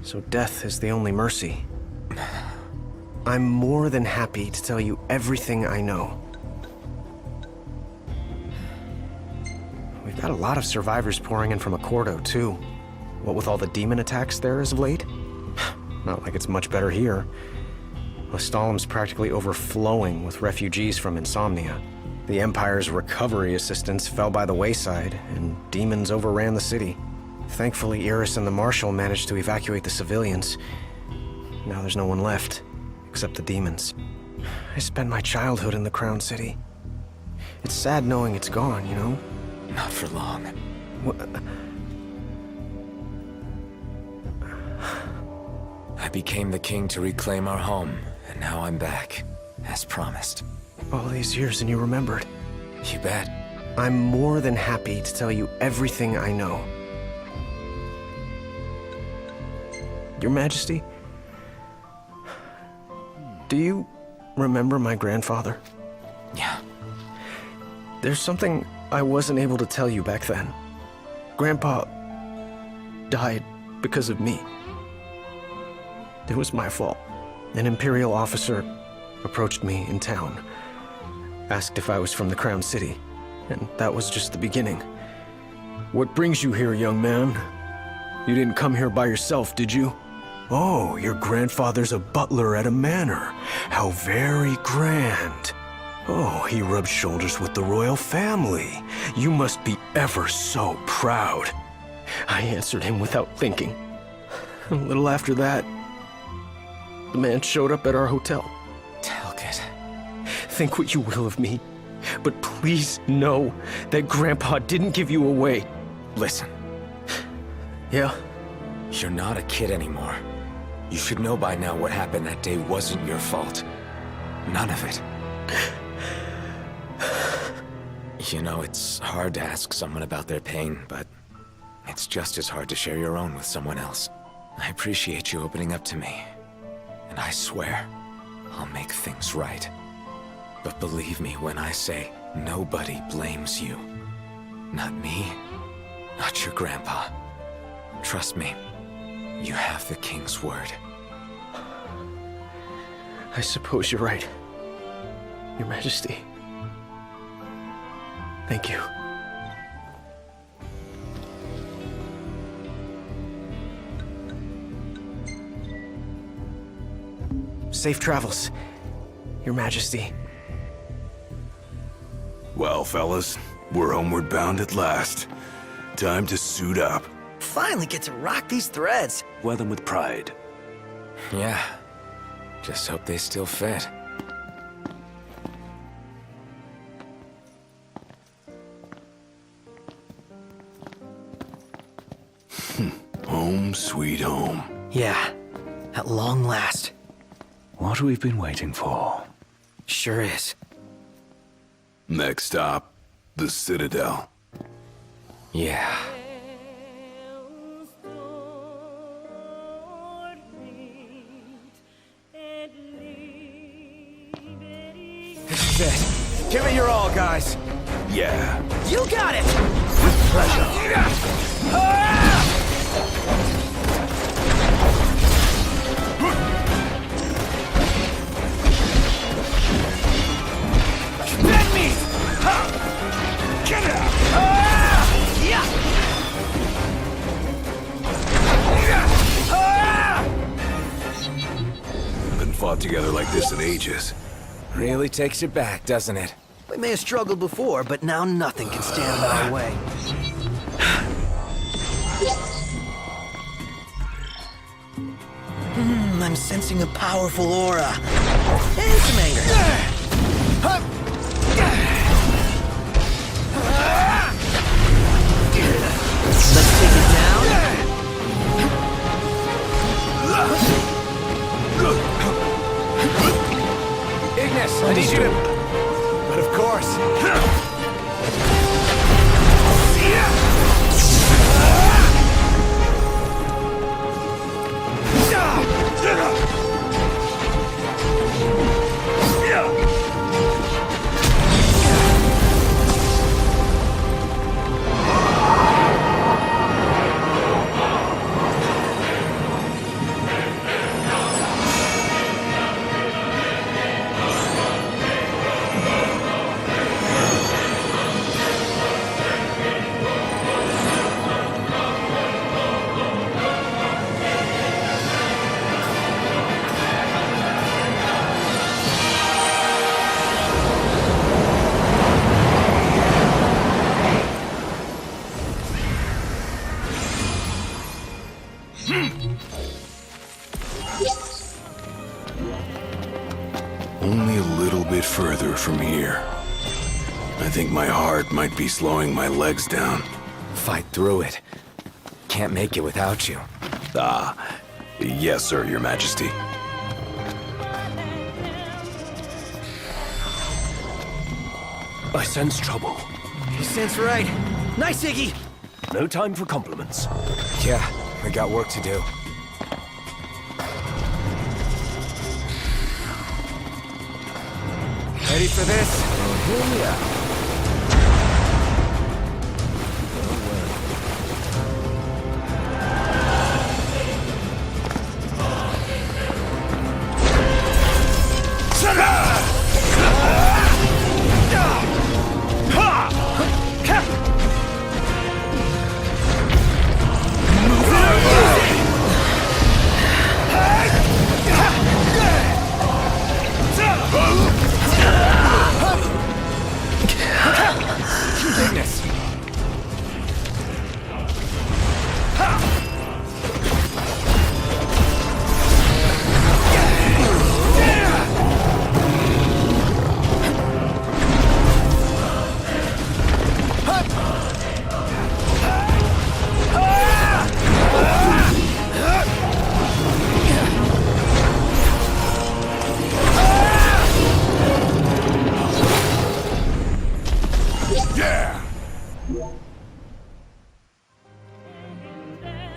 So death is the only mercy. I'm more than happy to tell you everything I know. We've got a lot of survivors pouring in from Accordo, too. What with all the demon attacks there as of late? Not like it's much better here. Lestalem's practically overflowing with refugees from Insomnia. The Empire's recovery assistance fell by the wayside, and demons overran the city. Thankfully, Iris and the Marshal managed to evacuate the civilians. Now there's no one left, except the demons. I spent my childhood in the Crown City. It's sad knowing it's gone, you know? Not for long. I became the king to reclaim our home, and now I'm back, as promised. All these years and you remembered. You bet. I'm more than happy to tell you everything I know. Your Majesty, do you remember my grandfather? Yeah. There's something I wasn't able to tell you back then. Grandpa died because of me. It was my fault. An Imperial officer approached me in town, asked if I was from the Crown City, and that was just the beginning. What brings you here, young man? You didn't come here by yourself, did you? Oh, your grandfather's a butler at a manor. How very grand. Oh, he rubs shoulders with the royal family. You must be ever so proud. I answered him without thinking. A little after that, the man showed up at our hotel. Talcott. Think what you will of me, but please know that Grandpa didn't give you away. Listen. Yeah? You're not a kid anymore. You should know by now what happened that day wasn't your fault. None of it. You know, it's hard to ask someone about their pain, but it's just as hard to share your own with someone else. I appreciate you opening up to me, and I swear I'll make things right. But believe me when I say nobody blames you. Not me, not your grandpa. Trust me, you have the king's word. I suppose you're right, Your Majesty. Thank you. Safe travels, Your Majesty. Well, fellas, we're homeward bound at last. Time to suit up. Finally get to rock these threads. Wear them with pride. Yeah. Just hope they still fit. Home sweet home. Yeah, at long last. What we've been waiting for. Sure is. Next stop, the Citadel. Yeah. This is it. Give it your all, guys. Yeah. You got it! With pleasure. Let me! Get out! Haven't fought together like this in ages. Really takes you back, doesn't it? We may have struggled before, but now nothing can stand in our way. I'm sensing a powerful aura. And some anger. Let's take it down. Ignis, I need you to... But of course. Only a little bit further from here. I think my heart might be slowing my legs down. Fight through it. Can't make it without you. Ah, yes, sir, Your Majesty. I sense trouble. You sense right. Nice, Iggy! No time for compliments. Yeah, we got work to do. Ready for this? Yeah.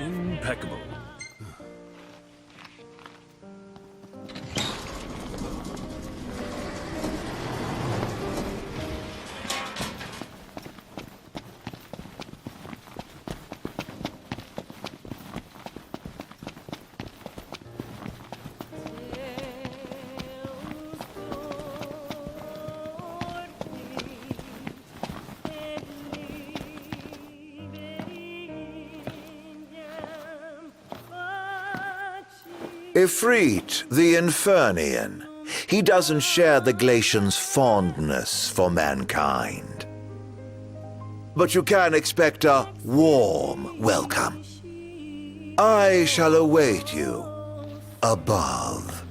Impeccable. Ifrit, the Infernian. He doesn't share the Glacian's fondness for mankind. But you can expect a warm welcome. I shall await you above.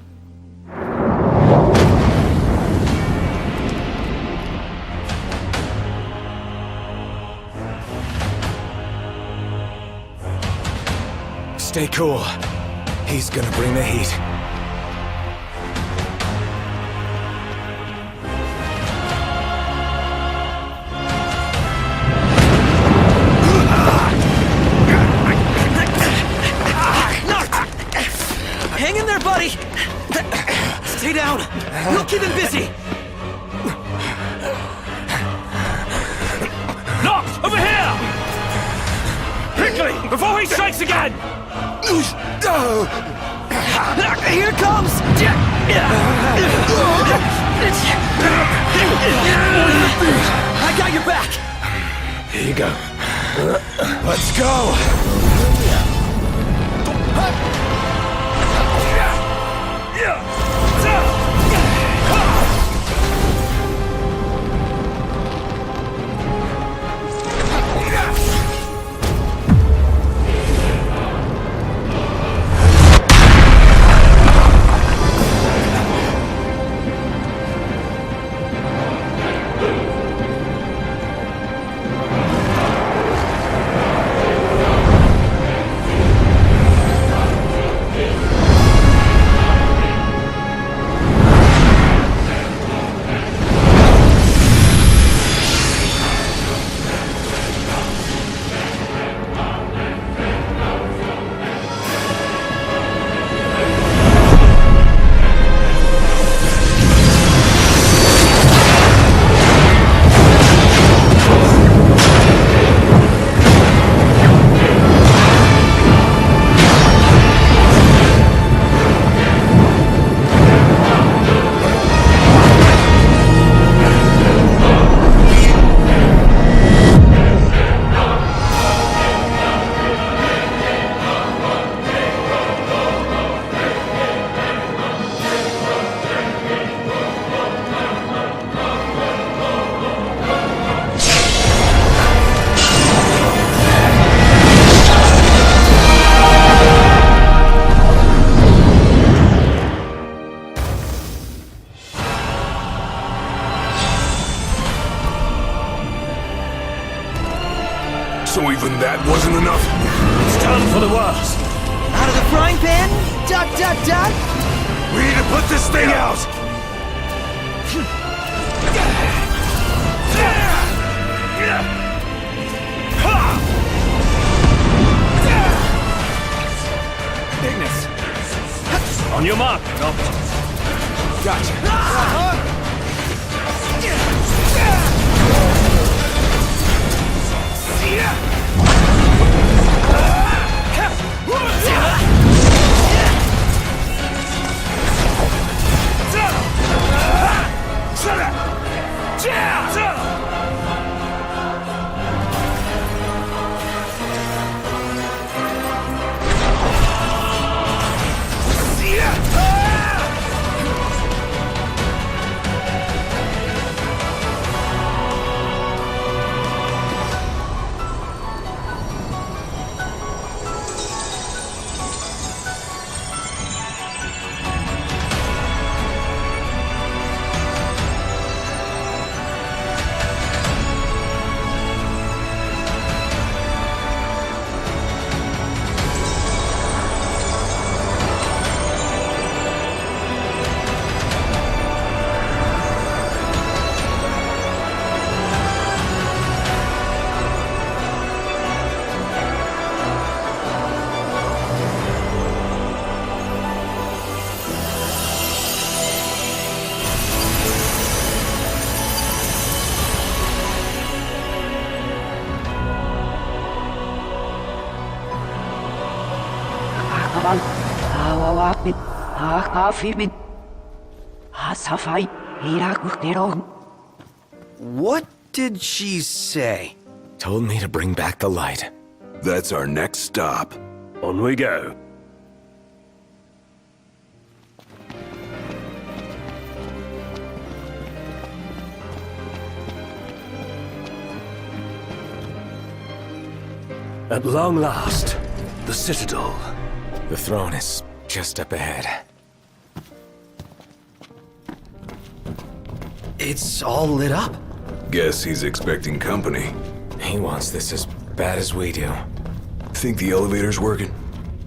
Stay cool. He's gonna bring the heat. Hang in there, buddy! Stay down! We'll keep him busy! Noct, over here! Quickly, before he strikes again! Here comes! I got your back! Here you go. Let's go! So even that wasn't enough? It's time for the worst. Out of the frying pan? Dot, dot, dot. We need to put this thing out. Ignis! On your mark. Gotcha. What did she say? Told me to bring back the light. That's our next stop. On we go. At long last, the Citadel. The throne is just up ahead. It's all lit up. Guess he's expecting company. He wants this as bad as we do. Think the elevator's working?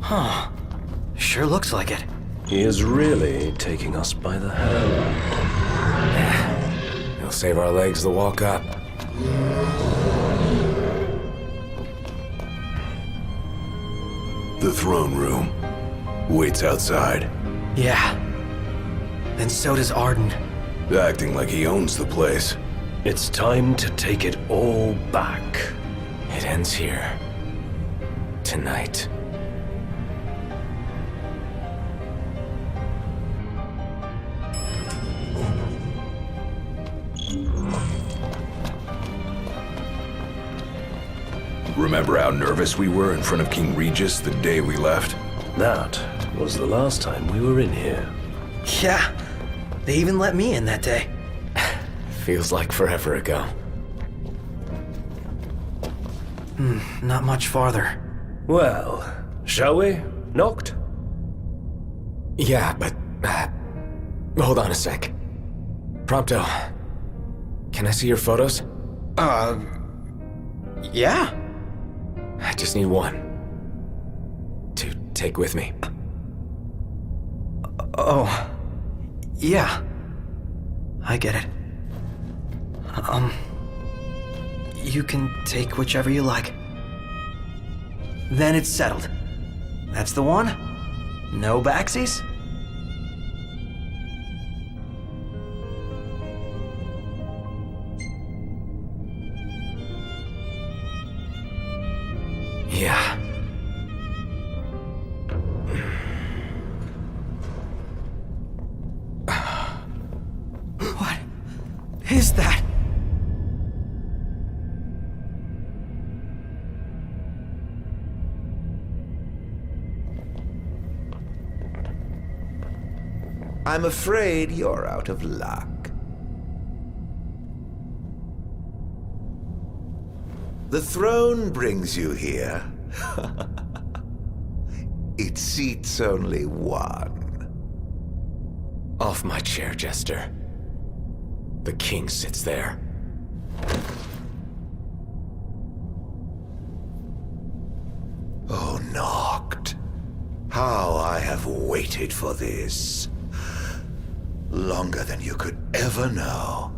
Huh. Sure looks like it. He is really taking us by the hand. He'll save our legs the walk up. The throne room waits outside. Yeah. And so does Arden. Acting like he owns the place. It's time to take it all back. It ends here. Tonight. Remember how nervous we were in front of King Regis the day we left? That was the last time we were in here. Yeah. They even let me in that day. Feels like forever ago. Not much farther. Well, shall we? Noct? Yeah, but... hold on a sec. Prompto. Can I see your photos? Yeah. I just need one. To take with me. Oh. Yeah. I get it. You can take whichever you like. Then it's settled. That's the one? No backsies? Yeah. What is that? I'm afraid you're out of luck. The throne brings you here. It seats only one. Off my chair, Jester. The king sits there. How I have waited for this. Longer than you could ever know.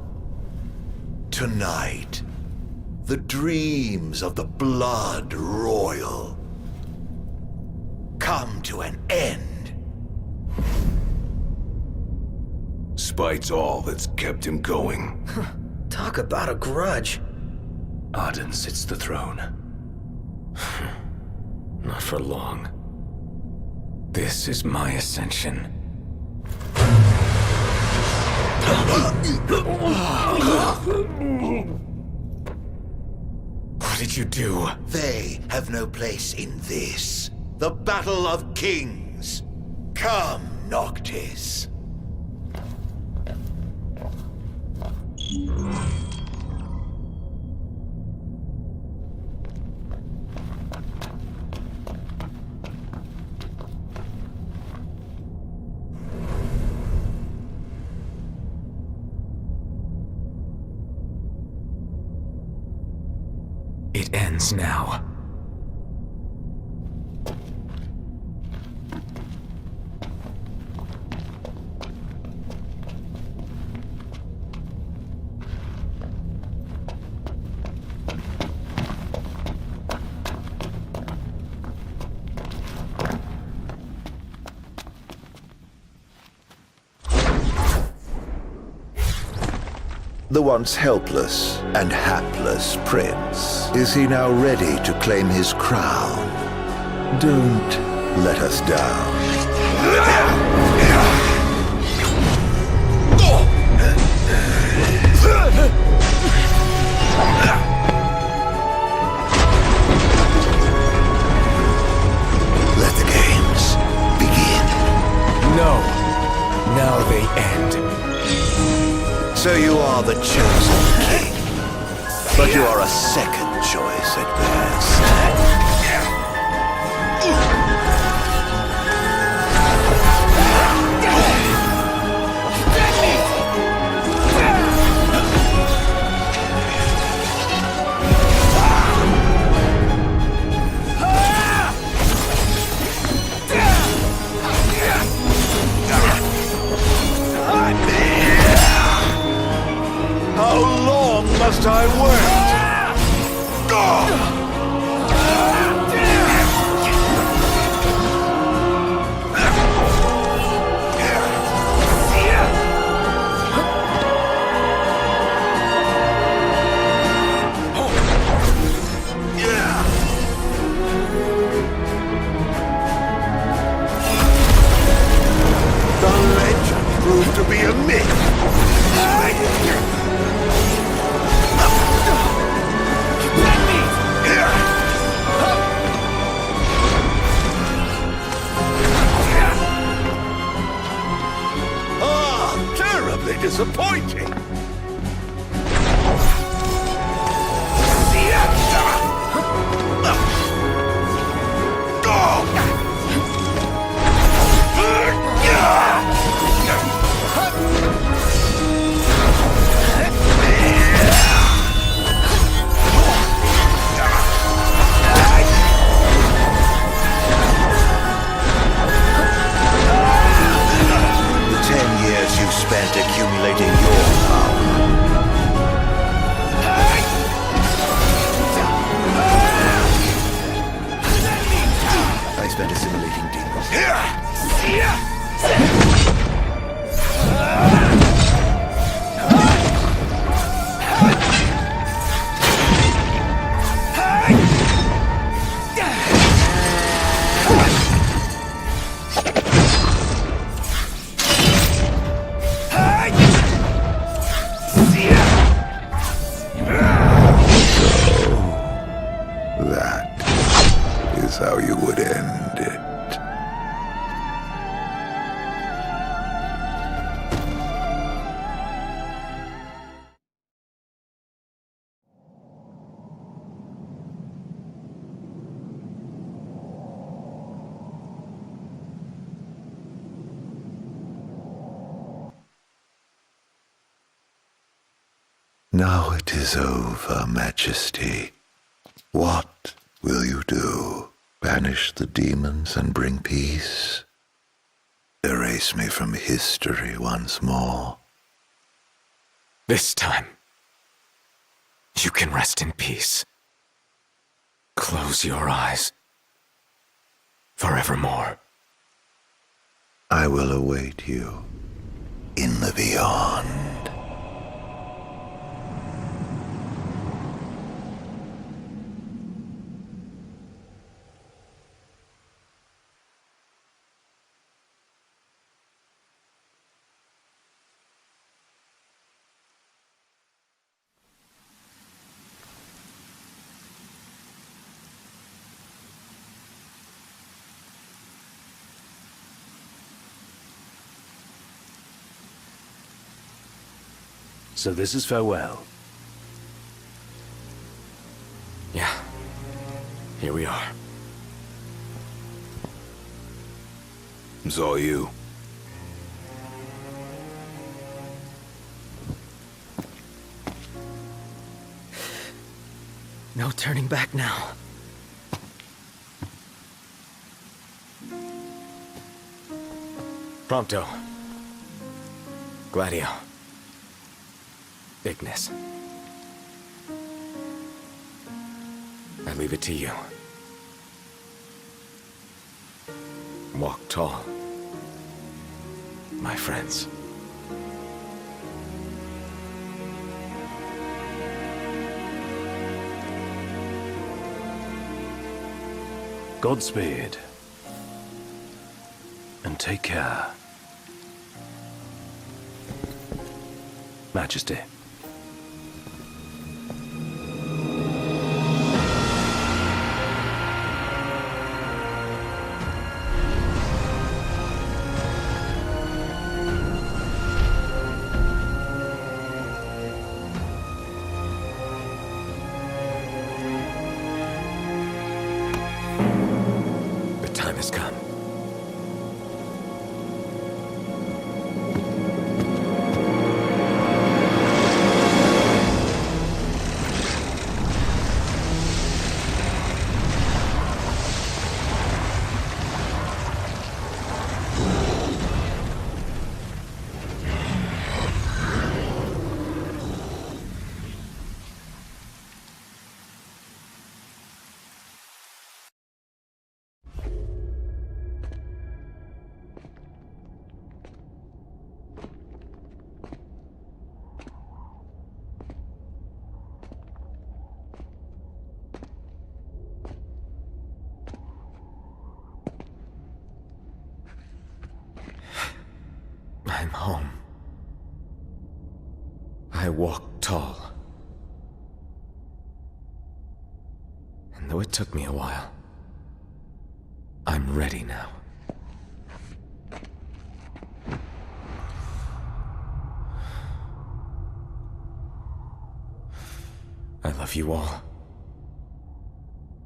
Tonight, the dreams of the Blood Royal come to an end. Spite's all that's kept him going. Talk about a grudge. Arden sits the throne. Not for long. This is my ascension. What did you do? They have no place in this. The Battle of Kings. Come, Noctis. It ends now. The once helpless and hapless prince. Is he now ready to claim his crown? Don't let us down. Let the games begin. No. Now they end. So you are the chosen king, but you are a second choice at best. How long must I wait? The legend proved to be a myth. Terribly disappointing. You've spent accumulating your power. I spent assimilating demons. How you would end it. Now it is over, Majesty. What will you do? Banish the demons and bring peace. Erase me from history once more. This time, you can rest in peace. Close your eyes. Forevermore. I will await you in the beyond. So this is farewell. Yeah. Here we are. It's all you. No turning back now. Prompto. Gladio. Ignis. I leave it to you. Walk tall, my friends. Godspeed. And take care. Majesty. The time has come. I'm home. I walk tall. And though it took me a while, I'm ready now. I love you all.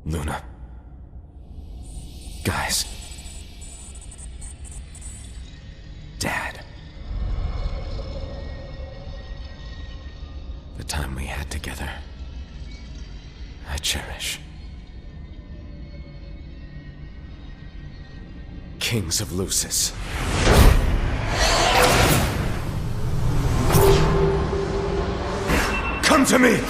Luna. Guys. Dad. The time we had together, I cherish. Kings of Lucis. Come to me!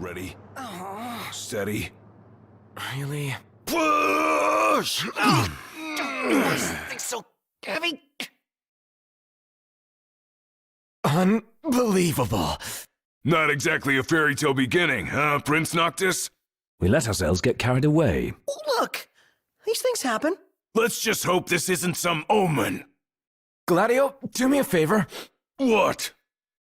Ready? Steady. Really? Push! This thing's so heavy. Unbelievable. Not exactly a fairy tale beginning, huh, Prince Noctis? We let ourselves get carried away. Look! These things happen. Let's just hope this isn't some omen. Gladio, do me a favor. What?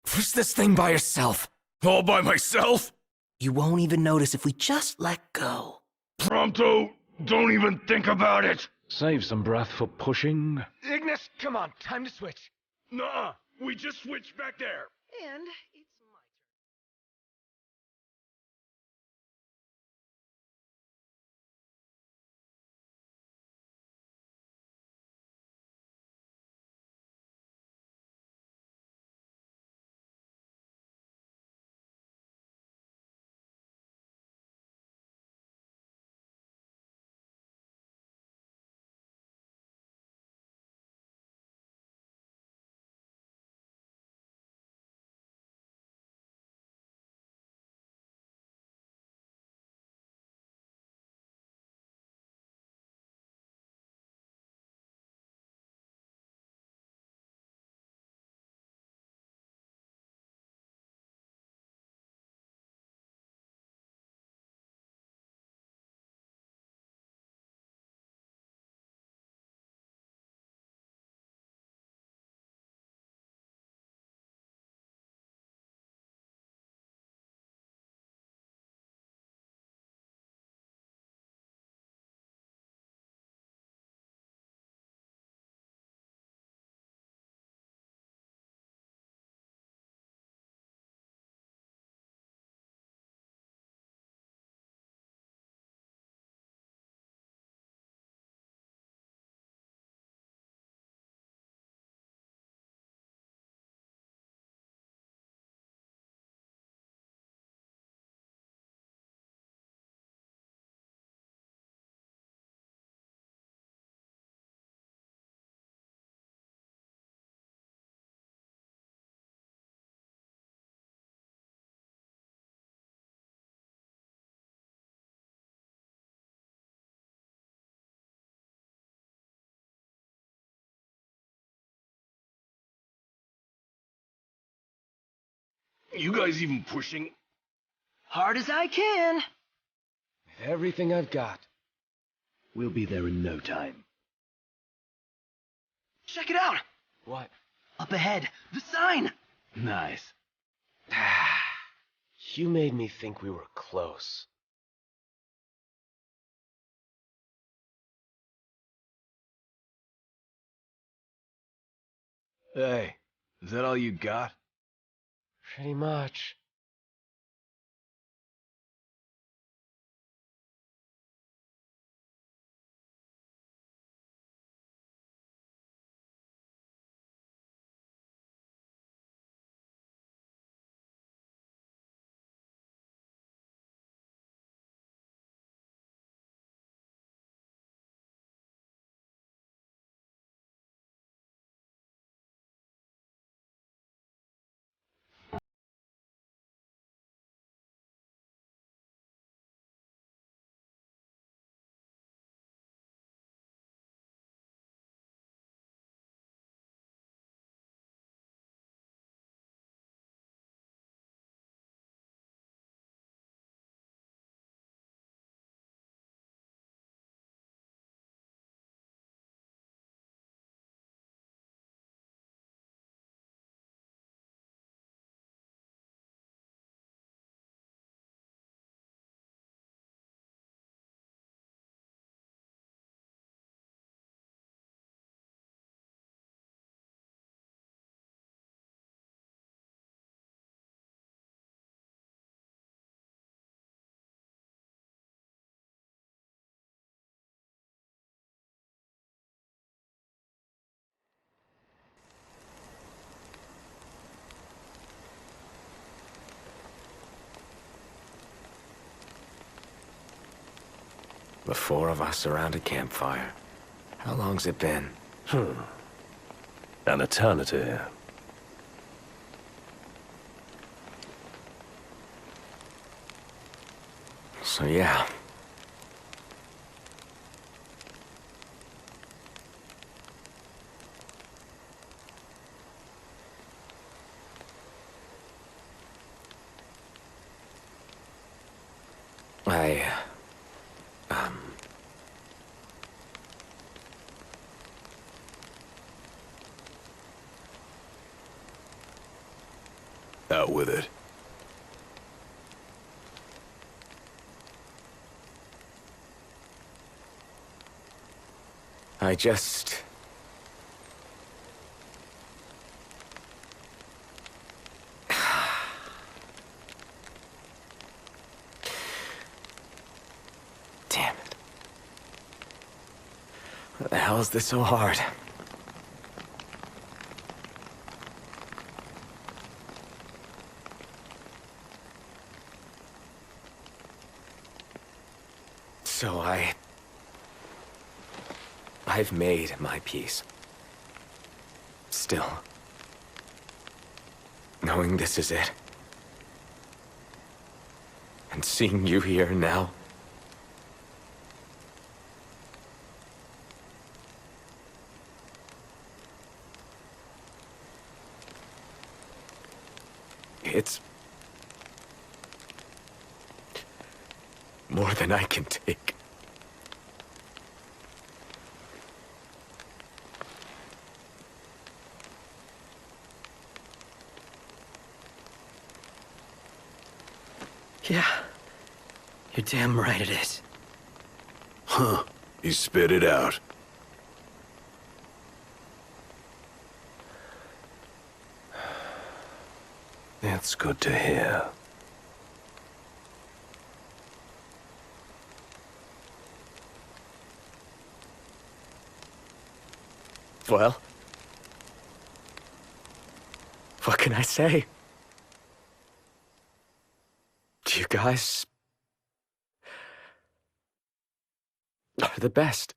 Push this thing by yourself. All by myself? You won't even notice if we just let go. Prompto, don't even think about it. Save some breath for pushing. Ignis, come on, time to switch. Nuh-uh, we just switched back there. And it's my turn. You guys even pushing? Hard as I can. With everything I've got. We'll be there in no time. Check it out. What? Up ahead, the sign. Nice. You made me think we were close. Hey, is that all you got? Pretty much. The four of us around a campfire. How long's it been? An eternity. So yeah. Out with it. I just... Damn it. Why the hell is this so hard? So I've made my peace. Still, knowing this is it, and seeing you here now, it's more than I can take. Yeah. You're damn right it is. Huh. You spit it out. It's good to hear. Well, what can I say? You guys are the best.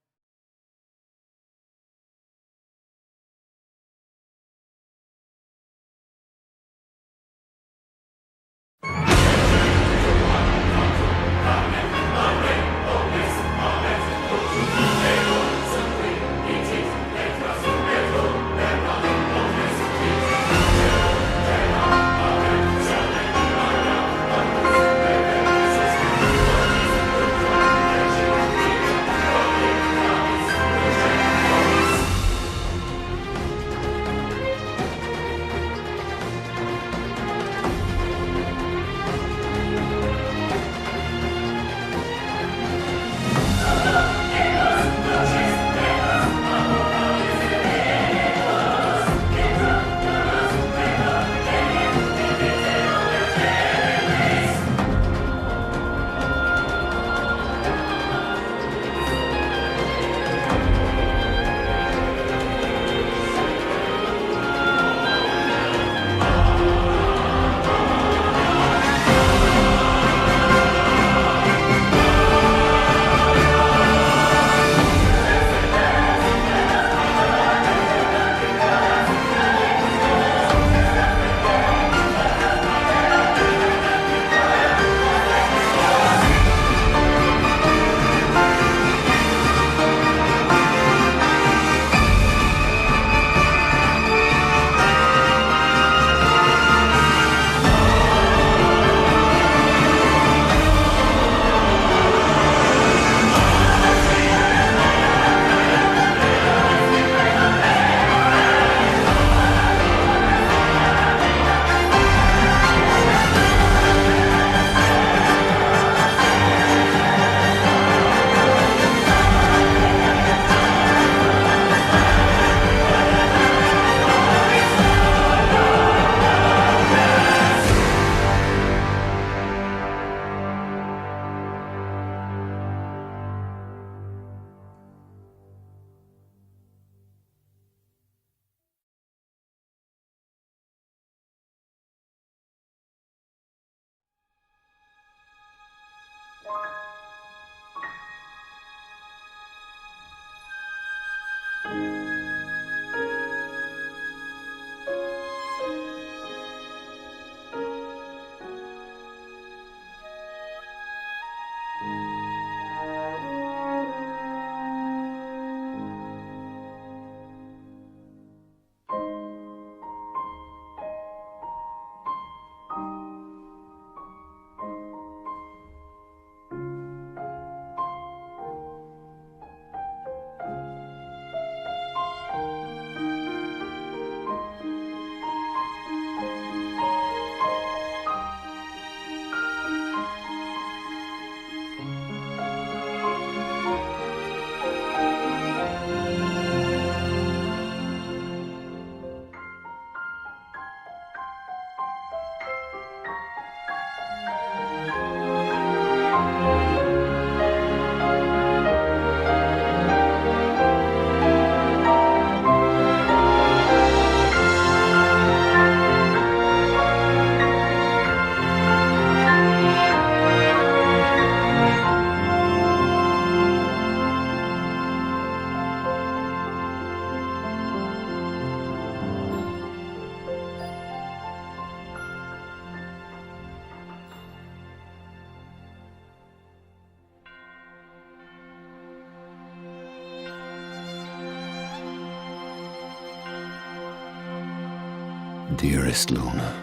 Dearest Luna.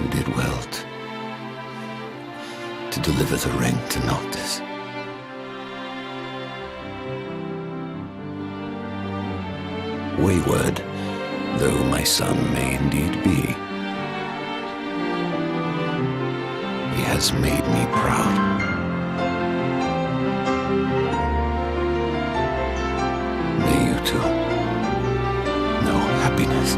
You did well to deliver the ring to Noctis. Wayward though my son may indeed be, he has made me proud. May you too know happiness.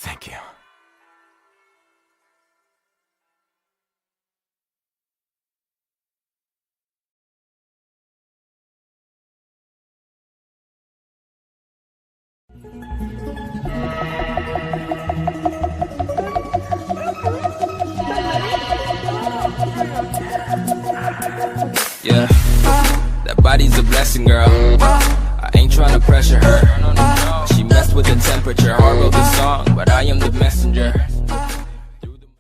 Thank you. Yeah, that body's a blessing, girl. I ain't tryna pressure her. She messed with the temperature, hard wrote the song, but I am the messenger.